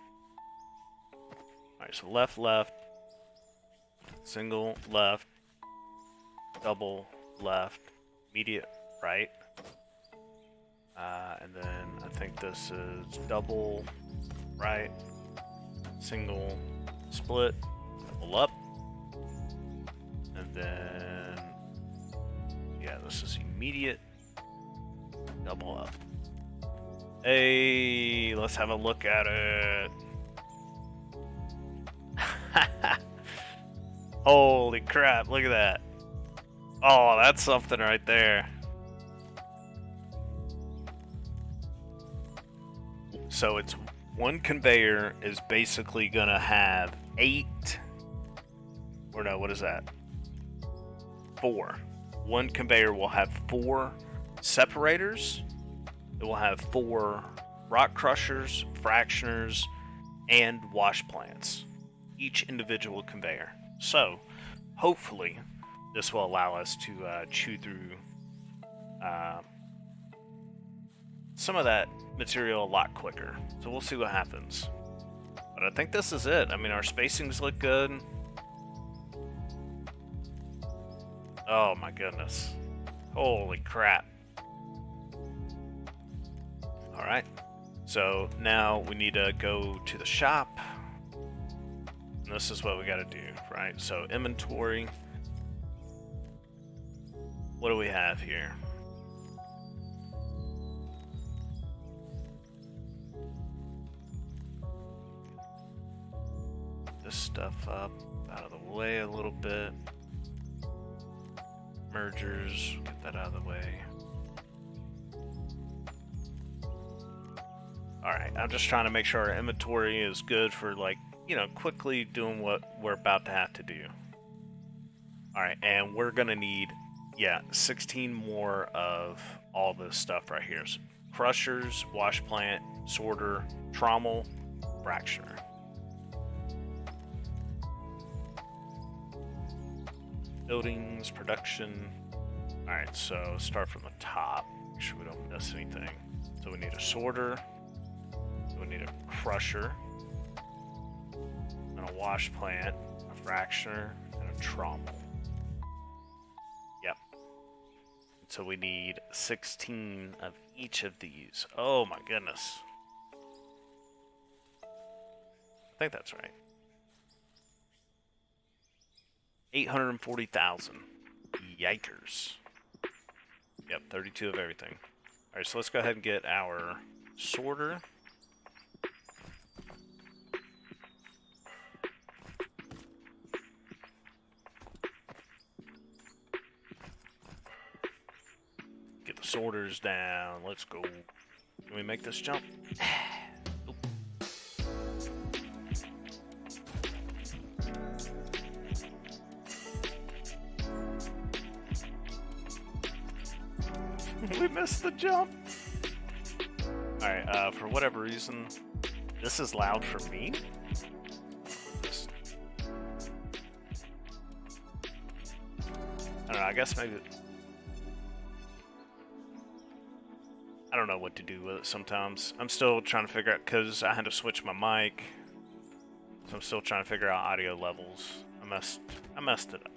Alright, so left, single, left, double, left, immediate, right. And then I think this is double, right, single, split, double up. And then, yeah, this is immediate, double up. Hey, let's have a look at it. Holy crap, look at that. Oh, that's something right there. So it's one conveyor is basically gonna have 8, or no, what is that? 4. One conveyor will have 4 separators. It will have 4 rock crushers, fractioners, and wash plants. Each individual conveyor. So, hopefully, this will allow us to chew through uh, some of that material a lot quicker. So we'll see what happens. But I think this is it. I mean, our spacings look good. Oh my goodness. Holy crap. Alright. So now we need to go to the shop. And this is what we gotta do, right? So inventory. What do we have here? This stuff up out of the way a little bit. Mergers, get that out of the way. Alright, I'm just trying to make sure our inventory is good for, like, you know, quickly doing what we're about to have to do. Alright, and we're gonna need, yeah, 16 more of all this stuff right here. So crushers, wash plant, sorter, trommel, fractioner. Buildings, production. Alright, so start from the top. Make sure we don't miss anything. So we need a sorter. We need a crusher. And a wash plant, a fractioner, and a trommel. Yep. So we need 16 of each of these. Oh my goodness. I think that's right. 840,000. Yikers. Yep, 32 of everything. Alright, so let's go ahead and get our sorter. Get the sorters down. Let's go. Can we make this jump? We missed the jump. Alright, for whatever reason, this is loud for me. I don't know, I guess maybe... I don't know what to do with it sometimes. I'm still trying to figure out, because I had to switch my mic. So I'm still trying to figure out audio levels. I messed it up.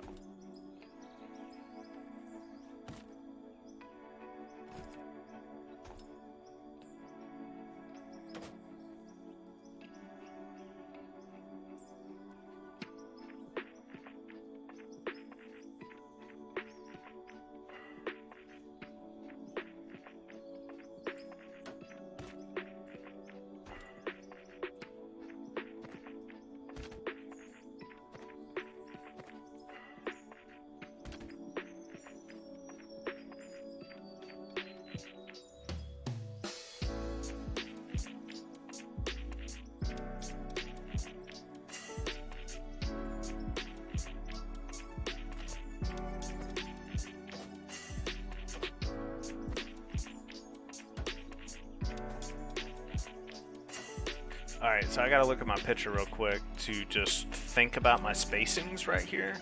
Alright, so I gotta look at my picture real quick to just think about my spacings right here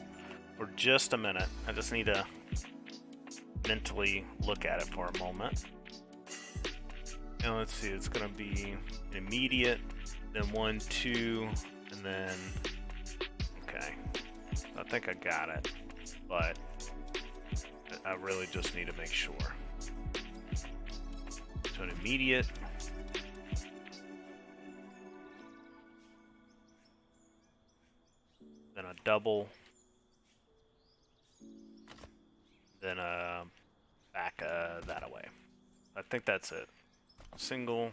for just a minute. I just need to mentally look at it for a moment. And let's see, it's gonna be immediate, then 1, 2, and then... Okay, I think I got it, but I really just need to make sure. So an immediate... then a double, then back that away. I think that's it. Single,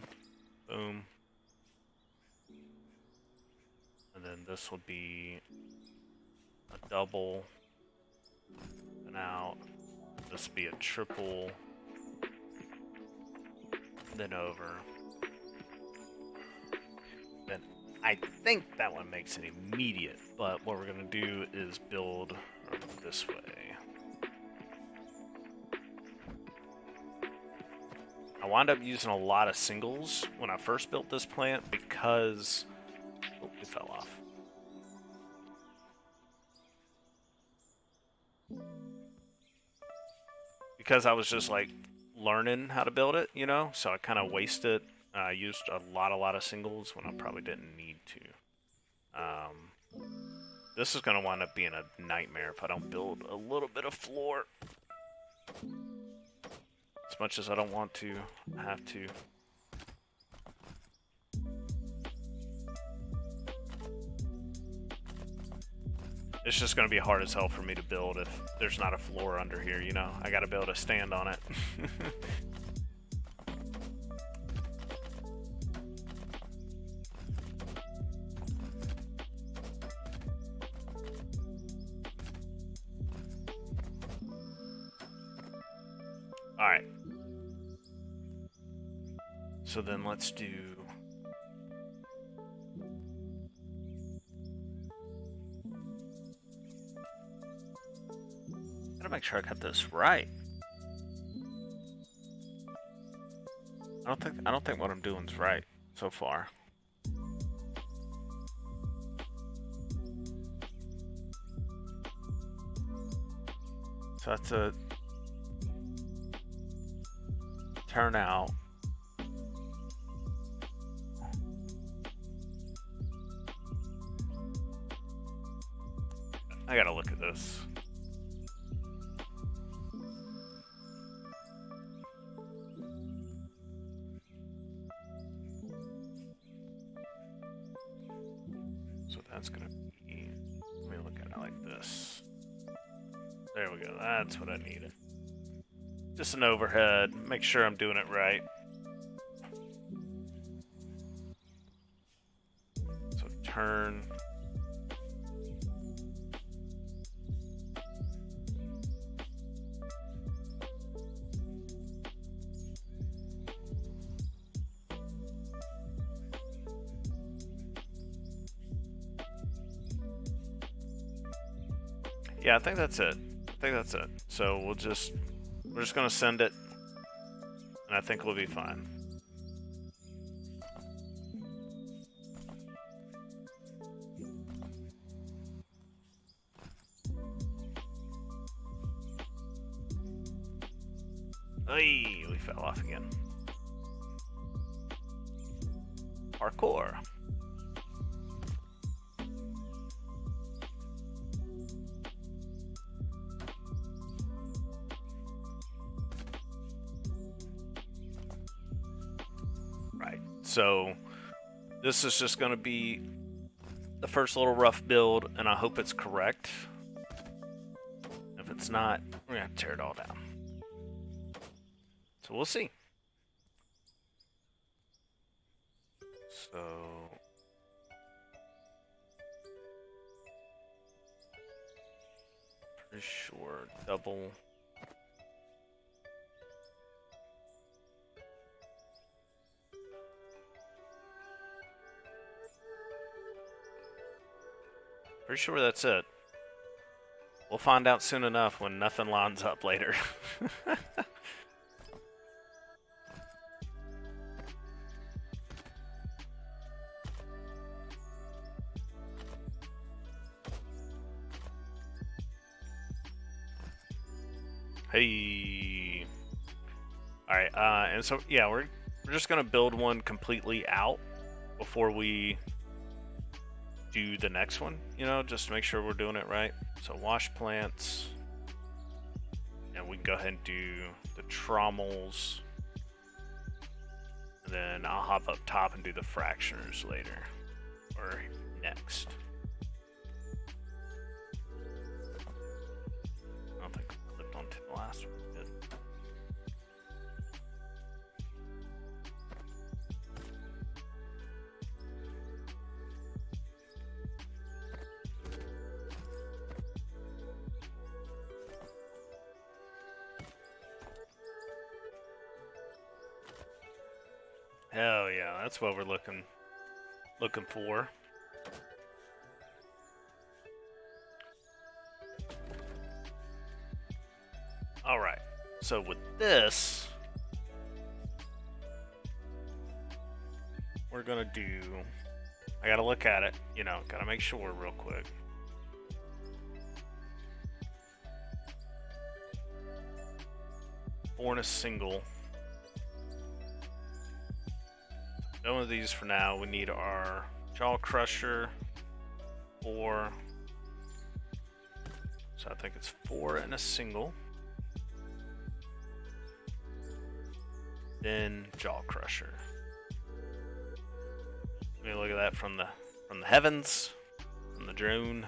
boom, and then this will be a double, and out. This will be a triple, then over. Then I think that one makes it immediate, but what we're going to do is build this way. I wound up using a lot of singles when I first built this plant because... Oh, it fell off. because I was just like learning how to build it, you know, so I kind of wasted. I used a lot of singles when I probably didn't need to. This is gonna wind up being a nightmare if I don't build a little bit of floor. As much as I don't want to, I have to. It's just gonna be hard as hell for me to build if there's not a floor under here, you know? I gotta be able to stand on it. Alright. So then let's do... Gotta make sure I got this right. I don't think what I'm doing is right so far. So that's a turnout. I gotta look at this. So that's gonna be, let me look at it like this. There we go, that's what I needed. Just an overhead, make sure I'm doing it right. So turn. Yeah, I think that's it. So we're just gonna send it, and I think we'll be fine. Hey, we fell off again. Parkour. So this is just going to be the first little rough build, and I hope it's correct. If it's not, we're going to have to tear it all down. So we'll see. So... pretty sure double... Pretty sure that's it. We'll find out soon enough when nothing lines up later. Hey. Alright, and so, yeah, we're just gonna build one completely out before we do the next one, you know, just to make sure we're doing it right. So wash plants, and we can go ahead and do the trommels, and then I'll hop up top and do the fractioners later, or next. I don't think I clicked onto the last one. Good. Hell yeah, that's what we're looking for. All right, so with this, we're gonna do, I gotta look at it, you know, gotta make sure real quick. 4 and a single. None of these for now. We need our Jaw Crusher, 4. So I think it's 4 and a single. Then Jaw Crusher. Let me look at that from the heavens, from the drone.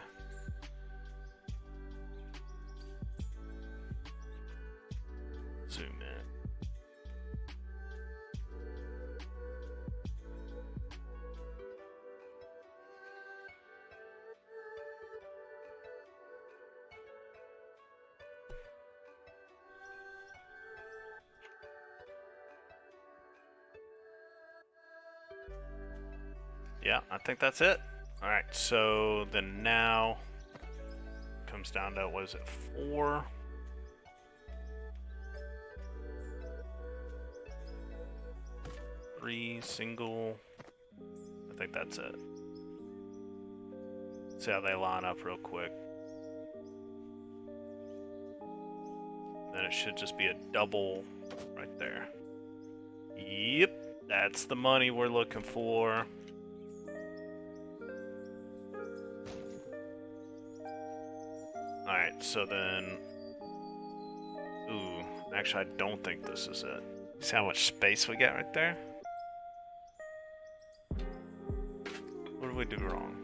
Zoom in. Yeah, I think that's it. All right, so then now comes down to, what is it, 4? Three single. I think that's it. See how they line up real quick. Then it should just be a double right there. Yep, that's the money we're looking for. Alright, so then... Ooh, actually I don't think this is it. See how much space we got right there? What did we do wrong?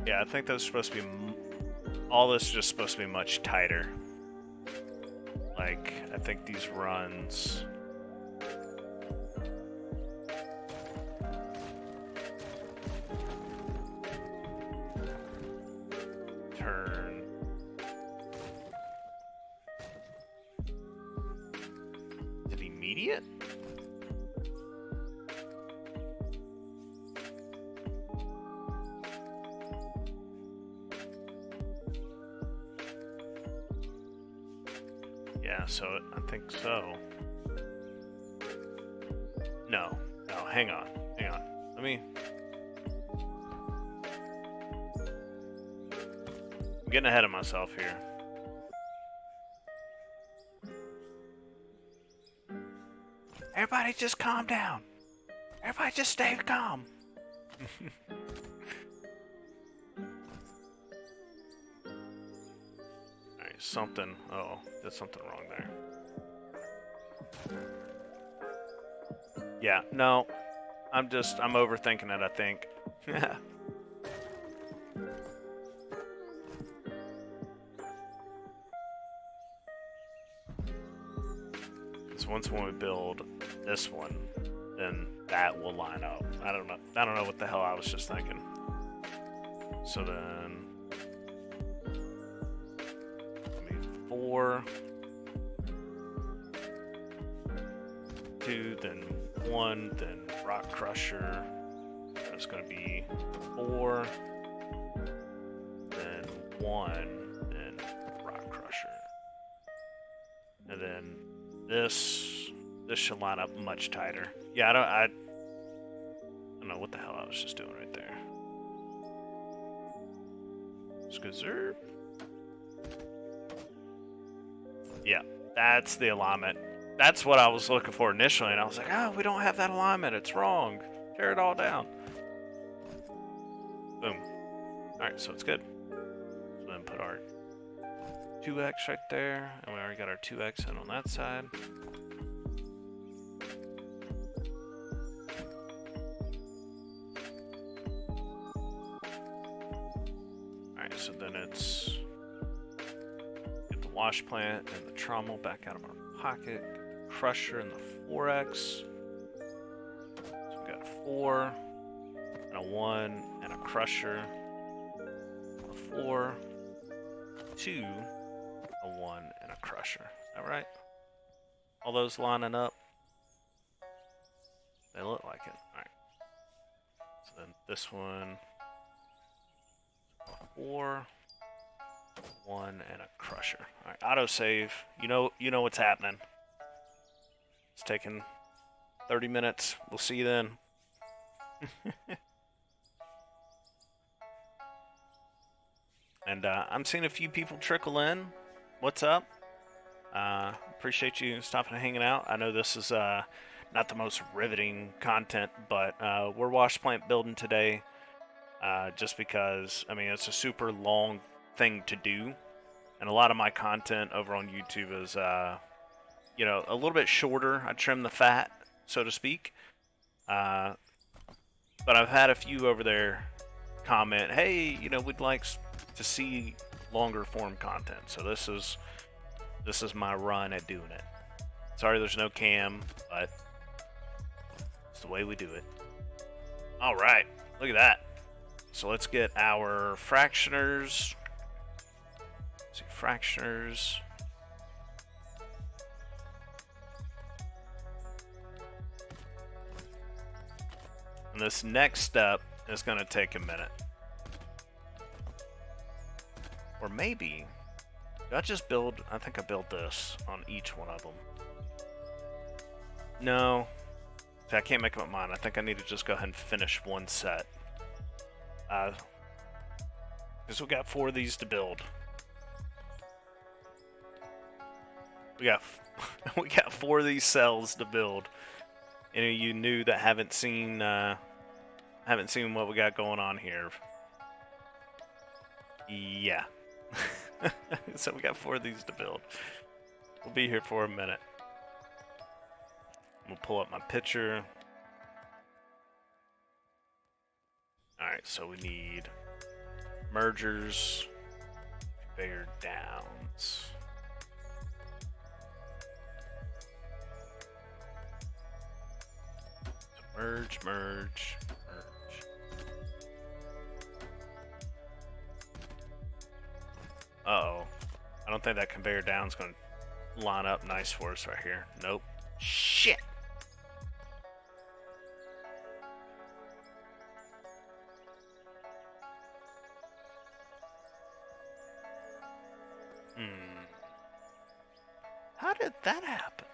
Yeah, I think that's supposed to be... All this is just supposed to be much tighter. Like, I think these runs... Turn... Is it immediate? Yeah, so I think so. No, hang on. Let me... I'm getting ahead of myself here. Everybody just calm down. Everybody just stay calm. Alright, something. Oh, did something wrong there. Yeah, no. I'm overthinking it, I think. Because once when we build this one, then that will line up. I don't know what the hell I was just thinking. So then, I mean, 4, 2, then 1, then Rock Crusher. That's going to be 4, then 1, then Rock Crusher, and then this should line up much tighter. Yeah, I don't know what the hell I was just doing right there. Skazerp. Yeah, that's the alignment. That's what I was looking for initially, and I was like, oh, we don't have that alignment. It's wrong. Tear it all down. Boom. Alright, so it's good. So then put our 2x right there, and we already got our 2x in on that side. Alright, so then it's get the wash plant and the trommel back out of our pocket, get the crusher and the 4x. So we got a 4 and a 1 and a crusher, a 4, 2, a 1, and a crusher. Is that right? All those lining up? They look like it. Alright. So then this one, a 4, 1, and a crusher. Alright, autosave. You know what's happening. It's taking 30 minutes. We'll see you then. And I'm seeing a few people trickle in. What's up? Appreciate you stopping and hanging out. I know this is not the most riveting content, but we're wash plant building today just because, I mean, it's a super long thing to do. And a lot of my content over on YouTube is, you know, a little bit shorter. I trim the fat, so to speak. But I've had a few over there comment, hey, you know, we'd like to see longer form content. So this is my run at doing it. Sorry there's no cam, but it's the way we do it. All right, look at that. So let's get our fractioners. Let's see, fractioners. And this next step is going to take a minute. Or maybe, did I just build, I think I built this on each one of them. No, see, I can't make up my mind. I think I need to just go ahead and finish one set. Because we got 4 of these to build. We got we got 4 of these cells to build. Any of you new that haven't seen what we got going on here? Yeah. So we got 4 of these to build. We'll be here for a minute. We'll pull up my picture. Alright, so we need mergers, conveyor downs. So merge, merge, merge. Uh-oh. I don't think that conveyor down's going to line up nice for us right here. Nope. Shit! How did that happen?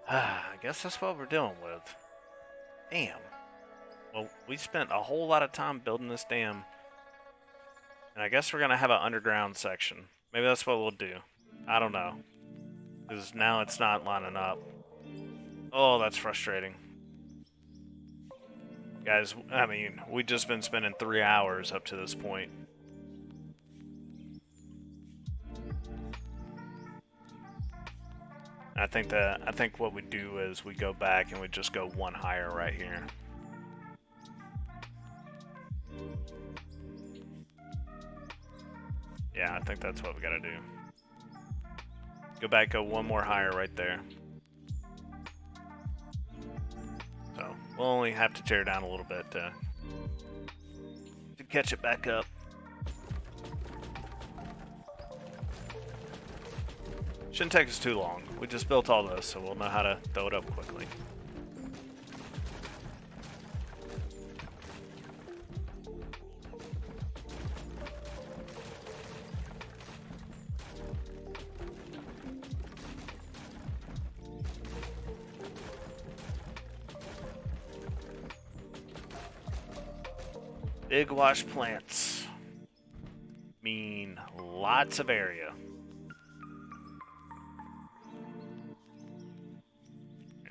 I guess that's what we're dealing with. Damn. Well, we spent a whole lot of time building this dam. And I guess we're going to have an underground section. Maybe that's what we'll do. I don't know. Because now it's not lining up. Oh, that's frustrating. Guys, I mean, we've just been spending 3 hours up to this point. I think what we do is we go back and we just go one higher right here. Yeah, I think that's what we gotta do. Go back, go one more higher right there. So we'll only have to tear down a little bit to catch it back up. Shouldn't take us too long. We just built all this, so we'll know how to throw it up quickly. Big wash plants mean lots of area.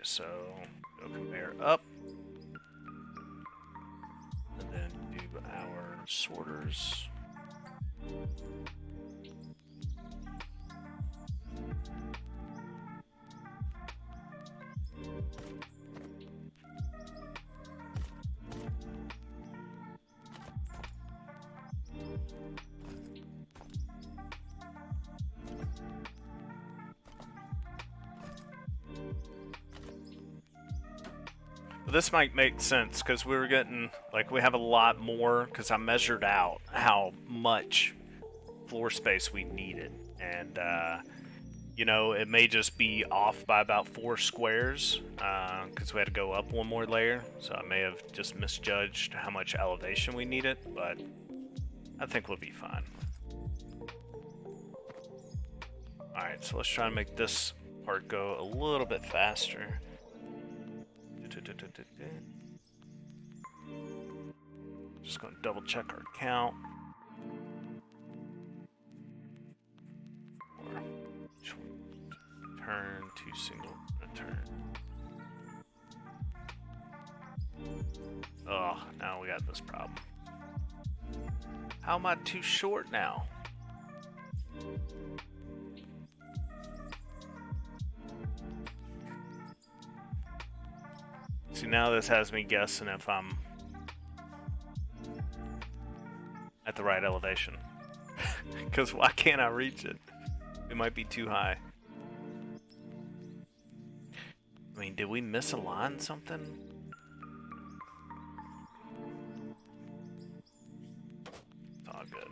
So go conveyor up, and then do our sorters. This might make sense because we were getting, like, we have a lot more because I measured out how much floor space we needed. And, you know, it may just be off by about 4 squares because we had to go up one more layer. So I may have just misjudged how much elevation we needed, but I think we'll be fine. Alright, so let's try and make this part go a little bit faster. Just going to double check our count. Or turn, 2 single, and a turn. Oh, now we got this problem. How am I too short now? See, now this has me guessing if I'm at the right elevation. Because why can't I reach it? It might be too high. I mean, did we misalign something? It's all good.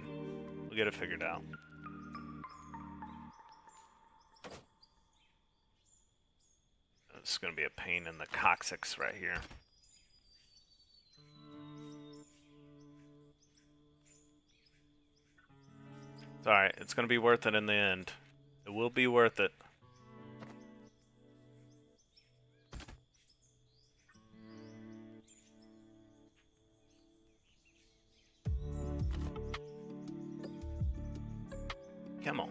We'll get it figured out. This is going to be a pain in the coccyx right here. It's alright, it's going to be worth it in the end. It will be worth it. Come on.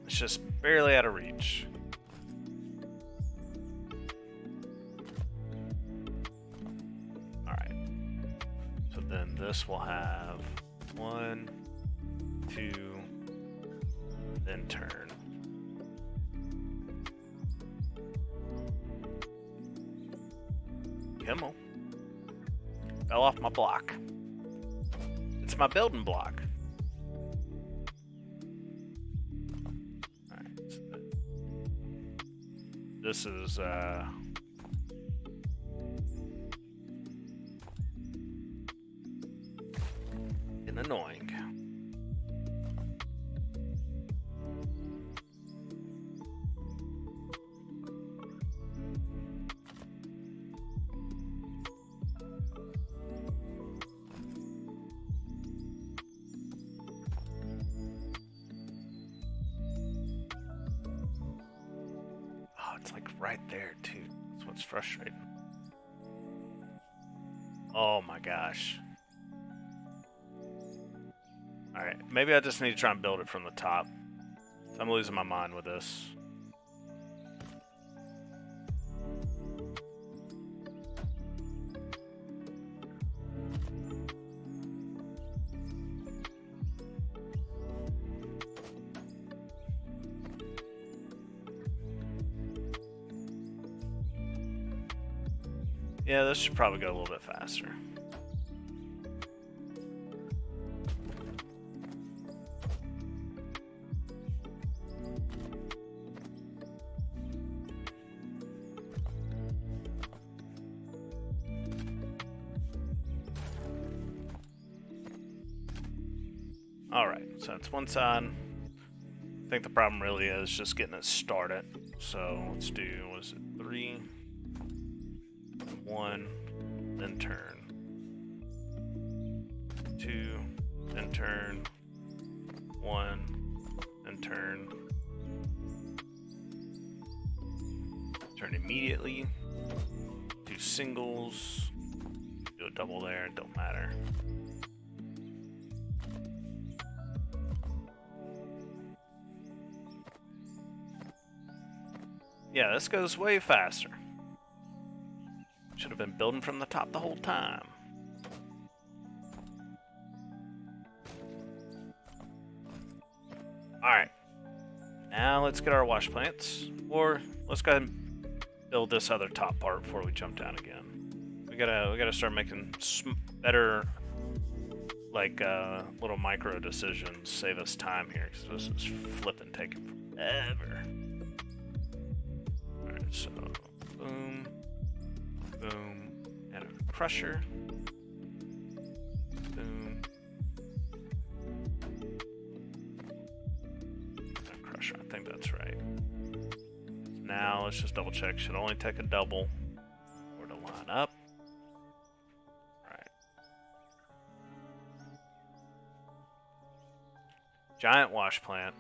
It's just barely out of reach. Alright. So then this will have 1, 2, then turn. Come on. Fell off my block. It's my building block. Alright. So this is getting annoying. It's like right there too. That's what's frustrating. Oh my gosh. Alright, maybe I just need to try and build it from the top. I'm losing my mind with this. Yeah, this should probably go a little bit faster. Alright, so that's one side. I think the problem really is just getting it started. So let's do, what is it, 3, 1, then turn. 2, then turn. 1, then turn. Turn immediately. 2 singles. Do a double there, it don't matter. Yeah, this goes way faster. Should have been building from the top the whole time. Alright. Now let's get our wash plants. Or let's go ahead and build this other top part before we jump down again. We gotta start making better, like, little micro decisions. Save us time here, because this is flipping taking forever. Alright, so boom. Boom, and a crusher. Boom. And a crusher, I think that's right. Now let's just double check. Should only take a double or to line up. Alright. Giant wash plant.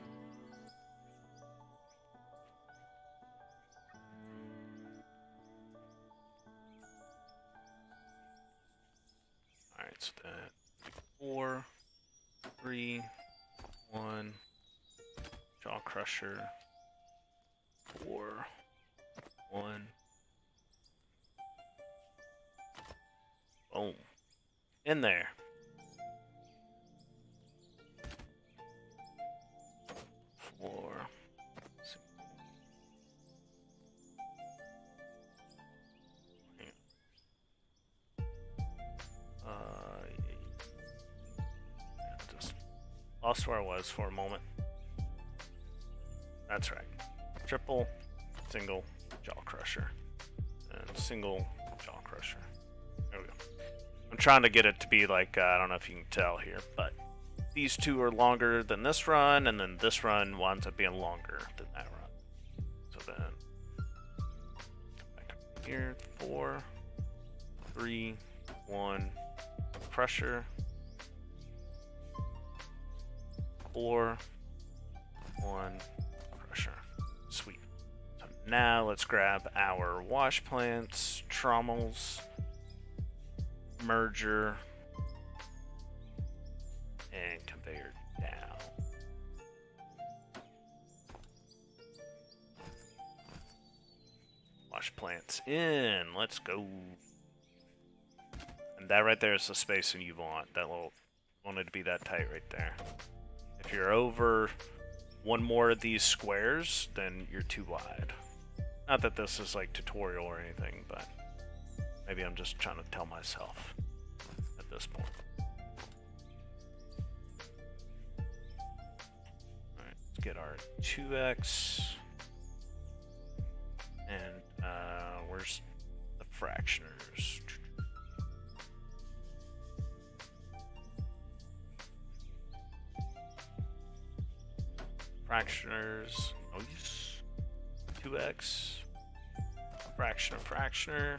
So then 4, 3, 1, Jaw Crusher, 4, 1. Boom. In there. Four. Just lost where I was for a moment. That's right. Triple, single, Jaw Crusher, and single, Jaw Crusher. There we go. I'm trying to get it to be like, I don't know if you can tell here, but these two are longer than this run, and then this run winds up being longer than that run. So then, back up here, 4, 3, 1, Crusher, 4, 1, Crusher. Sweet. So now let's grab our wash plants, trommels, merger, and conveyor down. Wash plants in. Let's go. And that right there is the spacing you want. That little, want it to be that tight right there. If you're over one more of these squares, then you're too wide. Not that this is like tutorial or anything, but maybe I'm just trying to tell myself at this point. Alright, let's get our 2x. And where's the fractioners? Fractioners, noise, 2x, fractioner,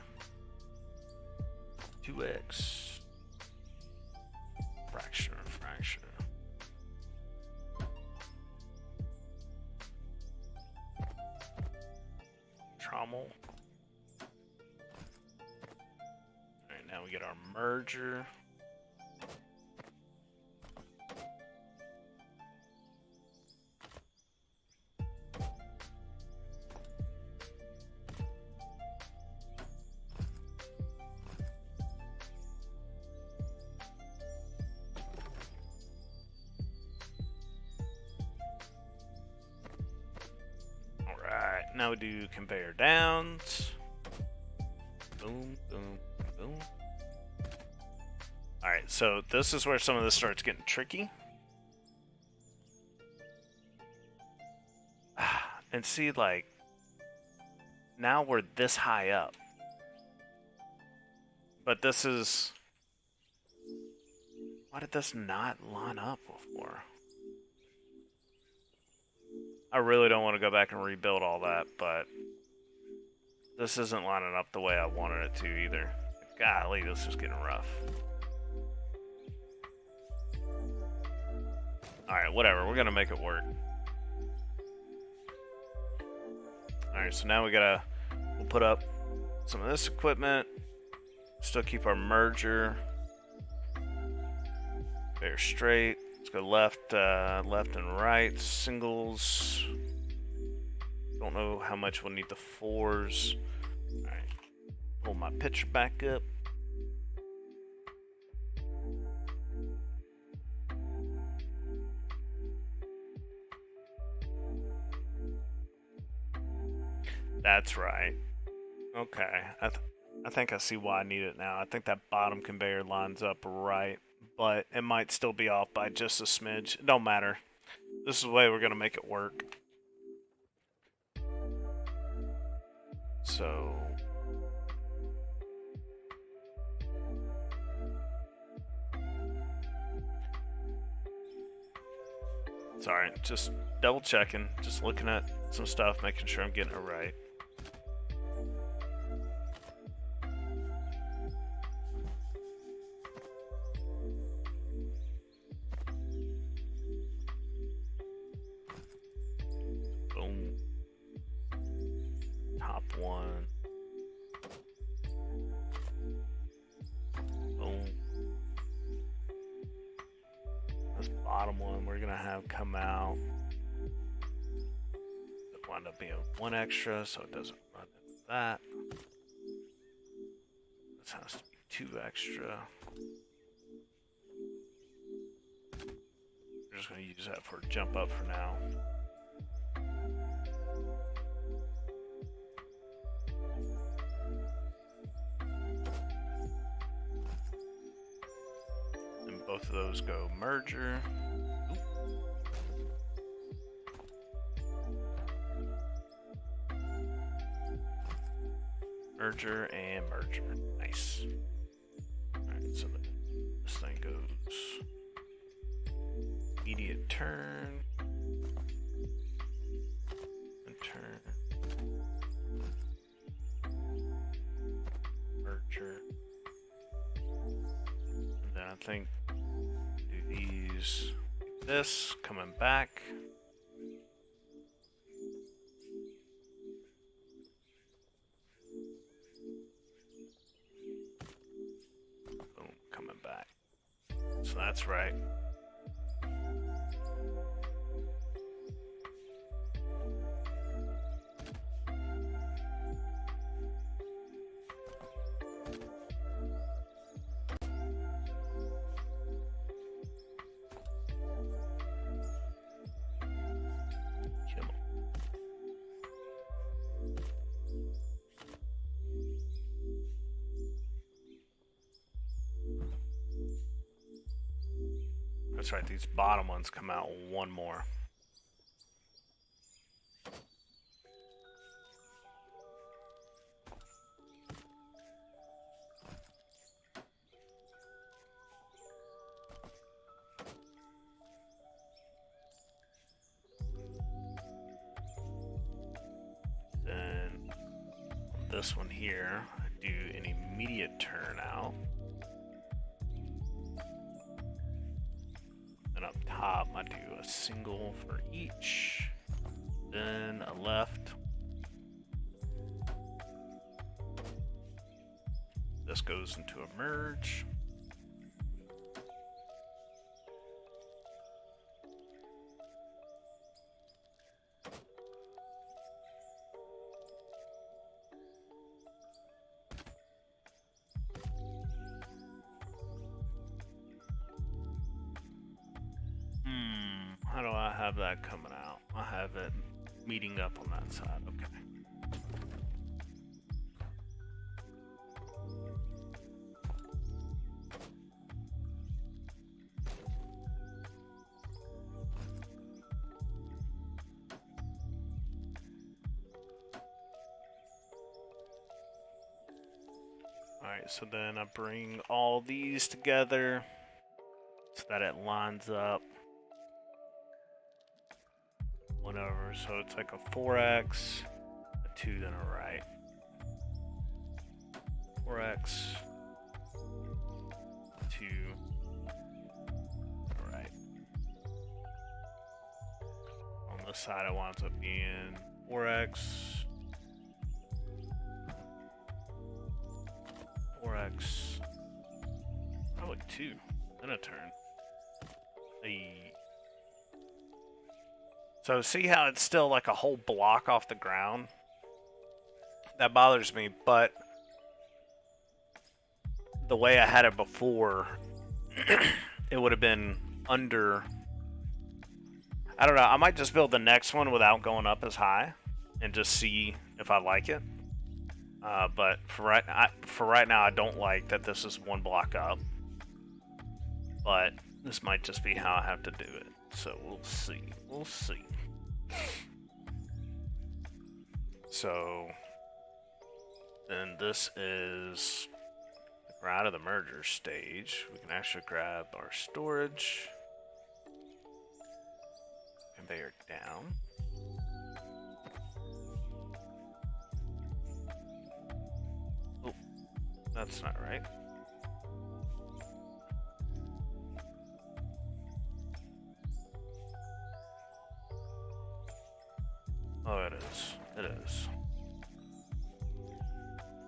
2x, fractioner. Trommel. Alright, now we get our merger. Now we do conveyor downs. Boom, boom, boom. Alright, so this is where some of this starts getting tricky. And see, like, now we're this high up. But this is... Why did this not line up before? I really don't want to go back and rebuild all that, but this isn't lining up the way I wanted it to either. Golly, this is getting rough. Alright, whatever. We're going to make it work. Alright, so now we'll put up some of this equipment. Still keep our merger. Very straight. Let's go left and right. Singles. Don't know how much we'll need the 4s. Alright. Pull my picture back up. That's right. Okay. I think I see why I need it now. I think that bottom conveyor lines up right, but it might still be off by just a smidge. It don't matter. This is the way we're going to make it work. So... Sorry, just double checking, just looking at some stuff, making sure I'm getting it right. Boom. Top one. Boom. bottom one we're gonna have come out. It wound up being 1 extra, so it doesn't run into that. This has to be 2 extra. We're just gonna use that for a jump up for now. And both of those go merger. Merger and merger. Nice. Alright, so this thing goes immediate turn. And turn. Merger. And then I think do these like this, coming back. Boom, coming back. So that's right. That's right, these bottom ones come out 1 more. Then on this one here, I do an immediate turn out. Then up top, I do a single for each. Then a left. This goes into a merge. How do I have that coming out? I have it meeting up on that side. Okay. Alright, so then I bring all these together so that it lines up. 1 over, so it's like a 4x, a 2, then a right. 4x, 2, a right. On this side, it winds up being 4x, 4x, probably 2, then a turn. So see how it's still like a whole block off the ground? That bothers me, but the way I had it before, it would have been under. I don't know, I might just build the next one without going up as high and just see if I like it. But for right now, I don't like that this is 1 block up. But this might just be how I have to do it. So we'll see. We'll see. So then this is, we're out of the merger stage. We can actually grab our storage, conveyor down. Oh, that's not right. Oh, it is. It is.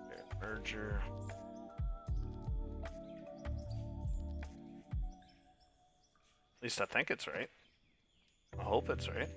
Okay, merger. At least I think it's right. I hope it's right.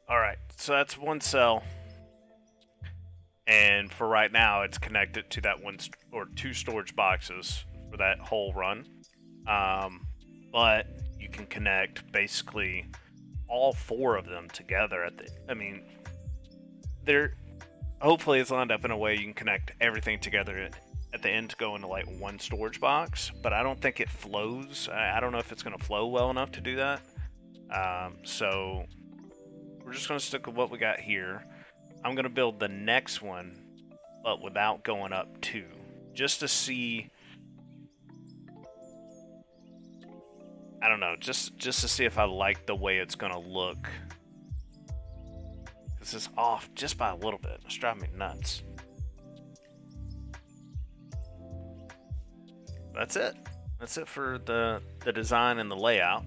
Alright, so that's one cell. And for right now, it's connected to that one or two storage boxes for that whole run. But you can connect basically all four of them together at the. I mean, they're hopefully it's lined up in a way you can connect everything together at the end to go into like one storage box. But I don't think it flows. I don't know if it's going to flow well enough to do that. So we're just going to stick with what we got here. I'm going to build the next one, but without going up two, just to see. I don't know, just to see if I like the way it's going to look. This is off just by a little bit. It's driving me nuts. That's it. That's it for the design and the layout.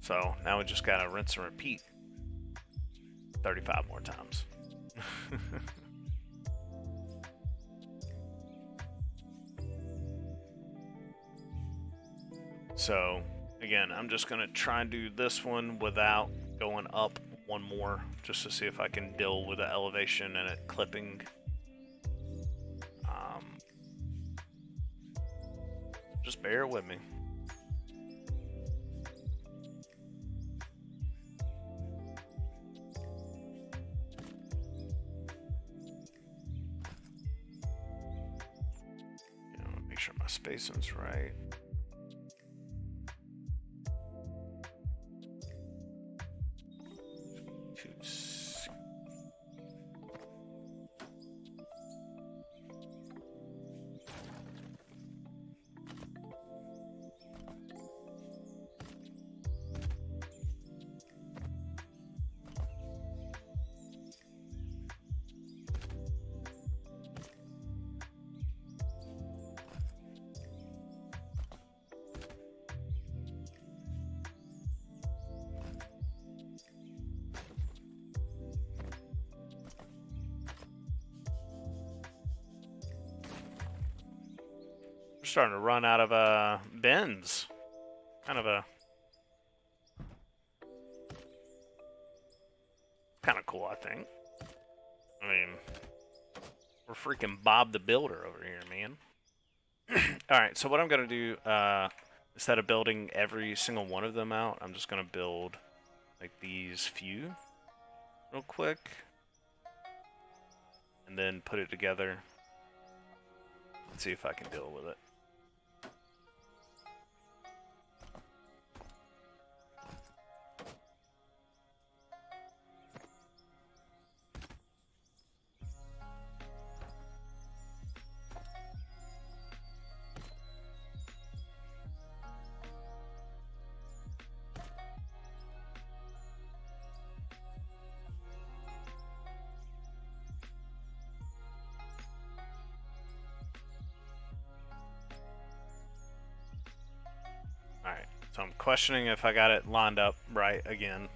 So now we just got to rinse and repeat 35 more times. So again, I'm just gonna try and do this one without going up one more, just to see if I can deal with the elevation and it clipping. Just bear with me. Make sure my spacing's right. We're starting to run out of bends. Kind of cool, I think. I mean, we're freaking Bob the Builder over here, man. Alright, so what I'm going to do, instead of building every single one of them out, I'm just going to build like these few real quick. And then put it together. And see if I can deal with it. Alright, so I'm questioning if I got it lined up right again.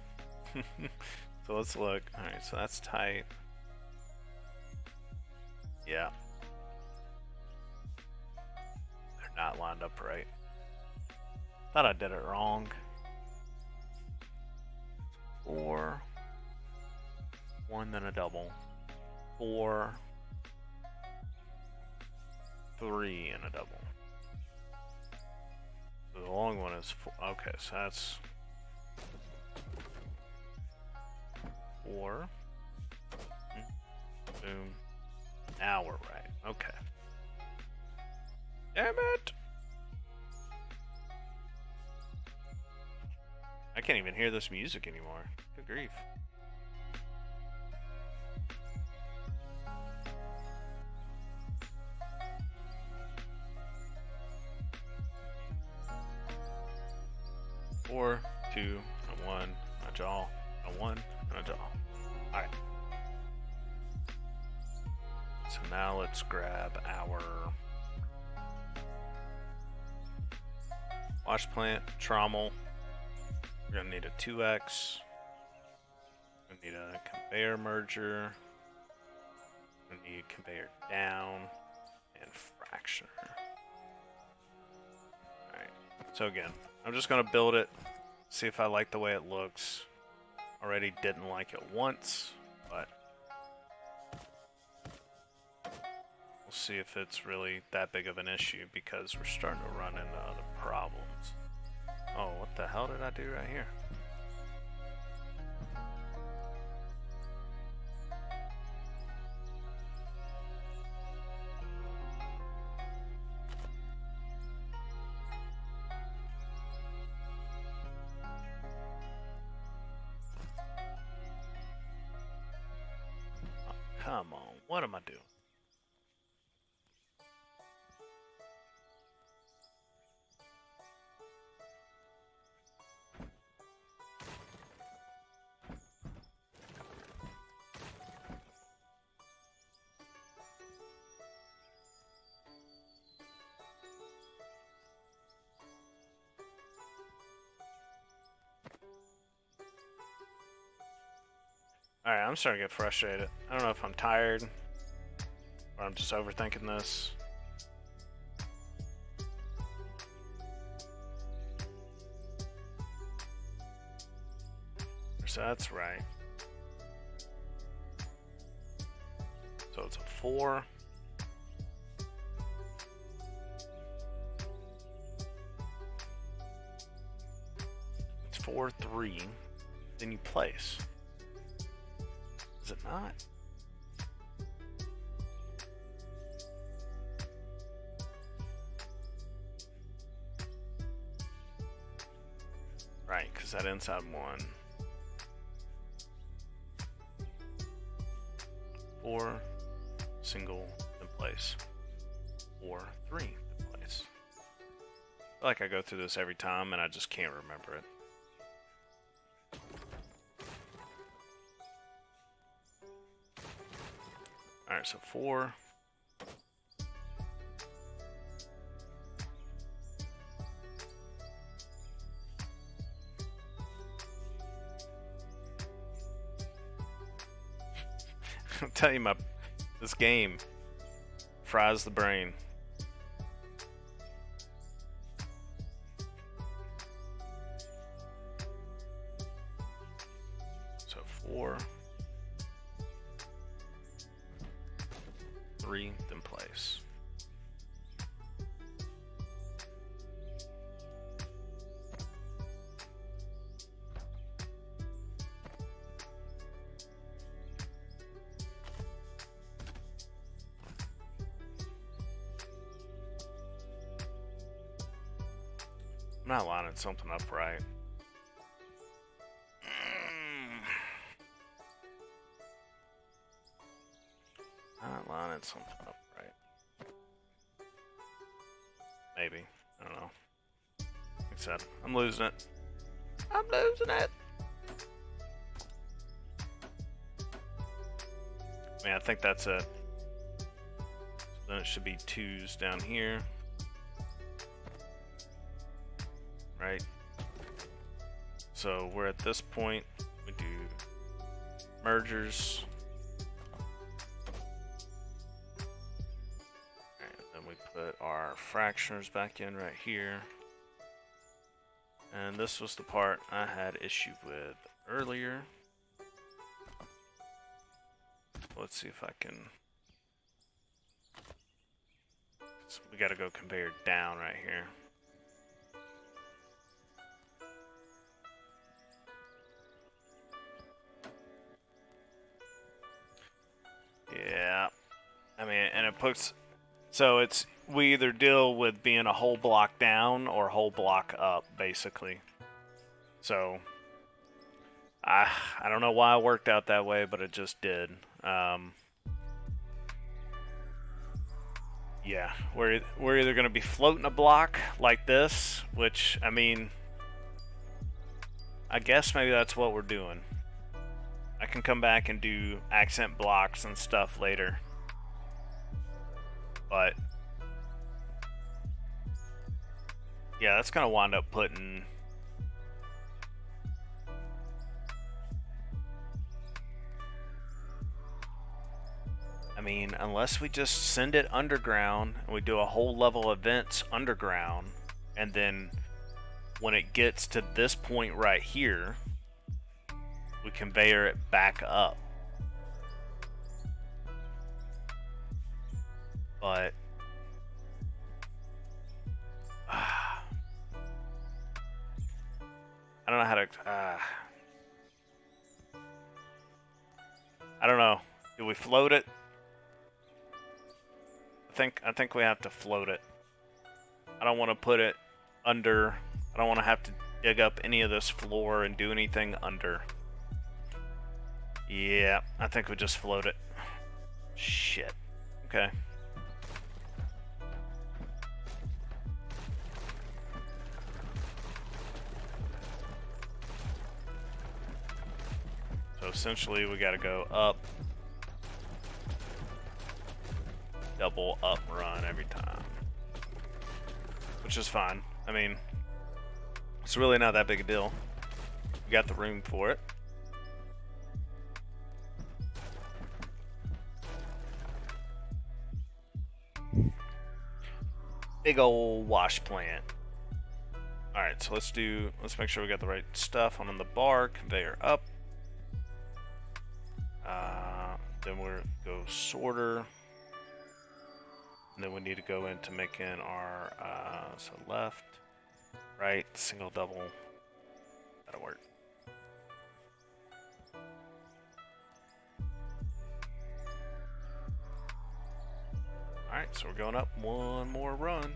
So let's look. Alright, so that's tight. Yeah. They're not lined up right. Thought I did it wrong. 4. 1, then a double. 4. 3, and a double. The long one is 4. Okay, so that's 4. Boom. Now we're right. Okay. Damn it! I can't even hear this music anymore. Good grief. 4, 2, and 1, a jaw, a 1, and a jaw. Alright. So now let's grab our wash plant, trommel. We're gonna need a 2x. We're gonna need a conveyor merger. We're gonna need conveyor down and fractioner. Alright, so again, I'm just gonna build it, see if I like the way it looks. Already didn't like it once, but we'll see if it's really that big of an issue because we're starting to run into other problems. Oh, what the hell did I do right here? Oh, come on, what am I doing? Alright, I'm starting to get frustrated. I don't know if I'm tired or I'm just overthinking this. So that's right. So it's a 4. It's 4, 3. Then you place. Is it not? Right, because that inside one. 4, single, in place. 4, 3, in place. I feel like I go through this every time and I just can't remember it. Alright, so 4. I'll tell you, this game fries the brain. So 4, 3, then place. I'm not lining something up right. Not lining something up right. Maybe. I don't know. Like I said, I'm losing it. I'm losing it! I mean, I think that's it. So then it should be 2s down here. Right? So we're at this point. We do mergers. And then we put our fractioners back in right here. And this was the part I had issue with earlier. Let's see if I can. So we gotta go conveyor down right here. Yeah, I mean, and it puts, so it's, we either deal with being a whole block down or whole block up, basically. So, I don't know why it worked out that way, but it just did. Yeah, we're either going to be floating a block like this, which, I mean, I guess maybe that's what we're doing. I can come back and do accent blocks and stuff later. But yeah, that's gonna wind up putting I mean, unless we just send it underground and we do a whole level of vents underground, and then when it gets to this point right here, we conveyor it back up. But I don't know how to. I don't know. Do we float it? I think we have to float it. I don't want to put it under. I don't want to have to dig up any of this floor and do anything under. Yeah, I think we just float it. Shit. Okay. So essentially we gotta go up, double up run every time, which is fine. I mean, it's really not that big a deal. We got the room for it. Big old wash plant. Alright, so let's make sure we got the right stuff on the bar, conveyor up. Then we'll go sorter. And then we need to go into making our, so left, right, single, double. That'll work. Alright, so we're going up one more run.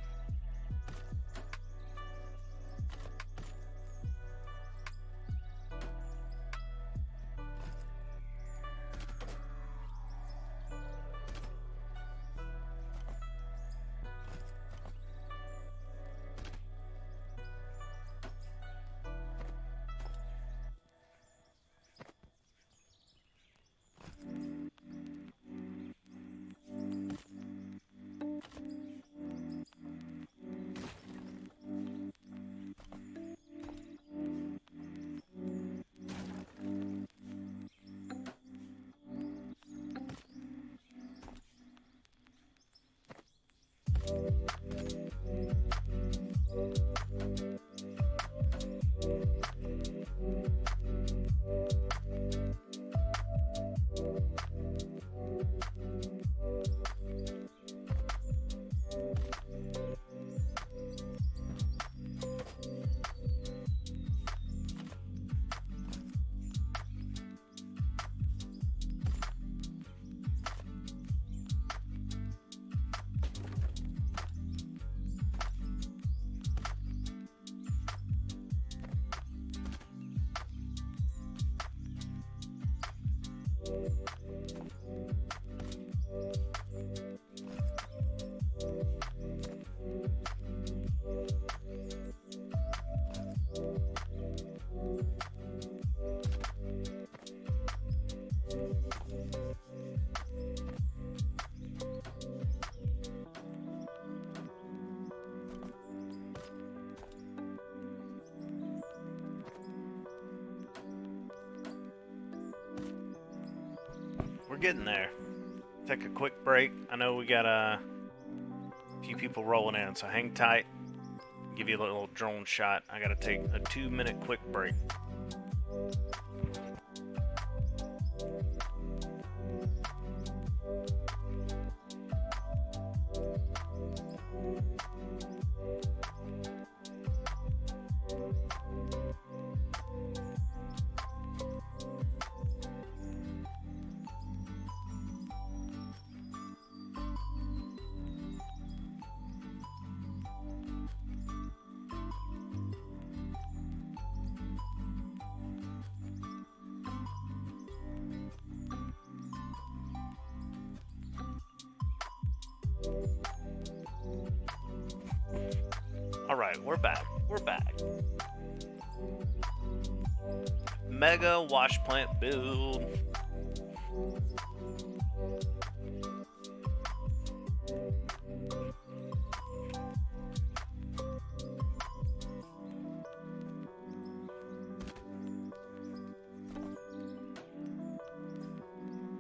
We're getting there. Take a quick break. I know we got a few people rolling in, so hang tight. Give you a little drone shot. I gotta take a 2-minute quick break. All right, we're back. We're back. Mega wash plant build.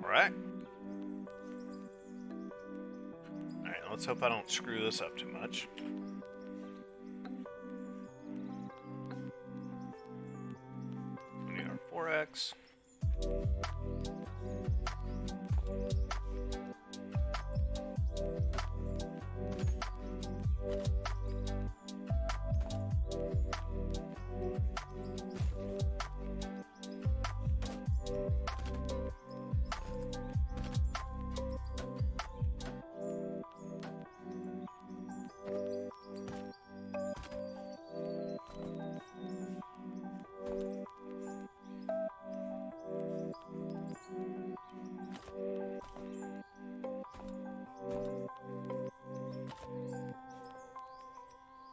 Alright. Alright, let's hope I don't screw this up too much. We need our 4x.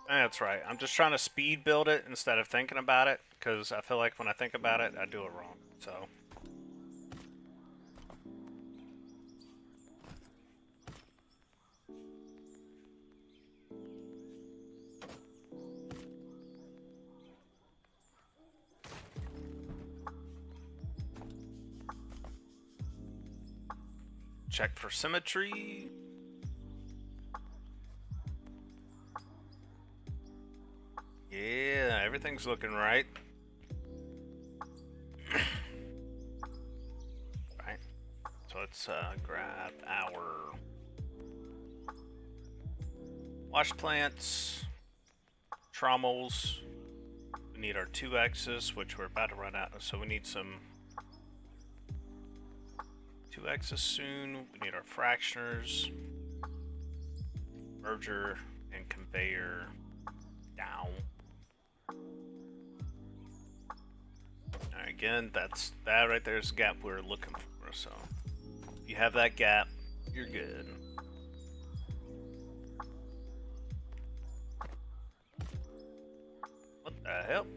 That's right. I'm just trying to speed build it instead of thinking about it, because I feel like when I think about it, I do it wrong. So. Check for symmetry. Yeah, everything's looking right. Right. So let's grab our wash plants, trommels. We need our 2x's, which we're about to run out of, so we need some 2x's soon. We need our fractioners, merger, and conveyor down. Again, that right there is the gap we're looking for. So if you have that gap, you're good. What the hell?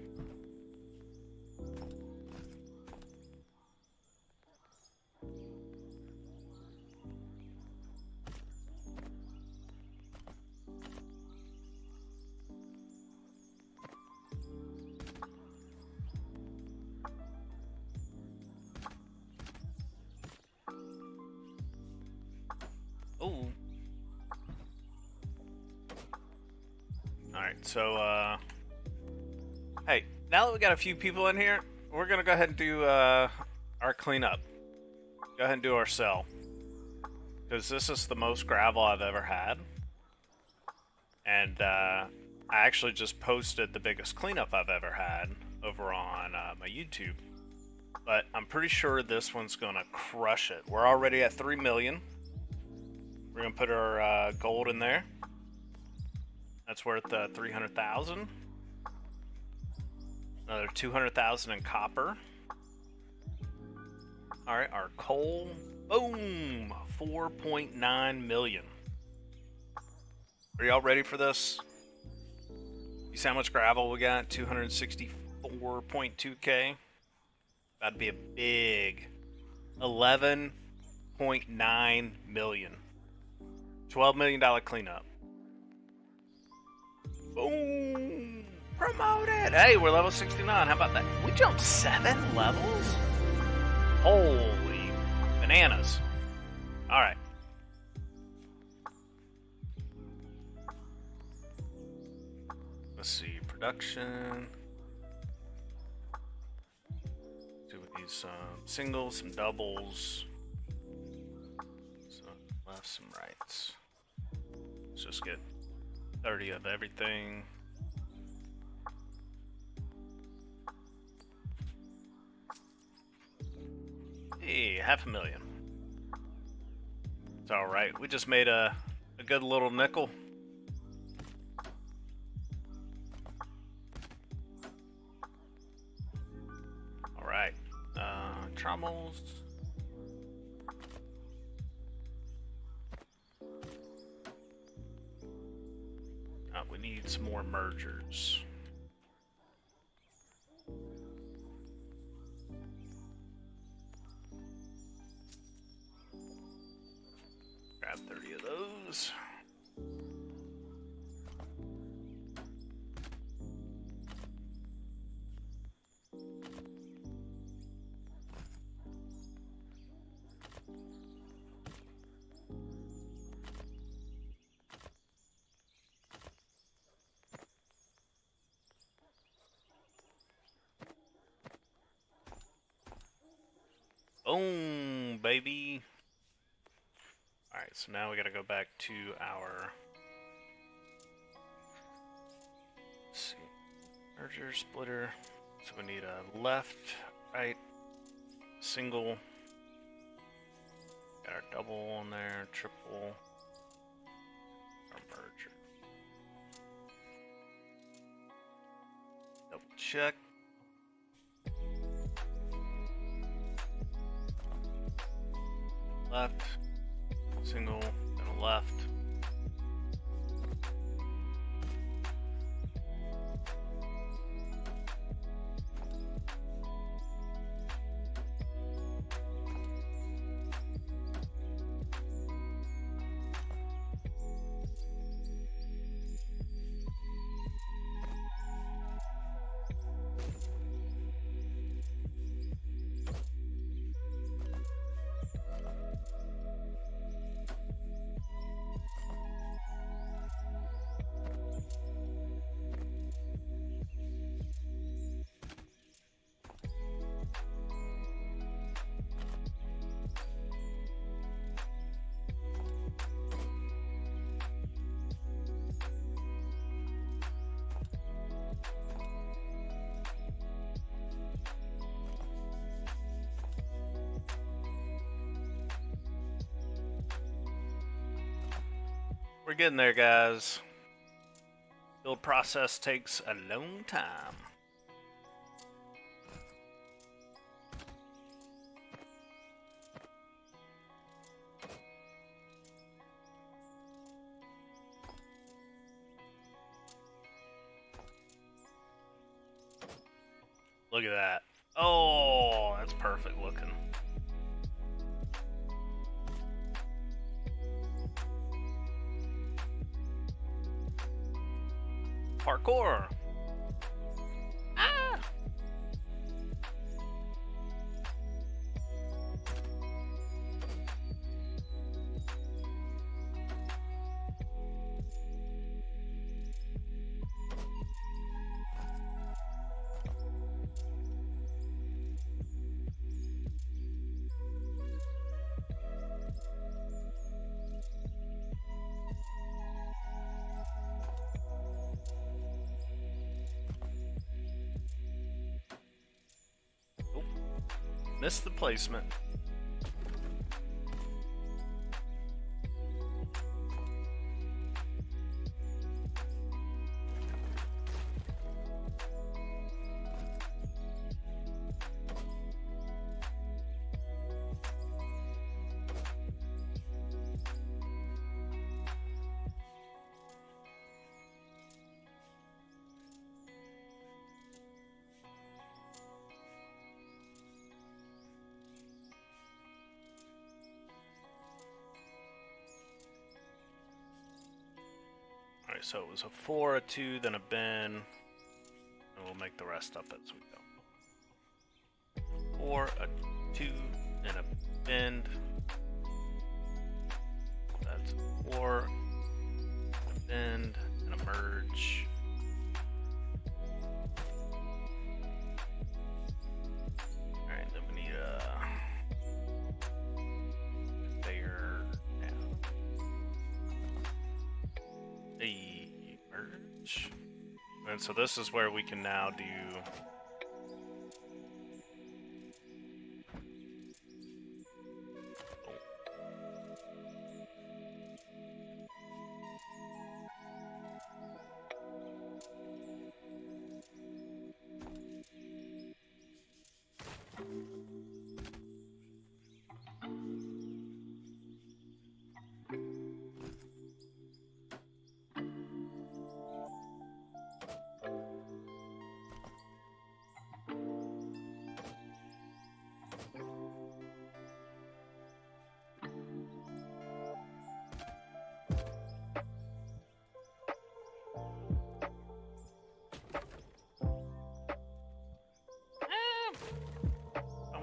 Oh. Alright, so, hey, now that we got a few people in here, we're gonna go ahead and do, our cleanup. Go ahead and do our cell. Because this is the most gravel I've ever had. And, I actually just posted the biggest cleanup I've ever had over on, my YouTube. But I'm pretty sure this one's gonna crush it. We're already at 3 million. We're gonna put our gold in there. That's worth 300,000. Another 200,000 in copper. All right, our coal. Boom! 4.9 million. Are y'all ready for this? You see how much gravel we got? 264.2k. That'd be a big 11.9 million. $12 million cleanup. Boom! Promoted! Hey, we're level 69. How about that? We jumped 7 levels? Holy bananas. Alright. Let's see. Production. Do we need some singles, some doubles, some lefts, some rights. Let's just get 30 of everything. Hey, 500,000. It's alright. We just made a good little nickel. Alright. Trommels. We need some more mergers. is. Boom, baby. Alright, so now we gotta go back to our... Let's see. Merger, splitter. So we need a left, right, single. Got our double on there, triple. Our merger. Double check. Left, single, and a left. We're getting there, guys. Build process takes a long time. Look at that. Oh, that's perfect looking. Parkour. Ah. Missed the placement. Alright, so it was a 4, a 2, then a bend, and we'll make the rest up as we go. 4, a 2, and a bend. That's 4, a bend, and a merge. Alright, then we need a conveyor down. A merge. And so this is where we can now do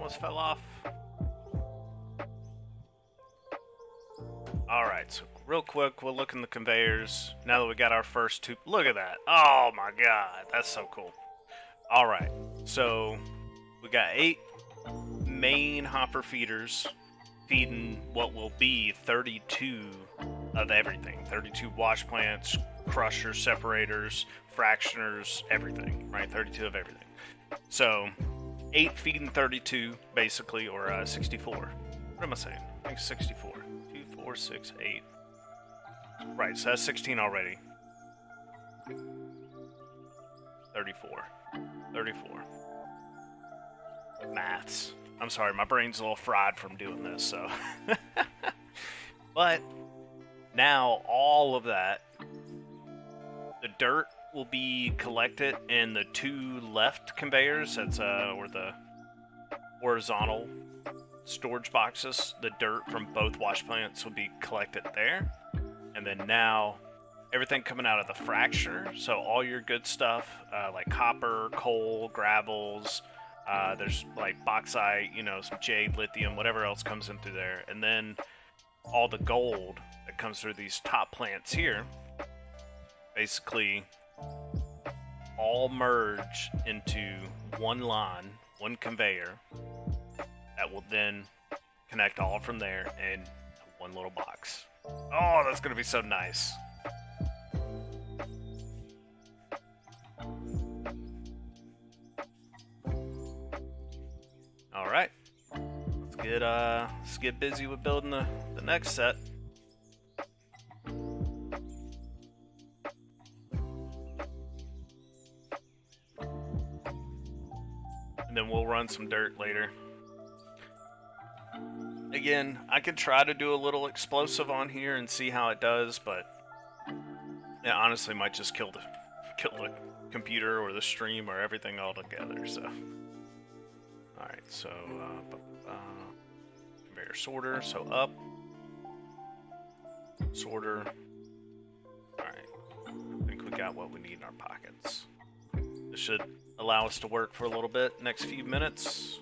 almost fell off. Alright, so real quick, we'll look in the conveyors. Now that we got our first two... Look at that. Oh my god, that's so cool. Alright, so we got 8 main hopper feeders feeding what will be 32 of everything. 32 wash plants, crushers, separators, fractioners, everything, right? 32 of everything. So, 8 feeding 32, basically, or 64. What am I saying? I think 64. 2, 4, 6, 8. Right, so that's 16 already. 34. 34. Maths. I'm sorry, my brain's a little fried from doing this, so. But, now, all of that, the dirt will be collected in the 2 left conveyors. That's where the horizontal storage boxes, the dirt from both wash plants will be collected there. And then now, everything coming out of the fractioner, so all your good stuff, like copper, coal, gravels, there's like bauxite, you know, some jade, lithium, whatever else comes in through there. And then all the gold that comes through these top plants here, basically all merge into one line, one conveyor, that will then connect all from there in one little box. Oh, that's going to be so nice. Alright, let's get busy with building the next set. And then we'll run some dirt later. Again, I could try to do a little explosive on here and see how it does, but it honestly might just kill the computer or the stream or everything altogether. So, all right. So conveyor sorter. So up, sorter. All right. I think we got what we need in our pockets. This should allow us to work for a little bit next few minutes.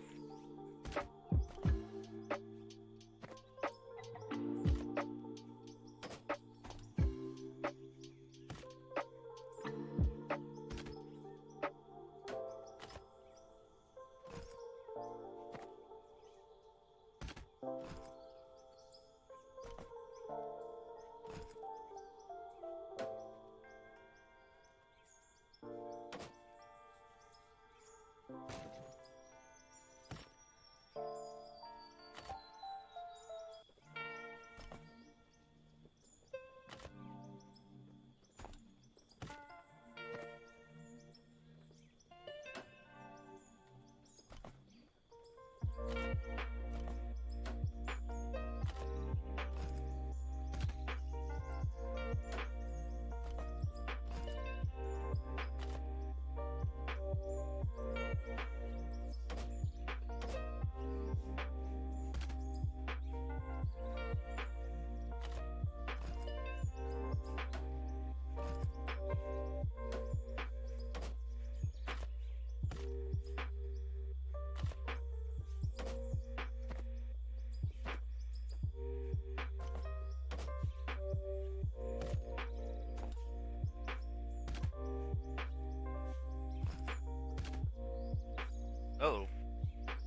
Oh,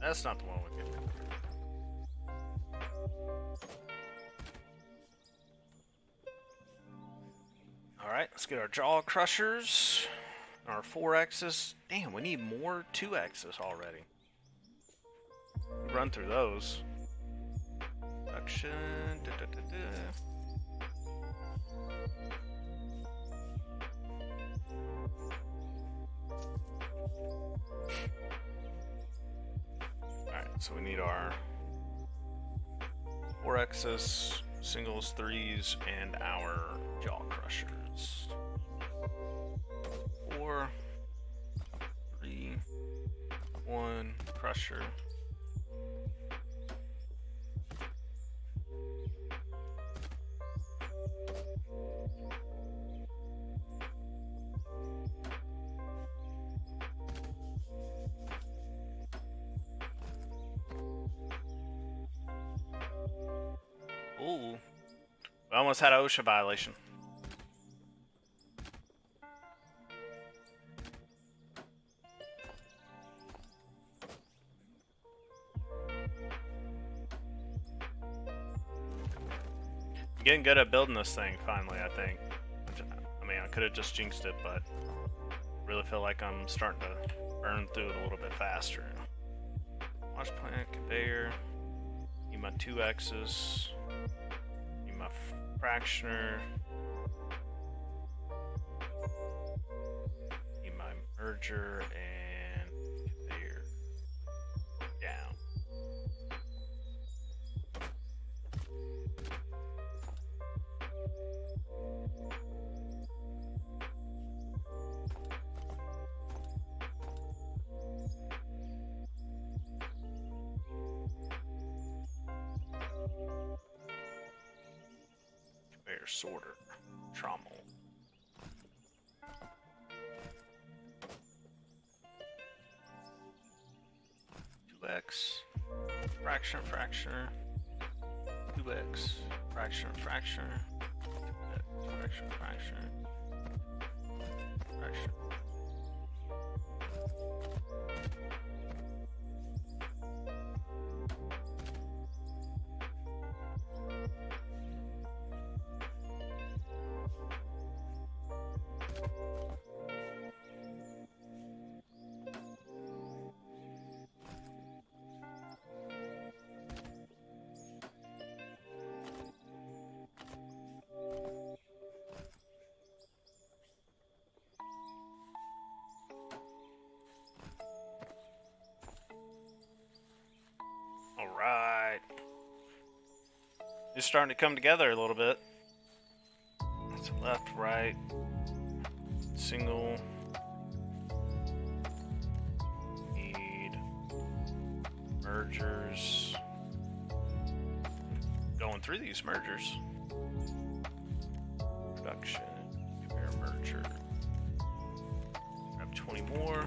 that's not the one we get. Alright, let's get our jaw crushers. Our 4X's. Damn, we need more 2X's already. Run through those. Production. So we need our 4X's, singles, 3s, and our jaw crushers. 4, 3, 1, crusher. We almost had an OSHA violation. I'm getting good at building this thing, finally, I think. I mean, I could have just jinxed it, but I really feel like I'm starting to burn through it a little bit faster. Wash plant, conveyor. Need my 2X's. Need my fractioner. Need my merger and conveyor down. Conveyor sorter. Trommel. X, fractioner, fractioner, 2x, fractioner, fractioner, 2x, fractioner, fractioner, fractioner. Alright. It's starting to come together a little bit. So left, right, single. Need mergers. Going through these mergers. Production, conveyor merger. Grab 20 more.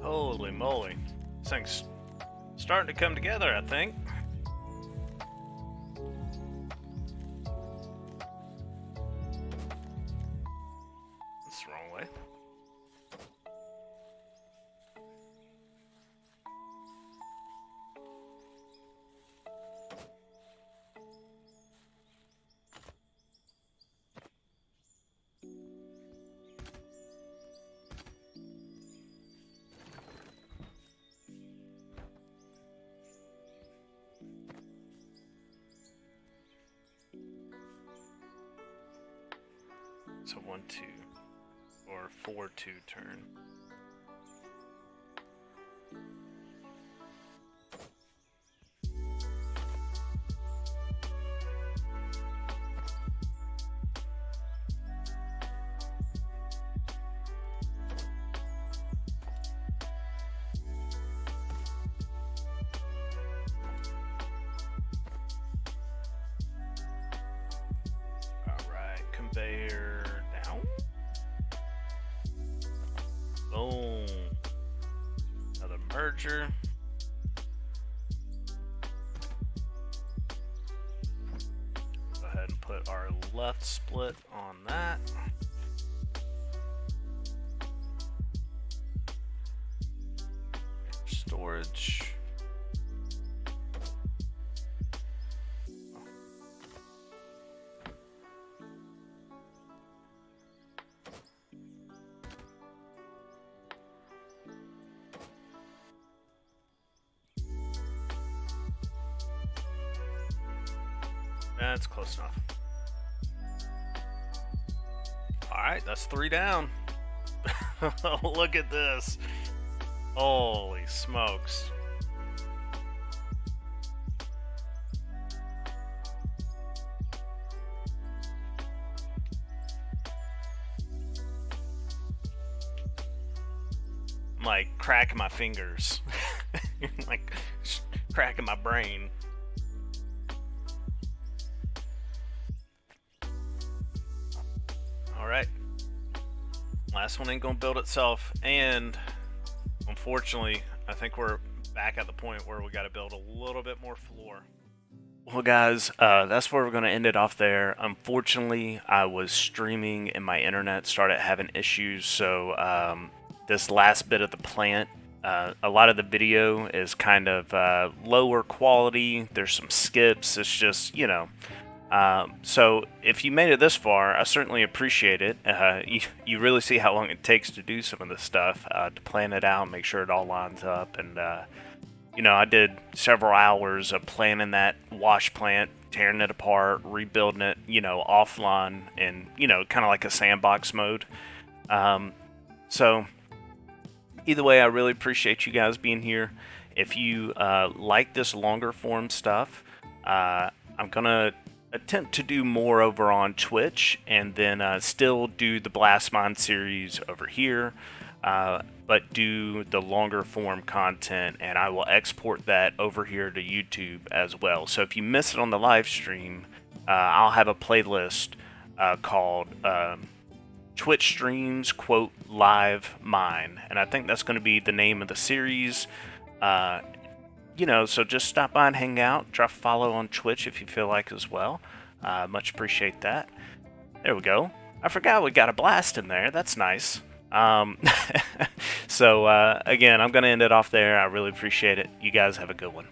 Holy moly. This thing's starting to come together, I think. That's the wrong way. It's a 1-2 or 4-2 turn. conveyor down. Boom. Another merger. Go ahead and put our left split on that. Storage. That's close enough. Alright, that's 3 down. Look at this. Holy smokes. I'm like cracking my fingers. Like cracking my brain. Alright. Last one ain't gonna build itself, and unfortunately, I think we're back at the point where we gotta build a little bit more floor. Well, guys, that's where we're going to end it off there. Unfortunately, I was streaming and my internet started having issues, so this last bit of the plant, a lot of the video is kind of lower quality. There's some skips. It's just, you know. So if you made it this far, I certainly appreciate it. You really see how long it takes to do some of this stuff, to plan it out, make sure it all lines up, and you know, I did several hours of planning that wash plant, tearing it apart, rebuilding it, you know, offline, and, you know, kind of like a sandbox mode. So either way, I really appreciate you guys being here. If you like this longer form stuff, I'm gonna attempt to do more over on Twitch, and then still do the Blast Mine series over here, but do the longer form content, and I will export that over here to YouTube as well. So if you miss it on the live stream, I'll have a playlist called Twitch Streams quote Live Mine, and I think that's going to be the name of the series. You know, so just stop by and hang out, drop a follow on Twitch if you feel like as well. Much appreciate that. There we go. I forgot we got a blast in there. That's nice. So again, I'm going to end it off there. I really appreciate it. You guys have a good one.